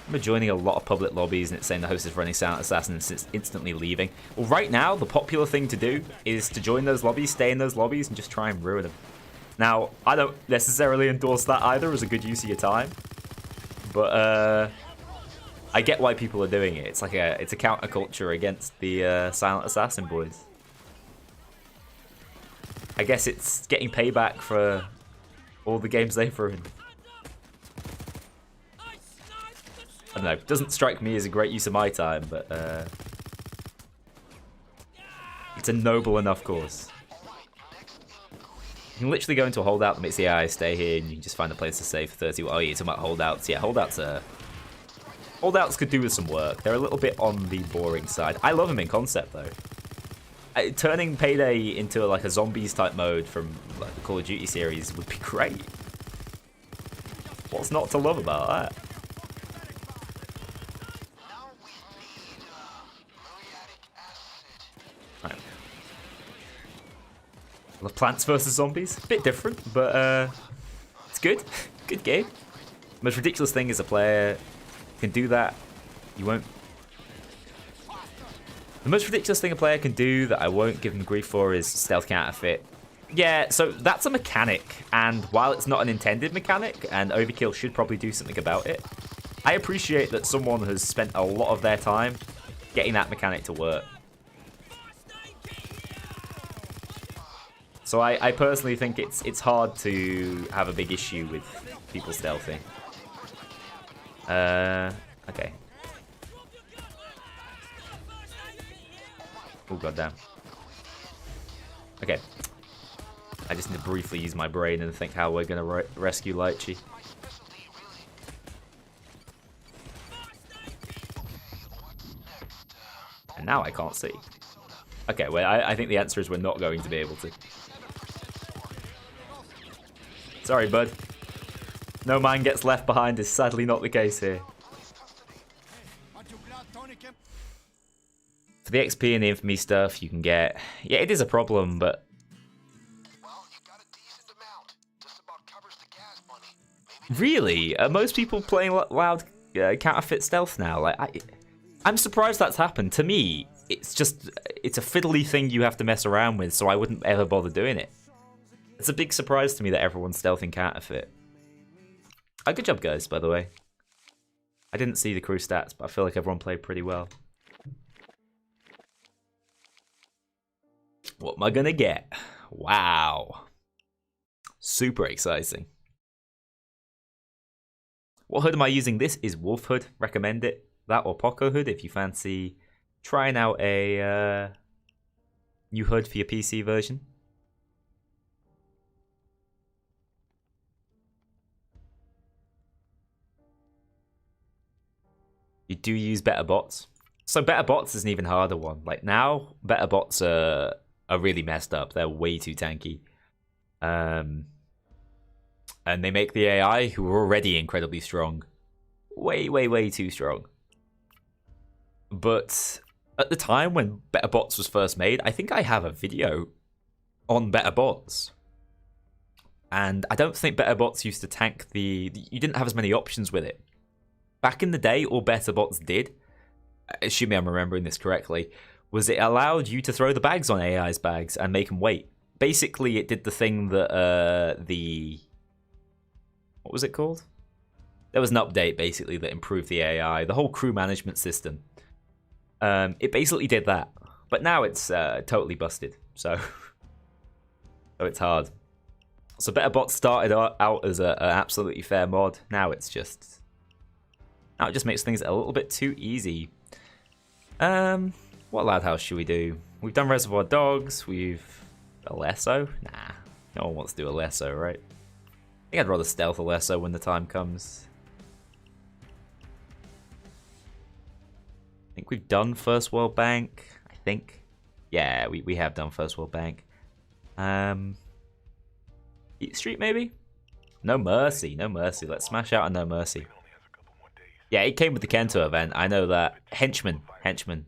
Speaker 1: I'm joining a lot of public lobbies and it's saying the host is running Silent Assassin and it's instantly leaving. Well, right now, the popular thing to do is to join those lobbies, stay in those lobbies, and just try and ruin them. Now, I don't necessarily endorse that either as a good use of your time, but I get why people are doing it. It's like it's a counterculture against the Silent Assassin boys. I guess it's getting payback for all the games they've ruined. I don't know. It doesn't strike me as a great use of my time, but It's a noble enough cause. You can literally go into a holdout that makes the AI stay here, and you can just find a place to save for 30. Oh, you're talking about holdouts. Yeah, holdouts could do with some work. They're a little bit on the boring side. I love them in concept, though. Turning Payday into like a zombies type mode from like the Call of Duty series would be great. What's not to love about that? Right. Love Plants vs Zombies. Bit different, but it's good. Good game. The most ridiculous thing is a player can do that. You won't. The most ridiculous thing a player can do that I won't give them grief for is stealth counterfeit. Yeah, so that's a mechanic, and while it's not an intended mechanic, and Overkill should probably do something about it, I appreciate that someone has spent a lot of their time getting that mechanic to work. So I personally think it's hard to have a big issue with people stealthing. Okay. Oh, goddamn. Okay. I just need to briefly use my brain and think how we're going to rescue Lychee. And now I can't see. Okay, well, I think the answer is we're not going to be able to. Sorry, bud. No man gets left behind is sadly not the case here. For the XP and the infamy stuff you can get, yeah, it is a problem, but really, are most people playing loud counterfeit stealth now? Like, I'm surprised that's happened. To me, it's a fiddly thing you have to mess around with, so I wouldn't ever bother doing it. It's a big surprise to me that everyone's stealthing counterfeit. Good job, guys, by the way. I didn't see the crew stats, but I feel like everyone played pretty well. What am I gonna get? Wow. Super exciting. What hood am I using? This is Wolf Hood. Recommend it. That or Poco Hood if you fancy trying out a new hood for your PC version. You do use better bots. So better bots is an even harder one. Like now, better bots are really messed up. They're way too tanky. And they make the AI, who are already incredibly strong, way, way, way too strong. But at the time when Better Bots was first made, I think I have a video on Better Bots. And I don't think Better Bots used to tank you didn't have as many options with it. Back in the day, all Better Bots did, assuming I'm remembering this correctly, was it allowed you to throw the bags on AI's bags and make them wait. Basically, it did the thing that what was it called? There was an update, basically, that improved the AI, the whole crew management system. It basically did that. But now it's totally busted, so it's hard. So Better Bots started out as an absolutely fair mod. Now it just makes things a little bit too easy. What Loud House should we do? We've done Reservoir Dogs. We've Alesso. Nah, no one wants to do Alesso, right? I think I'd rather stealth Alesso when the time comes. I think we've done First World Bank. I think, yeah, we have done First World Bank. Eat Street maybe? No Mercy, No Mercy. Let's smash out a No Mercy. Yeah, it came with the Kento event. I know that. Henchman,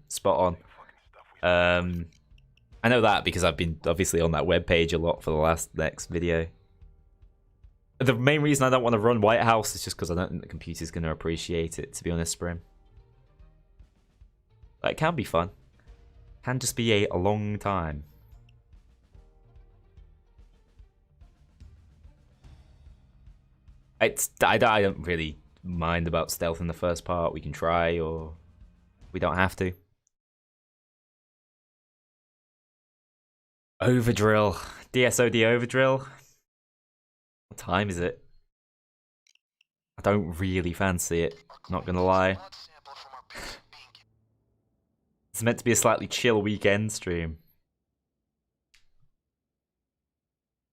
Speaker 1: spot on. I know that because I've been obviously on that webpage a lot for the next video. The main reason I don't want to run White House is just because I don't think the computer's going to appreciate it, to be honest, Sprim. But it can be fun. Can just be a long time. I don't really mind about stealth in the first part. We can try, or we don't have to. Overdrill. DSOD Overdrill. What time is it? I don't really fancy it, not gonna lie. It's meant to be a slightly chill weekend stream.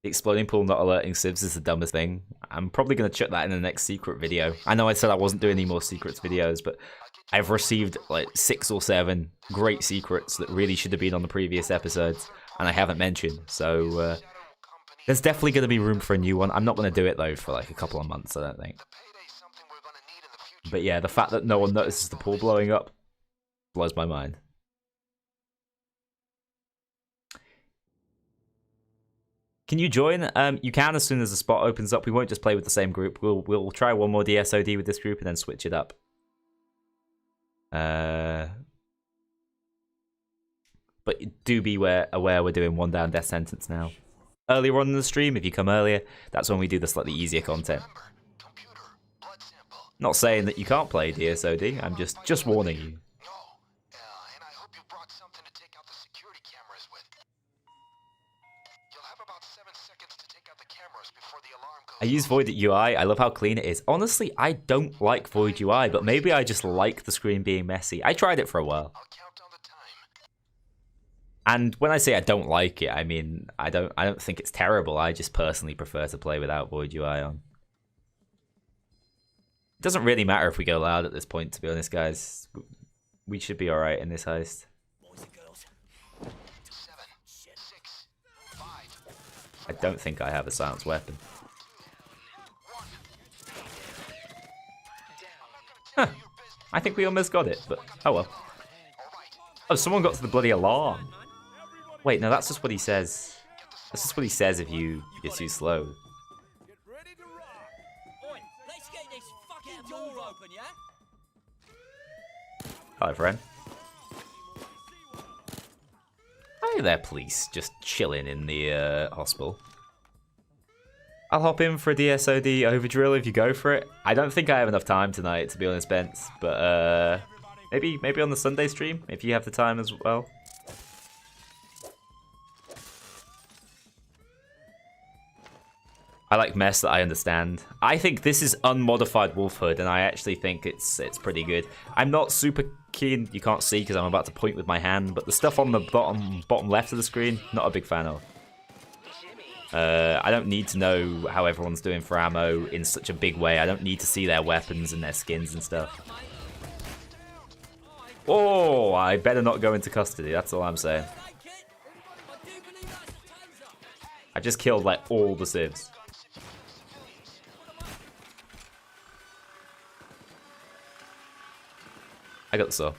Speaker 1: exploding pool not alerting civs is the dumbest thing. I'm probably going to chuck that in the next secret video. I know I said I wasn't doing any more secrets videos, but I've received like 6 or 7 great secrets that really should have been on the previous episodes, and I haven't mentioned. So there's definitely going to be room for a new one. I'm not going to do it though for like a couple of months, I don't think. But yeah, the fact that no one notices the pool blowing up blows my mind. Can you join? You can as soon as the spot opens up. We won't just play with the same group. We'll try one more DSOD with this group and then switch it up. But do be aware we're doing 1 down death sentence now. Earlier on in the stream, if you come earlier, that's when we do the slightly easier content. Not saying that you can't play DSOD. I'm just warning you. I use Void UI. I love how clean it is. Honestly, I don't like Void UI, but maybe I just like the screen being messy. I tried it for a while. And when I say I don't like it, I mean I don't think it's terrible. I just personally prefer to play without Void UI on. It doesn't really matter if we go loud at this point, to be honest, guys. We should be alright in this heist. I don't think I have a silenced weapon. Huh. I think we almost got it, but oh well. Oh, someone got to the bloody alarm. Wait, no, that's just what he says. That's just what he says if you're too slow. Hello, friend. Hi there, police. Just chilling in the hospital. I'll hop in for a DSOD overdrill if you go for it. I don't think I have enough time tonight, to be honest, Bence. But maybe on the Sunday stream, if you have the time as well. I like mess that I understand. I think this is unmodified Wolfhood, and I actually think it's pretty good. I'm not super keen. You can't see because I'm about to point with my hand, but the stuff on the bottom left of the screen, not a big fan of. I don't need to know how everyone's doing for ammo in such a big way. I don't need to see their weapons and their skins and stuff. Oh, I better not go into custody. That's all I'm saying. I just killed like all the civs. I got the saw.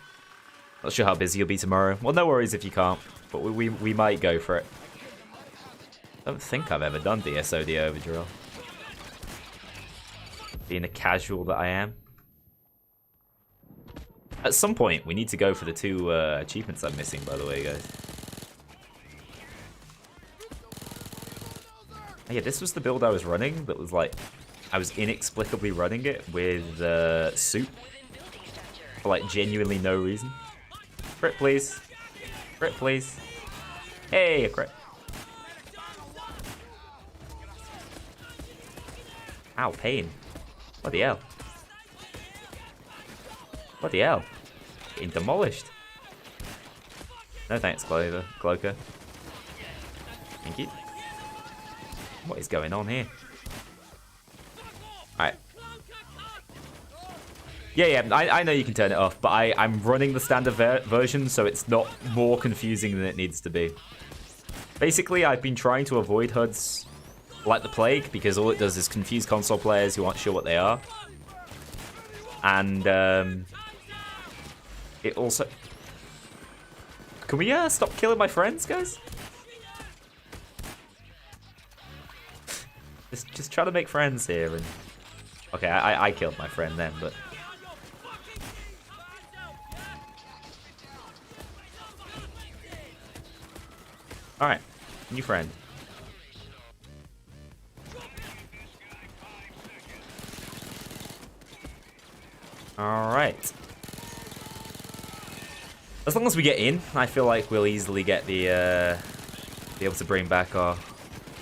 Speaker 1: Not sure how busy you'll be tomorrow. Well, no worries if you can't, but we might go for it. I don't think I've ever done DSOD overdrill. Being a casual that I am. At some point, we need to go for the 2 achievements I'm missing, by the way, guys. Oh, yeah, this was the build I was running that was like... I was inexplicably running it with soup. For like genuinely no reason. Crit, please. Crit, please. Hey, a crit. Ow, pain. Bloody hell. Bloody hell. Getting demolished. No thanks, Cloaker. Thank you. What is going on here? Alright. Yeah, I know you can turn it off, but I'm running the standard version, so it's not more confusing than it needs to be. Basically, I've been trying to avoid HUDs like the plague, because all it does is confuse console players who aren't sure what they are. And, it also... Can we, stop killing my friends, guys? Just try to make friends here, and... Okay, I killed my friend then, but... Alright, new friend. Alright. As long as we get in, I feel like we'll easily get the, be able to bring back our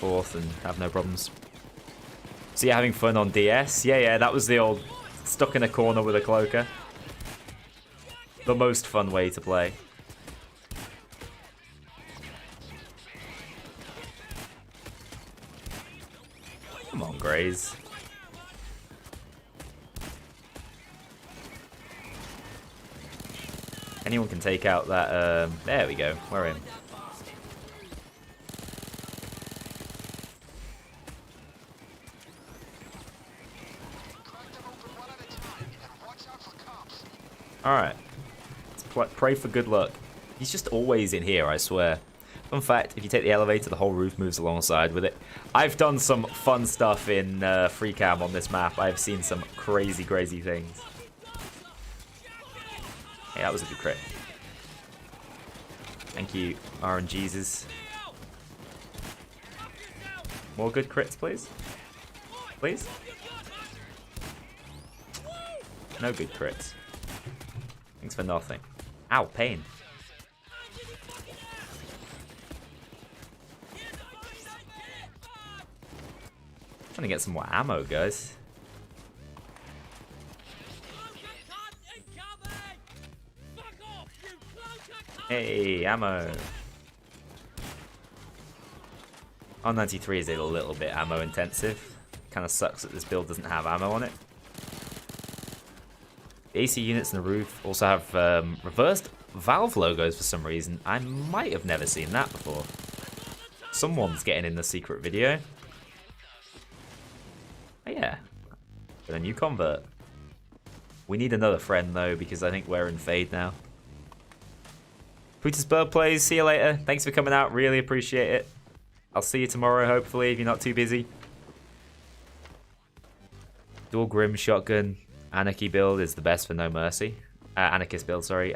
Speaker 1: 4th and have no problems. So you're having fun on DS? Yeah, that was the old stuck in a corner with a cloaker. The most fun way to play. Graze. Anyone can take out that, there we go, we're in. Alright, let's pray for good luck. He's just always in here, I swear. Fun fact, if you take the elevator, the whole roof moves alongside with it. I've done some fun stuff in free cam on this map. I've seen some crazy, crazy things. Hey, that was a good crit. Thank you, RNGesus. More good crits, please? Please? No good crits. Thanks for nothing. Ow, pain. Trying to get some more ammo, guys. Hey, ammo. R93 is a little bit ammo intensive. Kind of sucks that this build doesn't have ammo on it. The AC units in the roof also have reversed valve logos for some reason. I might have never seen that before. Someone's getting in the secret video. Oh yeah, got a new convert. We need another friend though, because I think we're in Fade now. Petersburg plays, see you later. Thanks for coming out, really appreciate it. I'll see you tomorrow, hopefully, if you're not too busy. Dual Grim shotgun. Anarchy build is the best for No Mercy. Anarchist build, sorry.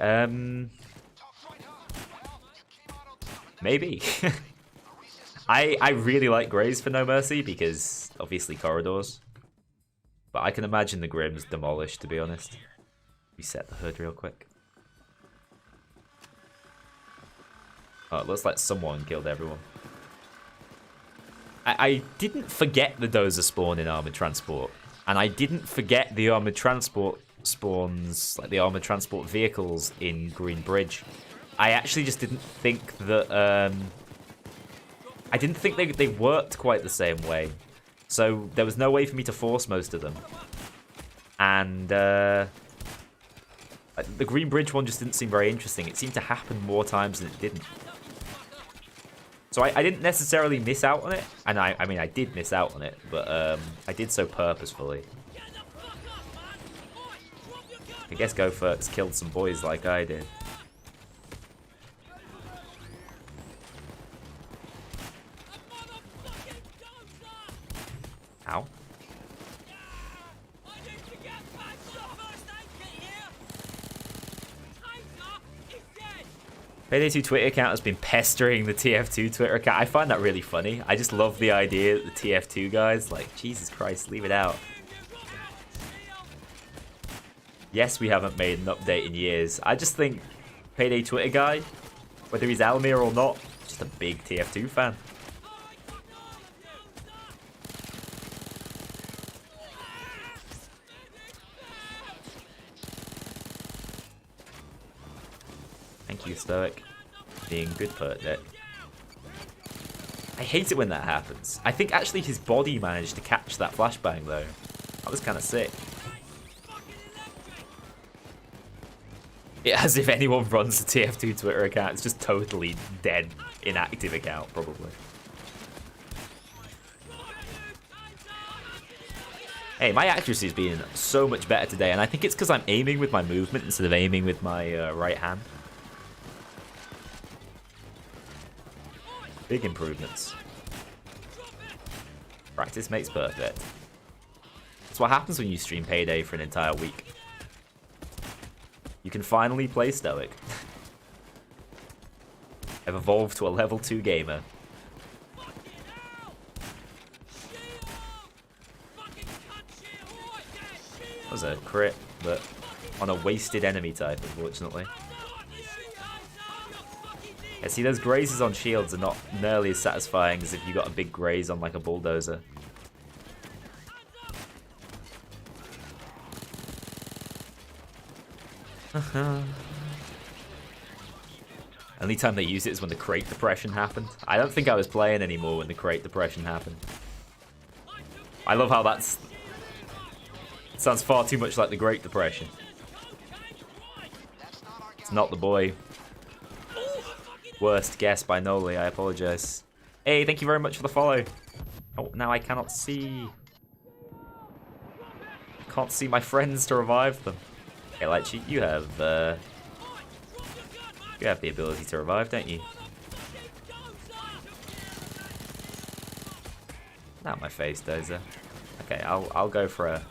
Speaker 1: Maybe. I really like Grays for No Mercy because obviously corridors. But I can imagine the Grims demolished, to be honest. Reset the hood real quick. Oh, it looks like someone killed everyone. I didn't forget the Dozer spawn in Armored Transport. And I didn't forget the Armored Transport spawns, like the Armored Transport vehicles in Green Bridge. I actually just didn't think that, I didn't think they worked quite the same way. So there was no way for me to force most of them. And the Green Bridge one just didn't seem very interesting. It seemed to happen more times than it didn't. So I didn't necessarily miss out on it. And I mean, I did miss out on it, but I did so purposefully. I guess Gophert's killed some boys like I did. Ow. Payday 2 Twitter account has been pestering the TF2 Twitter account. I find that really funny. I just love the idea that the TF2 guys, like, Jesus Christ, leave it out. Yes, we haven't made an update in years. I just think Payday Twitter guy, whether he's Almir or not, just a big TF2 fan. Thank you, Stoic. Being good pert deck. I hate it when that happens. I think actually his body managed to catch that flashbang though. That was kind of sick. As if anyone runs the TF2 Twitter account, it's just totally dead, inactive account, probably. Hey, my accuracy has been so much better today, and I think it's because I'm aiming with my movement instead of aiming with my right hand. Big improvements. Practice makes perfect. That's what happens when you stream Payday for an entire week. You can finally play Stoic. I've evolved to a level 2 gamer. That was a crit, but on a wasted enemy type, unfortunately. Yeah, see, those grazes on shields are not nearly as satisfying as if you got a big graze on like a bulldozer. Only time they use it is when the crate depression happened. I don't think I was playing anymore when the crate depression happened. I love how it sounds far too much like the Great Depression. It's not the boy. Worst guess by Noli, I apologize. Hey, thank you very much for the follow. Oh, now I cannot see. Can't see my friends to revive them. Okay, Lychee, you have the ability to revive, don't you? Not my face, Dozer. Okay, I'll go for a.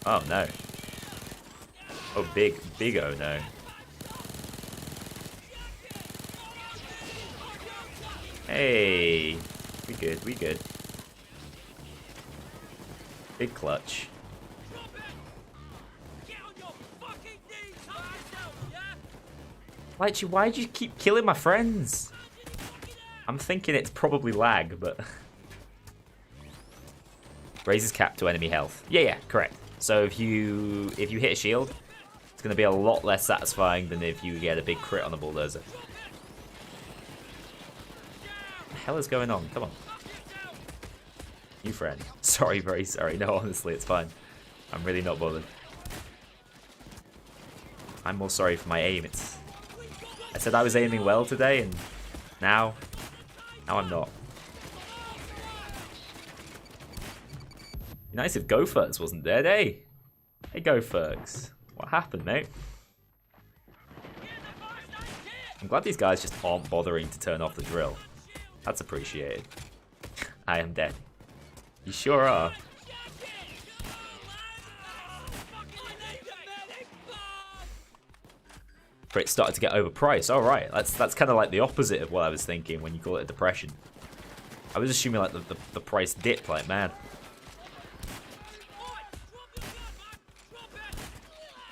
Speaker 1: Oh no. Oh, big oh no. Hey, we good. Big clutch. Lychee, why'd you keep killing my friends? I'm thinking it's probably lag, but... Raises cap to enemy health. Yeah, correct. So if you hit a shield, it's going to be a lot less satisfying than if you get a big crit on a bulldozer. What the hell is going on? Come on. New friend. Sorry, very sorry. No, honestly, it's fine. I'm really not bothered. I'm more sorry for my aim. I said I was aiming well today, and now I'm not. Nice if GoFerks wasn't dead, eh? Hey, GoFerks. What happened, mate? I'm glad these guys just aren't bothering to turn off the drill. That's appreciated. I am dead. You sure are. But it started to get overpriced. All right, that's kind of like the opposite of what I was thinking when you call it a depression. I was assuming like the price dipped like mad.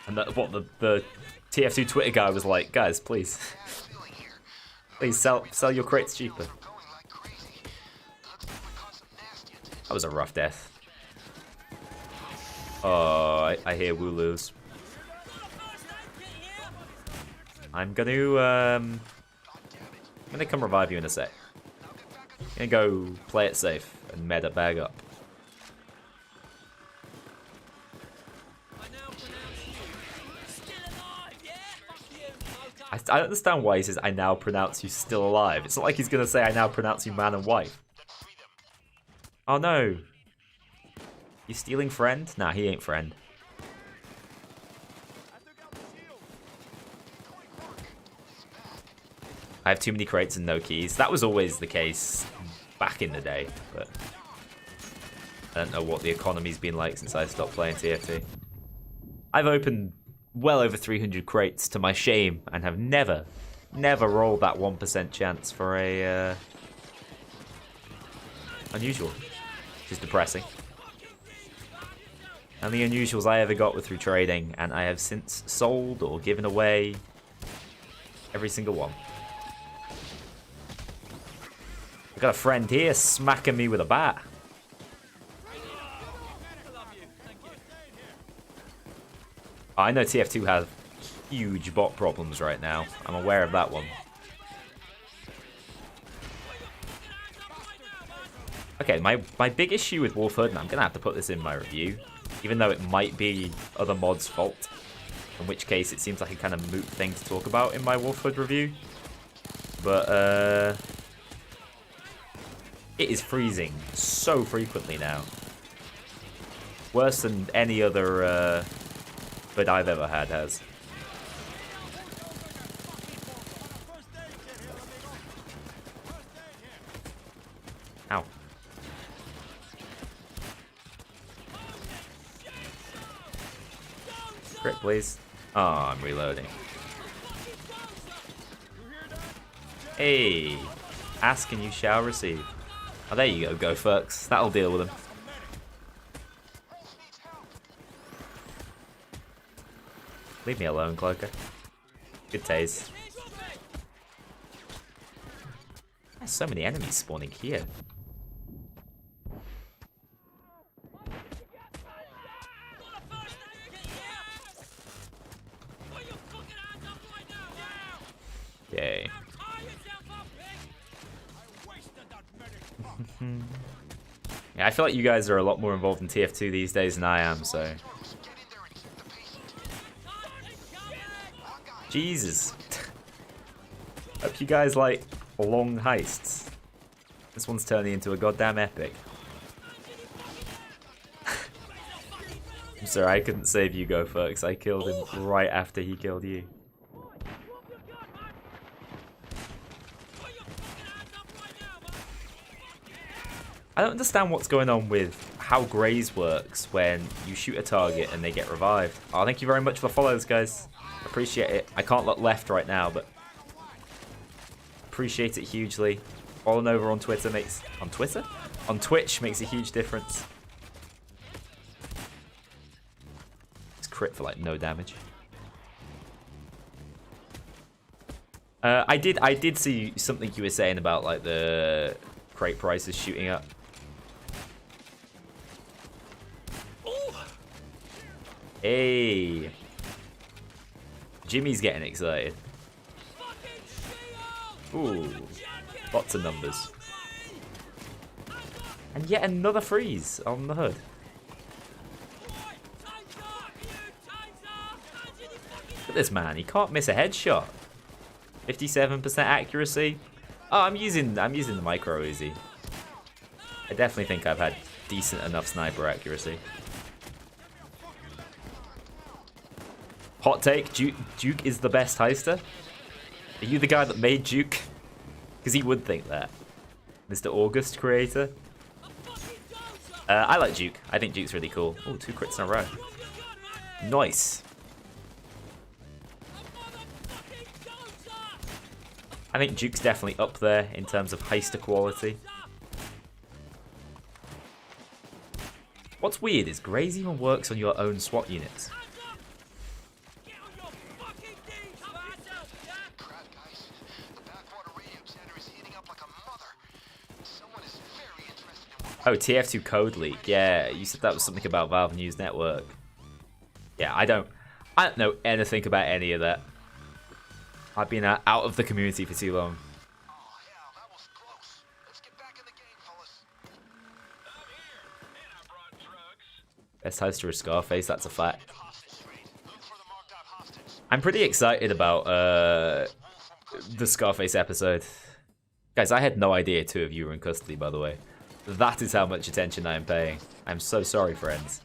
Speaker 1: And that, what the TF2 Twitter guy was like, guys, please, please sell your crates cheaper. That was a rough death. Oh, I hear Wooloos. I'm gonna come revive you in a sec. I'm gonna go play it safe and meta bag up. I don't understand why he says, I now pronounce you still alive. It's not like he's gonna say, I now pronounce you man and wife. Oh no. You stealing friend? Nah, he ain't friend. I have too many crates and no keys. That was always the case back in the day, but I don't know what the economy's been like since I stopped playing TFT. I've opened well over 300 crates to my shame and have never rolled that 1% chance for a unusual, which is depressing. And the unusuals I ever got were through trading, and I have since sold or given away every single one. I've got a friend here smacking me with a bat. I know TF2 has huge bot problems right now. I'm aware of that one. Okay, my big issue with Wolfhood, and I'm going to have to put this in my review, even though it might be other mods' fault, in which case it seems like a kind of moot thing to talk about in my Wolfhood review. But, it is freezing so frequently now. Worse than any other that I've ever had has. Ow. Crit, please. Oh, I'm reloading. Hey, ask and you shall receive. Oh, there you go, GoFerks. That'll deal with him. Leave me alone, Cloaker. Good tase. There's so many enemies spawning here. Yay. Yeah, I feel like you guys are a lot more involved in TF2 these days than I am, so... Jesus. Hope you guys like long heists. This one's turning into a goddamn epic. I'm sorry, I couldn't save you, Go Folks. I killed him right after he killed you. I don't understand what's going on with how Graze works when you shoot a target and they get revived. Oh, thank you very much for the follows, guys. Appreciate it. I can't look left right now, but appreciate it hugely. Following over on Twitter makes... On Twitter? On Twitch makes a huge difference. It's crit for, like, no damage. I did see something you were saying about, like, the crate prices shooting up. Hey. Jimmy's getting excited. Ooh. Lots of numbers. And yet another freeze on the hood. Look at this man. He can't miss a headshot. 57% accuracy. Oh, I'm using the micro Uzi. I definitely think I've had decent enough sniper accuracy. Hot take, Duke is the best heister? Are you the guy that made Duke? Because he would think that. Mr. August creator. I like Duke. I think Duke's really cool. Oh, 2 crits in a row. Nice. I think Duke's definitely up there in terms of heister quality. What's weird is Graze even works on your own SWAT units. Oh, TF2 code leak. Yeah, you said that was something about Valve News Network. Yeah, I don't know anything about any of that. I've been out of the community for too long. Best heister is Scarface, that's a fact. I'm pretty excited about the Scarface episode. Guys, I had no idea 2 of you were in custody, by the way. That is how much attention I am paying. I'm so sorry, friends.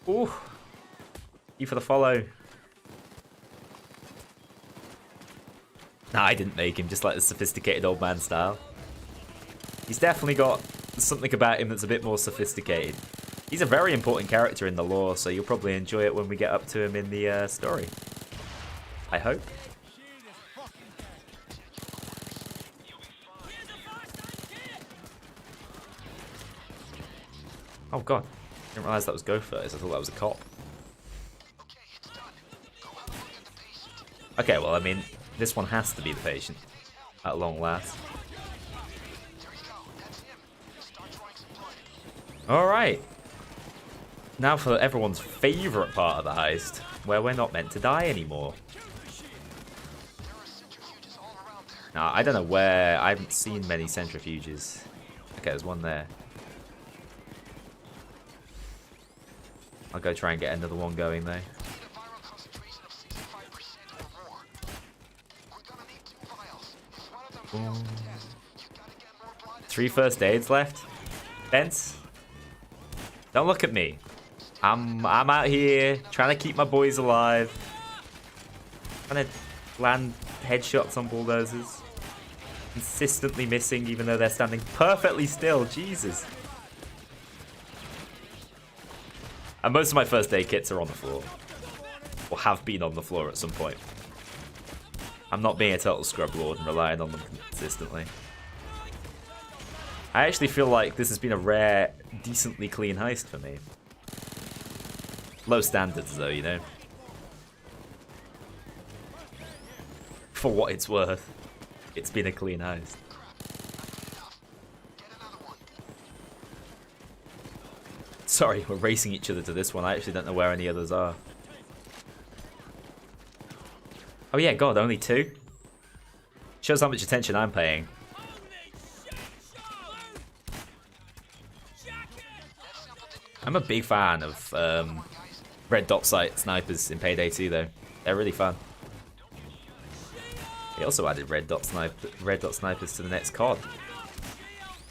Speaker 1: Ooh. You for the follow. Nah, I didn't make him, just like the sophisticated old man style. He's definitely got something about him that's a bit more sophisticated. He's a very important character in the lore, so you'll probably enjoy it when we get up to him in the story. I hope. Oh god, I didn't realise that was Go First. I thought that was a cop. Okay, well, I mean, this one has to be the patient at long last. Alright. Now for everyone's favourite part of the heist, where we're not meant to die anymore. Now, I don't know where. I haven't seen many centrifuges. Okay, there's one there. I'll go try and get another one going, though. Ooh. 3 first aids left. Bence, don't look at me. I'm out here trying to keep my boys alive. Trying to land headshots on bulldozers. Consistently missing even though they're standing perfectly still. Jesus. And most of my first aid kits are on the floor. Or have been on the floor at some point. I'm not being a total scrub lord and relying on them consistently. I actually feel like this has been a rare, decently clean heist for me. Low standards though, you know. For what it's worth, it's been a clean heist. Sorry, we're racing each other to this one. I actually don't know where any others are. Oh yeah, God, only 2? Shows how much attention I'm paying. I'm a big fan of red dot sight snipers in Payday 2 though. They're really fun. They also added red dot snipers to the next COD,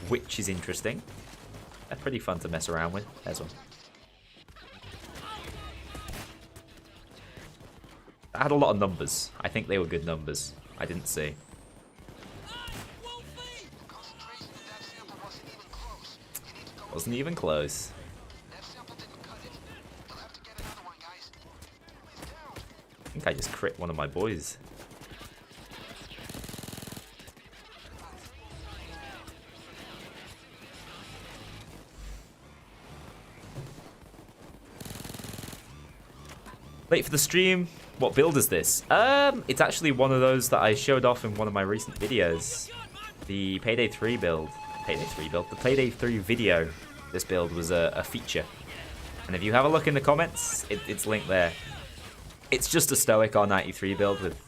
Speaker 1: which is interesting. They're pretty fun to mess around with. There's one. I had a lot of numbers. I think they were good numbers. I didn't see. Wasn't even close. I think I just crit one of my boys. Late for the stream. What build is this? It's actually one of those that I showed off in one of my recent videos. The Payday 3 build. The Payday 3 video. This build was a feature. And if you have a look in the comments, it's linked there. It's just a stoic R93 build with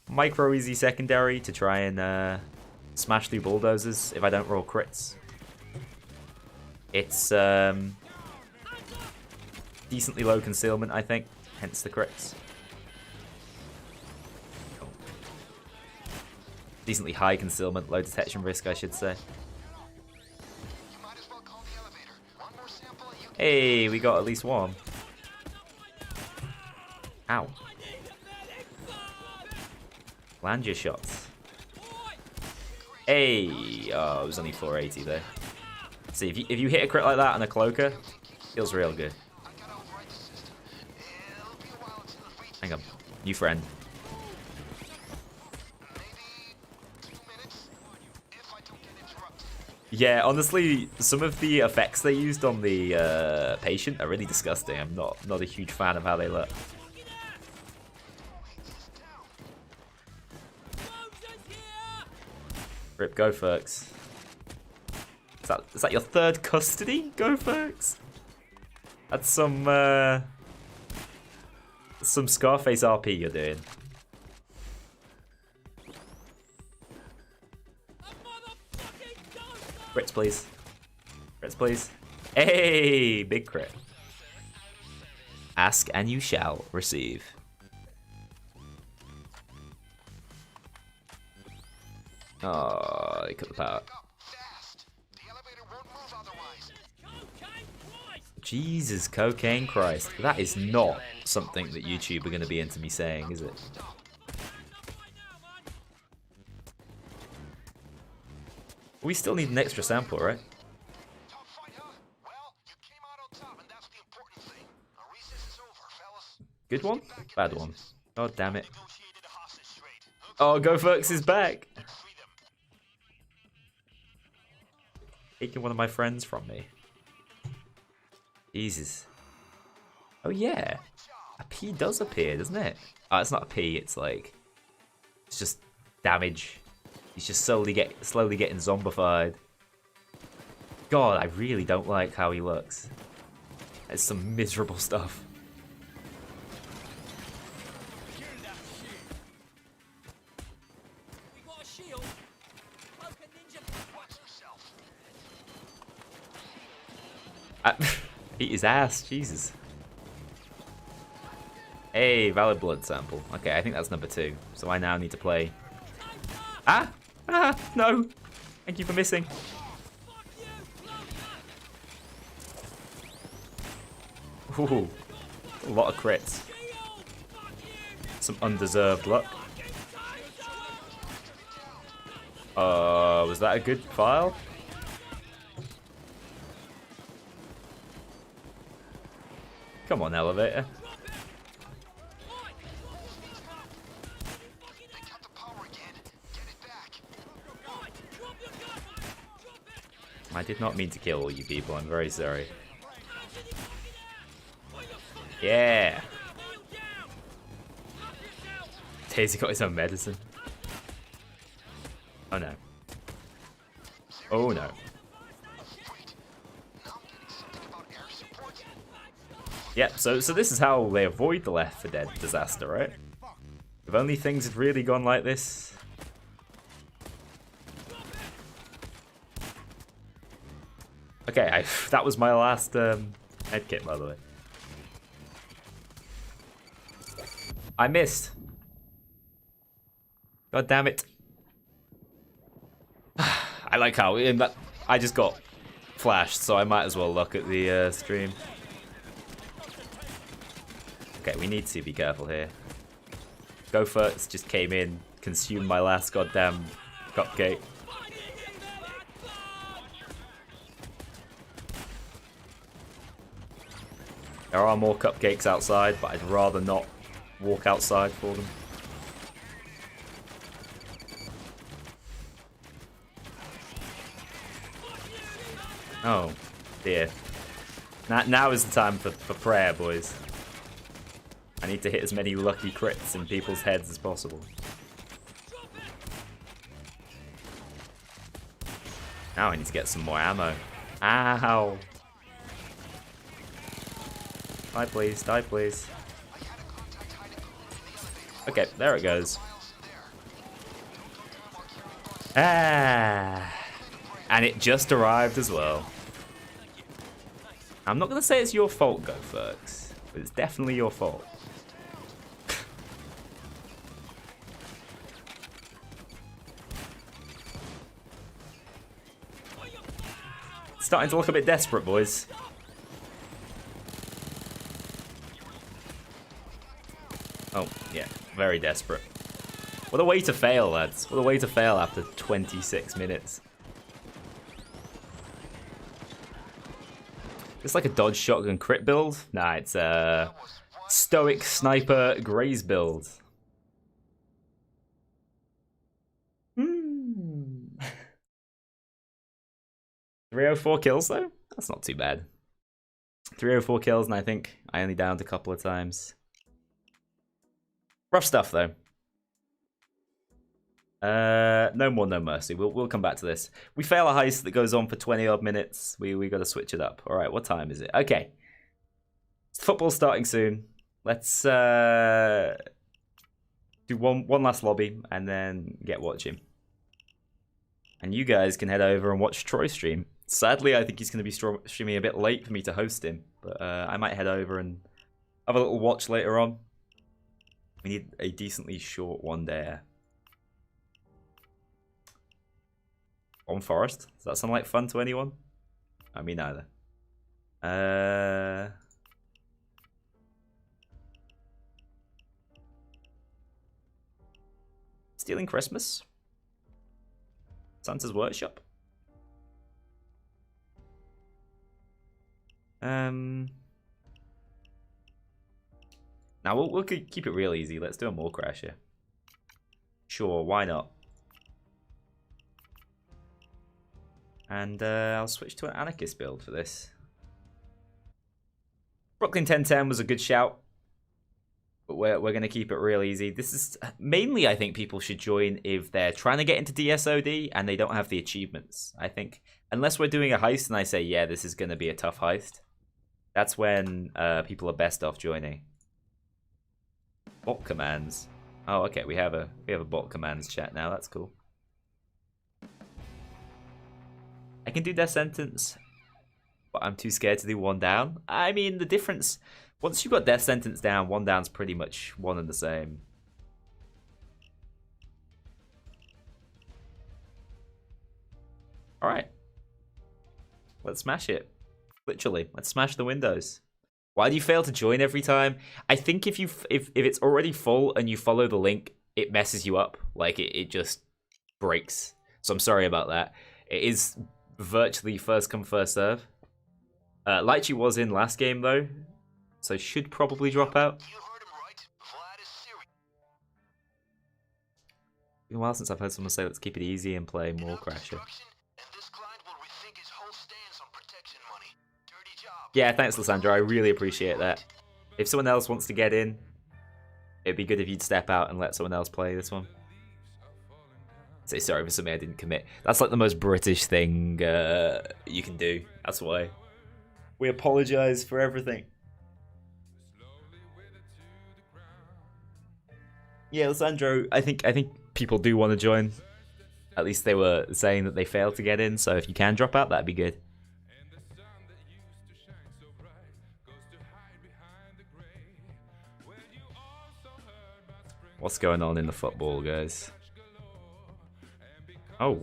Speaker 1: micro easy secondary to try and smash through bulldozers if I don't roll crits. It's decently low concealment, I think, hence the crits. Cool. Decently high concealment, low detection risk, I should say. Hey, we got at least one. Ow. Land your shots. Hey, oh, it was only 480 there. See, if you hit a crit like that on a cloaker, feels real good. Hang on, new friend. Yeah, honestly, some of the effects they used on the patient are really disgusting. I'm not a huge fan of how they look. Rip, go Ferks. Is that your third custody? Go Ferks. That's some Scarface RP you're doing. Crits, please. Crits, please. Hey, big crit. Ask and you shall receive. Oh, they cut the power. Jesus, cocaine Christ. That is not something that YouTube are going to be into me saying, is it? We still need an extra sample, right? Good one? Bad one. Oh, damn it. Oh, GoFerx is back! Taking one of my friends from me. Jesus. Oh yeah. A P does appear, doesn't it? Oh, it's not a P, it's like... It's just damage. He's just slowly getting zombified. God, I really don't like how he looks. It's some miserable stuff. Eat his ass, Jesus. Hey, valid blood sample. Okay, I think that's number 2. So I now need to play... Ah! Ah! No! Thank you for missing. Ooh, a lot of crits. Some undeserved luck. Was that a good file? Come on, elevator. I did not mean to kill all you people, I'm very sorry. Yeah! Daisy got his own medicine. Oh no. Oh no. Yep, so this is how they avoid the Left 4 Dead disaster, right? If only things had really gone like this Okay, that was my last head kit, by the way. I missed. God damn it. I like how I just got flashed, so I might as well look at the stream. Okay, we need to be careful here. Gopher's just came in, consumed my last goddamn cupcake. There are more cupcakes outside, but I'd rather not walk outside for them. Oh, dear. Now is the time for prayer, boys. I need to hit as many lucky crits in people's heads as possible. Now I need to get some more ammo. Ow! Die please, die please. Okay, there it goes. Ah! And it just arrived as well. I'm not going to say it's your fault, GoFerx, but it's definitely your fault. It's starting to look a bit desperate, boys. Oh, yeah, very desperate. What a way to fail, lads. What a way to fail after 26 minutes. It's like a dodge shotgun crit build. Nah, it's a stoic sniper graze build. 304 kills though? That's not too bad. 304 kills, and I think I only downed a couple of times. Rough stuff though. No more, no mercy. We'll come back to this. We fail a heist that goes on for 20 odd minutes. We got to switch it up. All right, what time is it? Okay, football's starting soon. Let's do one last lobby and then get watching. And you guys can head over and watch Troy stream. Sadly, I think he's going to be streaming a bit late for me to host him, but I might head over and have a little watch later on. We need a decently short one there. On Forest? Does that sound like fun to anyone? I mean, neither. Stealing Christmas? Santa's Workshop? Now we'll keep it real easy. Let's do a more crash here. Sure, why not? And I'll switch to an anarchist build for this. Brooklyn 1010 was a good shout, but we're going to keep it real easy. This is mainly, I think, people should join if they're trying to get into DSOD and they don't have the achievements. I think unless we're doing a heist and I say, yeah, this is going to be a tough heist, that's when people are best off joining. Bot commands. Oh, okay, we have a bot commands chat now. That's cool. I can do death sentence, but I'm too scared to do one down. I mean, the difference, once you've got death sentence down, one down's pretty much one and the same. All right, let's smash it. Literally, let's smash the windows. Why do you fail to join every time? I think if it's already full and you follow the link, it messes you up. Like it just breaks. So I'm sorry about that. It is virtually first come first serve. Lychee was in last game though, so should probably drop out. It's been a while since I've heard someone say let's keep it easy and play more Crasher. Yeah, thanks Lysandra, I really appreciate that. If someone else wants to get in, it'd be good if you'd step out and let someone else play this one. Say sorry for something I didn't commit. That's like the most British thing you can do. That's why. We apologise for everything. Yeah, Lysandro, I think people do want to join. At least they were saying that they failed to get in, so if you can drop out, that'd be good. What's going on in the football, guys? Oh.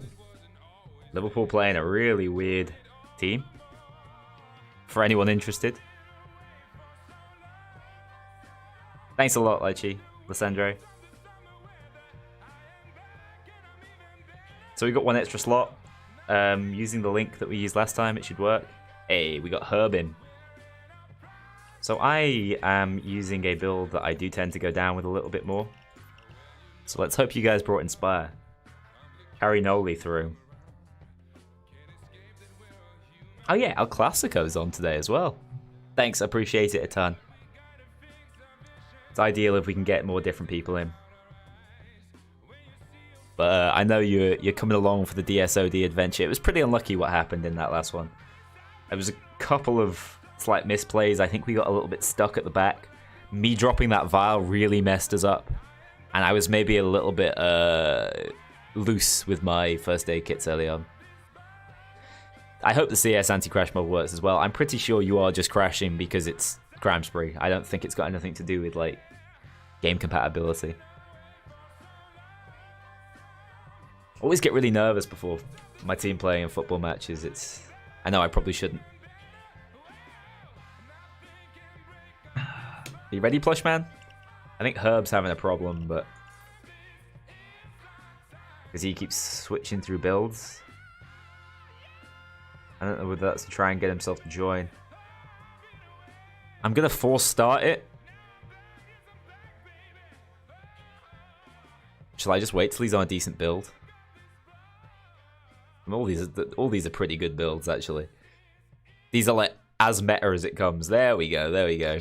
Speaker 1: Liverpool playing a really weird team. For anyone interested. Thanks a lot, Lychee, Lissandro. So we got one extra slot. Using the link that we used last time, it should work. Hey, we got Herb in. So I am using a build that I do tend to go down with a little bit more. So let's hope you guys brought Inspire. Carry Noli through. Oh yeah, El Clasico's on today as well. Thanks, appreciate it a ton. It's ideal if we can get more different people in. But I know you're coming along for the DSOD adventure. It was pretty unlucky what happened in that last one. There was a couple of slight misplays. I think we got a little bit stuck at the back. Me dropping that vial really messed us up. And I was maybe a little bit loose with my first aid kits early on. I hope the CS anti-crash mod works as well. I'm pretty sure you are just crashing because it's crime spree. I don't think it's got anything to do with like game compatibility. Always get really nervous before my team playing in football matches. I know I probably shouldn't. Are you ready, Plush Man? I think Herb's having a problem, but because he keeps switching through builds. I don't know whether that's to try and get himself to join. I'm gonna force start it. Shall I just wait till he's on a decent build? All these are pretty good builds, actually. These are like as meta as it comes. There we go. There we go.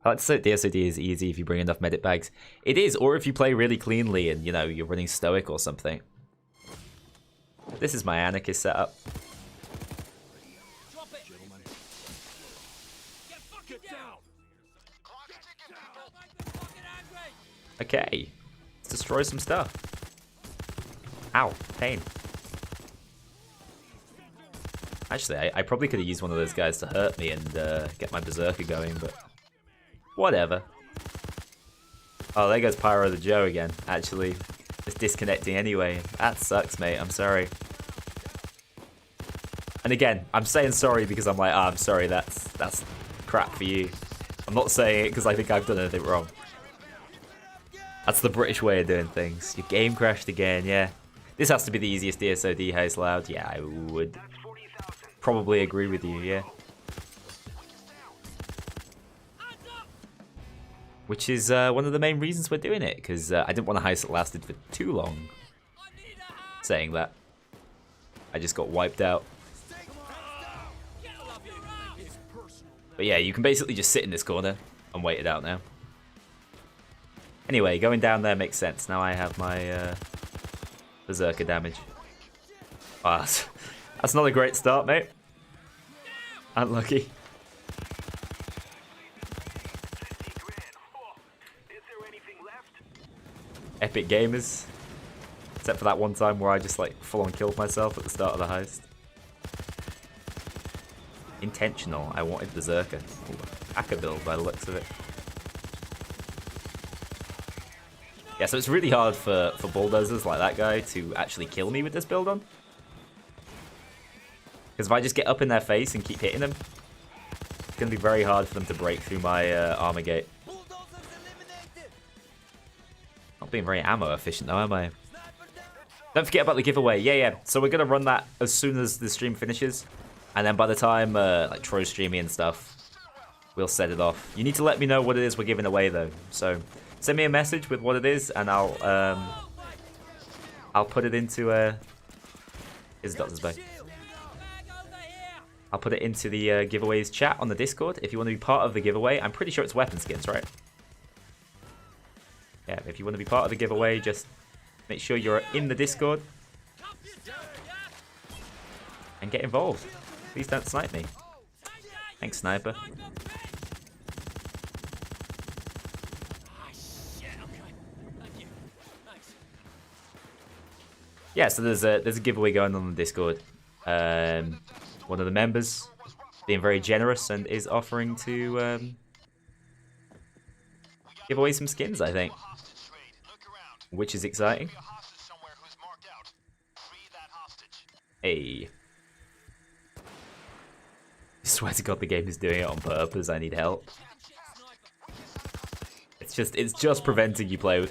Speaker 1: I like to say DSOD is easy if you bring enough medic bags. It is, or if you play really cleanly and, you know, you're running Stoic or something. This is my Anarchist setup. Okay. Let's destroy some stuff. Ow, pain. Actually, I probably could have used one of those guys to hurt me and get my Berserker going, but whatever. Oh, there goes Pyro the Joe again. Actually, just disconnecting anyway. That sucks, mate. I'm sorry. And again, I'm saying sorry because I'm like, I'm sorry, that's crap for you. I'm not saying it because I think I've done anything wrong. That's the British way of doing things. Your game crashed again, yeah. This has to be the easiest DSOD house loud. Yeah, I would probably agree with you, yeah. Which is one of the main reasons we're doing it, because I didn't want a house that lasted for too long. Saying that, I just got wiped out. But yeah, you can basically just sit in this corner and wait it out now. Anyway, going down there makes sense. Now I have my Berserker damage. Ah, that's not a great start, mate. Unlucky. Epic gamers. Except for that one time where I just like full on killed myself at the start of the heist. Intentional. I wanted Berserker. Ooh, hacker build by the looks of it. Yeah, so it's really hard for bulldozers like that guy to actually kill me with this build on. Because if I just get up in their face and keep hitting them, it's going to be very hard for them to break through my armor gate. Not being very ammo efficient though, am I? Don't forget about the giveaway. Yeah. So we're going to run that as soon as the stream finishes. And then by the time like Troy's streaming and stuff, we'll set it off. You need to let me know what it is we're giving away though. So send me a message with what it is, and I'll put it into is Doctor's Bay. I'll put it into the giveaways chat on the Discord if you want to be part of the giveaway. I'm pretty sure it's weapon skins, right? Yeah, if you want to be part of the giveaway, just make sure you're in the Discord and get involved. Please don't snipe me. Thanks, sniper. Yeah, so there's a giveaway going on the Discord. One of the members being very generous and is offering to give away some skins, I think, which is exciting. Hey. I swear to God, the game is doing it on purpose. I need help. It's just preventing you from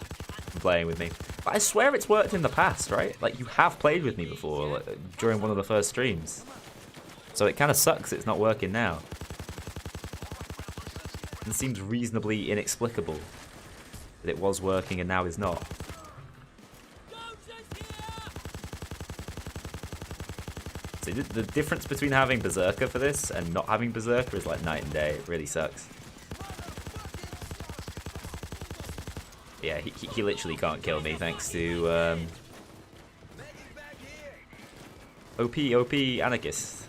Speaker 1: playing with me. But I swear it's worked in the past, right? Like, you have played with me before, like, during one of the first streams. So it kind of sucks it's not working now. It seems reasonably inexplicable that it was working and now is not. See, the difference between having Berserker for this and not having Berserker is like night and day. It really sucks. Yeah, he literally can't kill me thanks to OP Anarchist.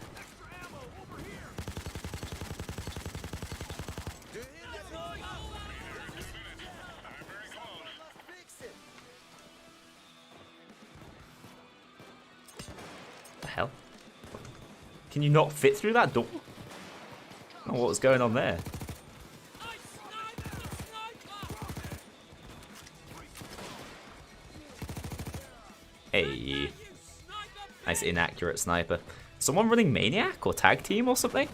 Speaker 1: The hell? Can you not fit through that door? I don't know what was going on there. Hey. Nice inaccurate sniper. Someone running Maniac or Tag Team or something?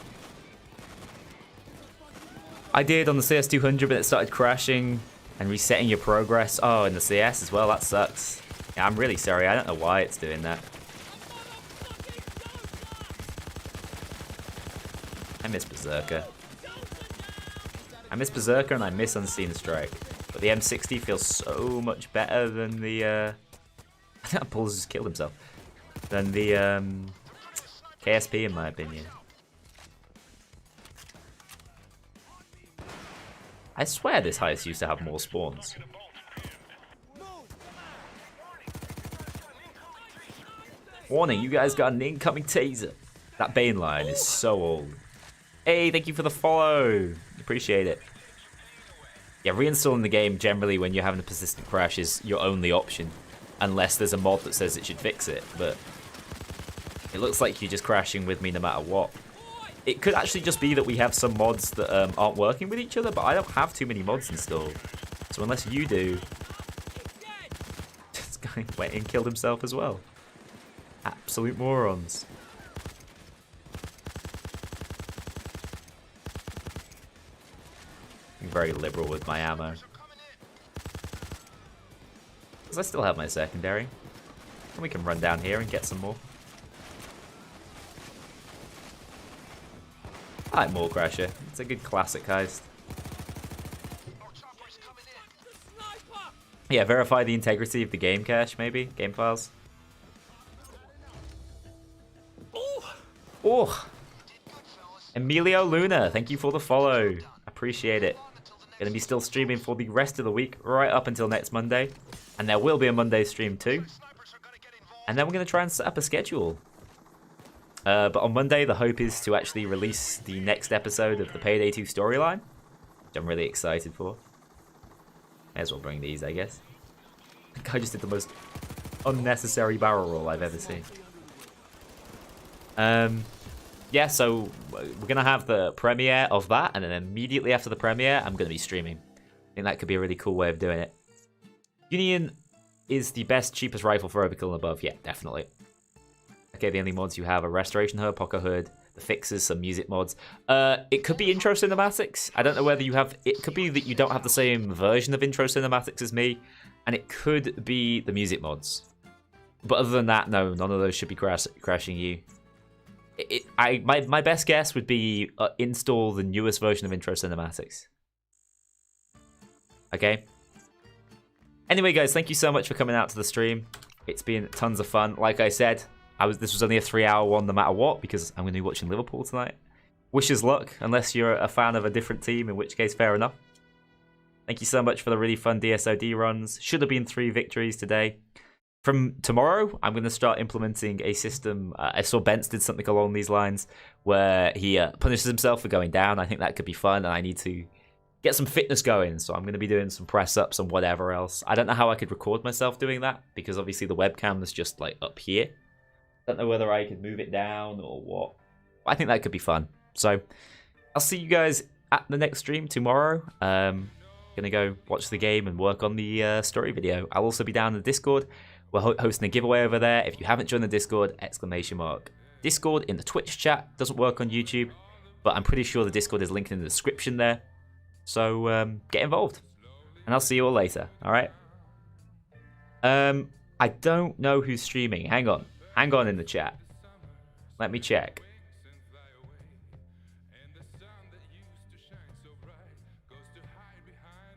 Speaker 1: I did on the CS200, but it started crashing and resetting your progress. Oh, in the CS as well, that sucks. Yeah, I'm really sorry, I don't know why it's doing that. I miss Berserker. I miss Berserker and I miss Unseen Strike. But the M60 feels so much better than the... Paul's just killed himself. Than the KSP, in my opinion. I swear this heist used to have more spawns. Warning, you guys got an incoming taser. That Bane line is so old. Hey, thank you for the follow. Appreciate it. Yeah, reinstalling the game generally when you're having a persistent crash is your only option. Unless there's a mod that says it should fix it. But it looks like you're just crashing with me no matter what. It could actually just be that we have some mods that aren't working with each other, but I don't have too many mods installed. So unless you do... This guy went and killed himself as well. Absolute morons. I'm very liberal with my ammo. Because I still have my secondary. And we can run down here and get some more. I like More Crasher. It's a good classic heist. Yeah, verify the integrity of the game cache, maybe? Game files. Oh! Emilio Luna, thank you for the follow. Appreciate it. Gonna be still streaming for the rest of the week, right up until next Monday. And there will be a Monday stream too. And then we're gonna try and set up a schedule. But on Monday, the hope is to actually release the next episode of the Payday 2 storyline, which I'm really excited for. May as well bring these, I guess. The guy just did the most unnecessary barrel roll I've ever seen. Yeah, so we're going to have the premiere of that, and then immediately after the premiere, I'm going to be streaming. I think that could be a really cool way of doing it. Union is the best, cheapest rifle for overkill and above. Yeah, definitely. Okay, the only mods you have are Restoration Hood, Pocket Hood, the fixes, some music mods. It could be intro cinematics. I don't know whether you have... It could be that you don't have the same version of intro cinematics as me, and it could be the music mods. But other than that, no, none of those should be crashing you. My best guess would be install the newest version of intro cinematics. Okay. Anyway, guys, thank you so much for coming out to the stream. It's been tons of fun. Like I said, this was only a 3-hour one no matter what, because I'm going to be watching Liverpool tonight. Wish us luck, unless you're a fan of a different team, in which case, fair enough. Thank you so much for the really fun DSOD runs. Should have been 3 victories today. From tomorrow, I'm going to start implementing a system. I saw Bence did something along these lines, where he punishes himself for going down. I think that could be fun, and I need to get some fitness going, so I'm going to be doing some press-ups and whatever else. I don't know how I could record myself doing that, because obviously the webcam is just like up here. I don't know whether I could move it down or what. I think that could be fun. So I'll see you guys at the next stream tomorrow. gonna go watch the game and work on the story video. I'll also be down in the Discord. We're hosting a giveaway over there. If you haven't joined the Discord, exclamation mark Discord in the Twitch chat. Doesn't work on YouTube, but I'm pretty sure the Discord is linked in the description there. So get involved, and I'll see you all later. All right. I don't know who's streaming. Hang on in the chat. Let me check.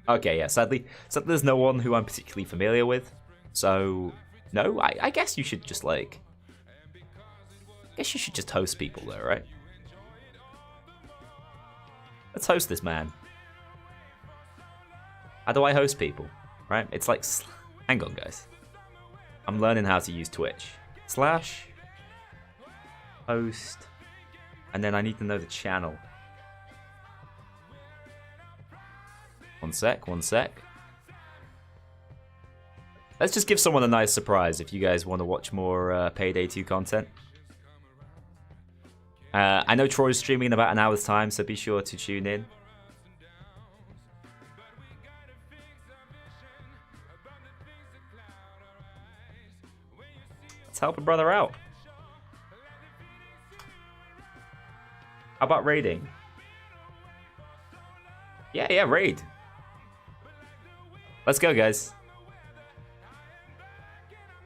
Speaker 1: Okay, yeah, sadly there's no one who I'm particularly familiar with. So, no, I guess you should just, like... I guess you should just host people, though, right? Let's host this man. How do I host people? Right? It's like... Hang on, guys. I'm learning how to use Twitch. / host. And then I need to know the channel. One sec. Let's just give someone a nice surprise if you guys want to watch more Payday 2 content. I know Troy's streaming in about an hour's time, so be sure to tune in. Let's help a brother out. How about raiding? Yeah, raid. Let's go, guys.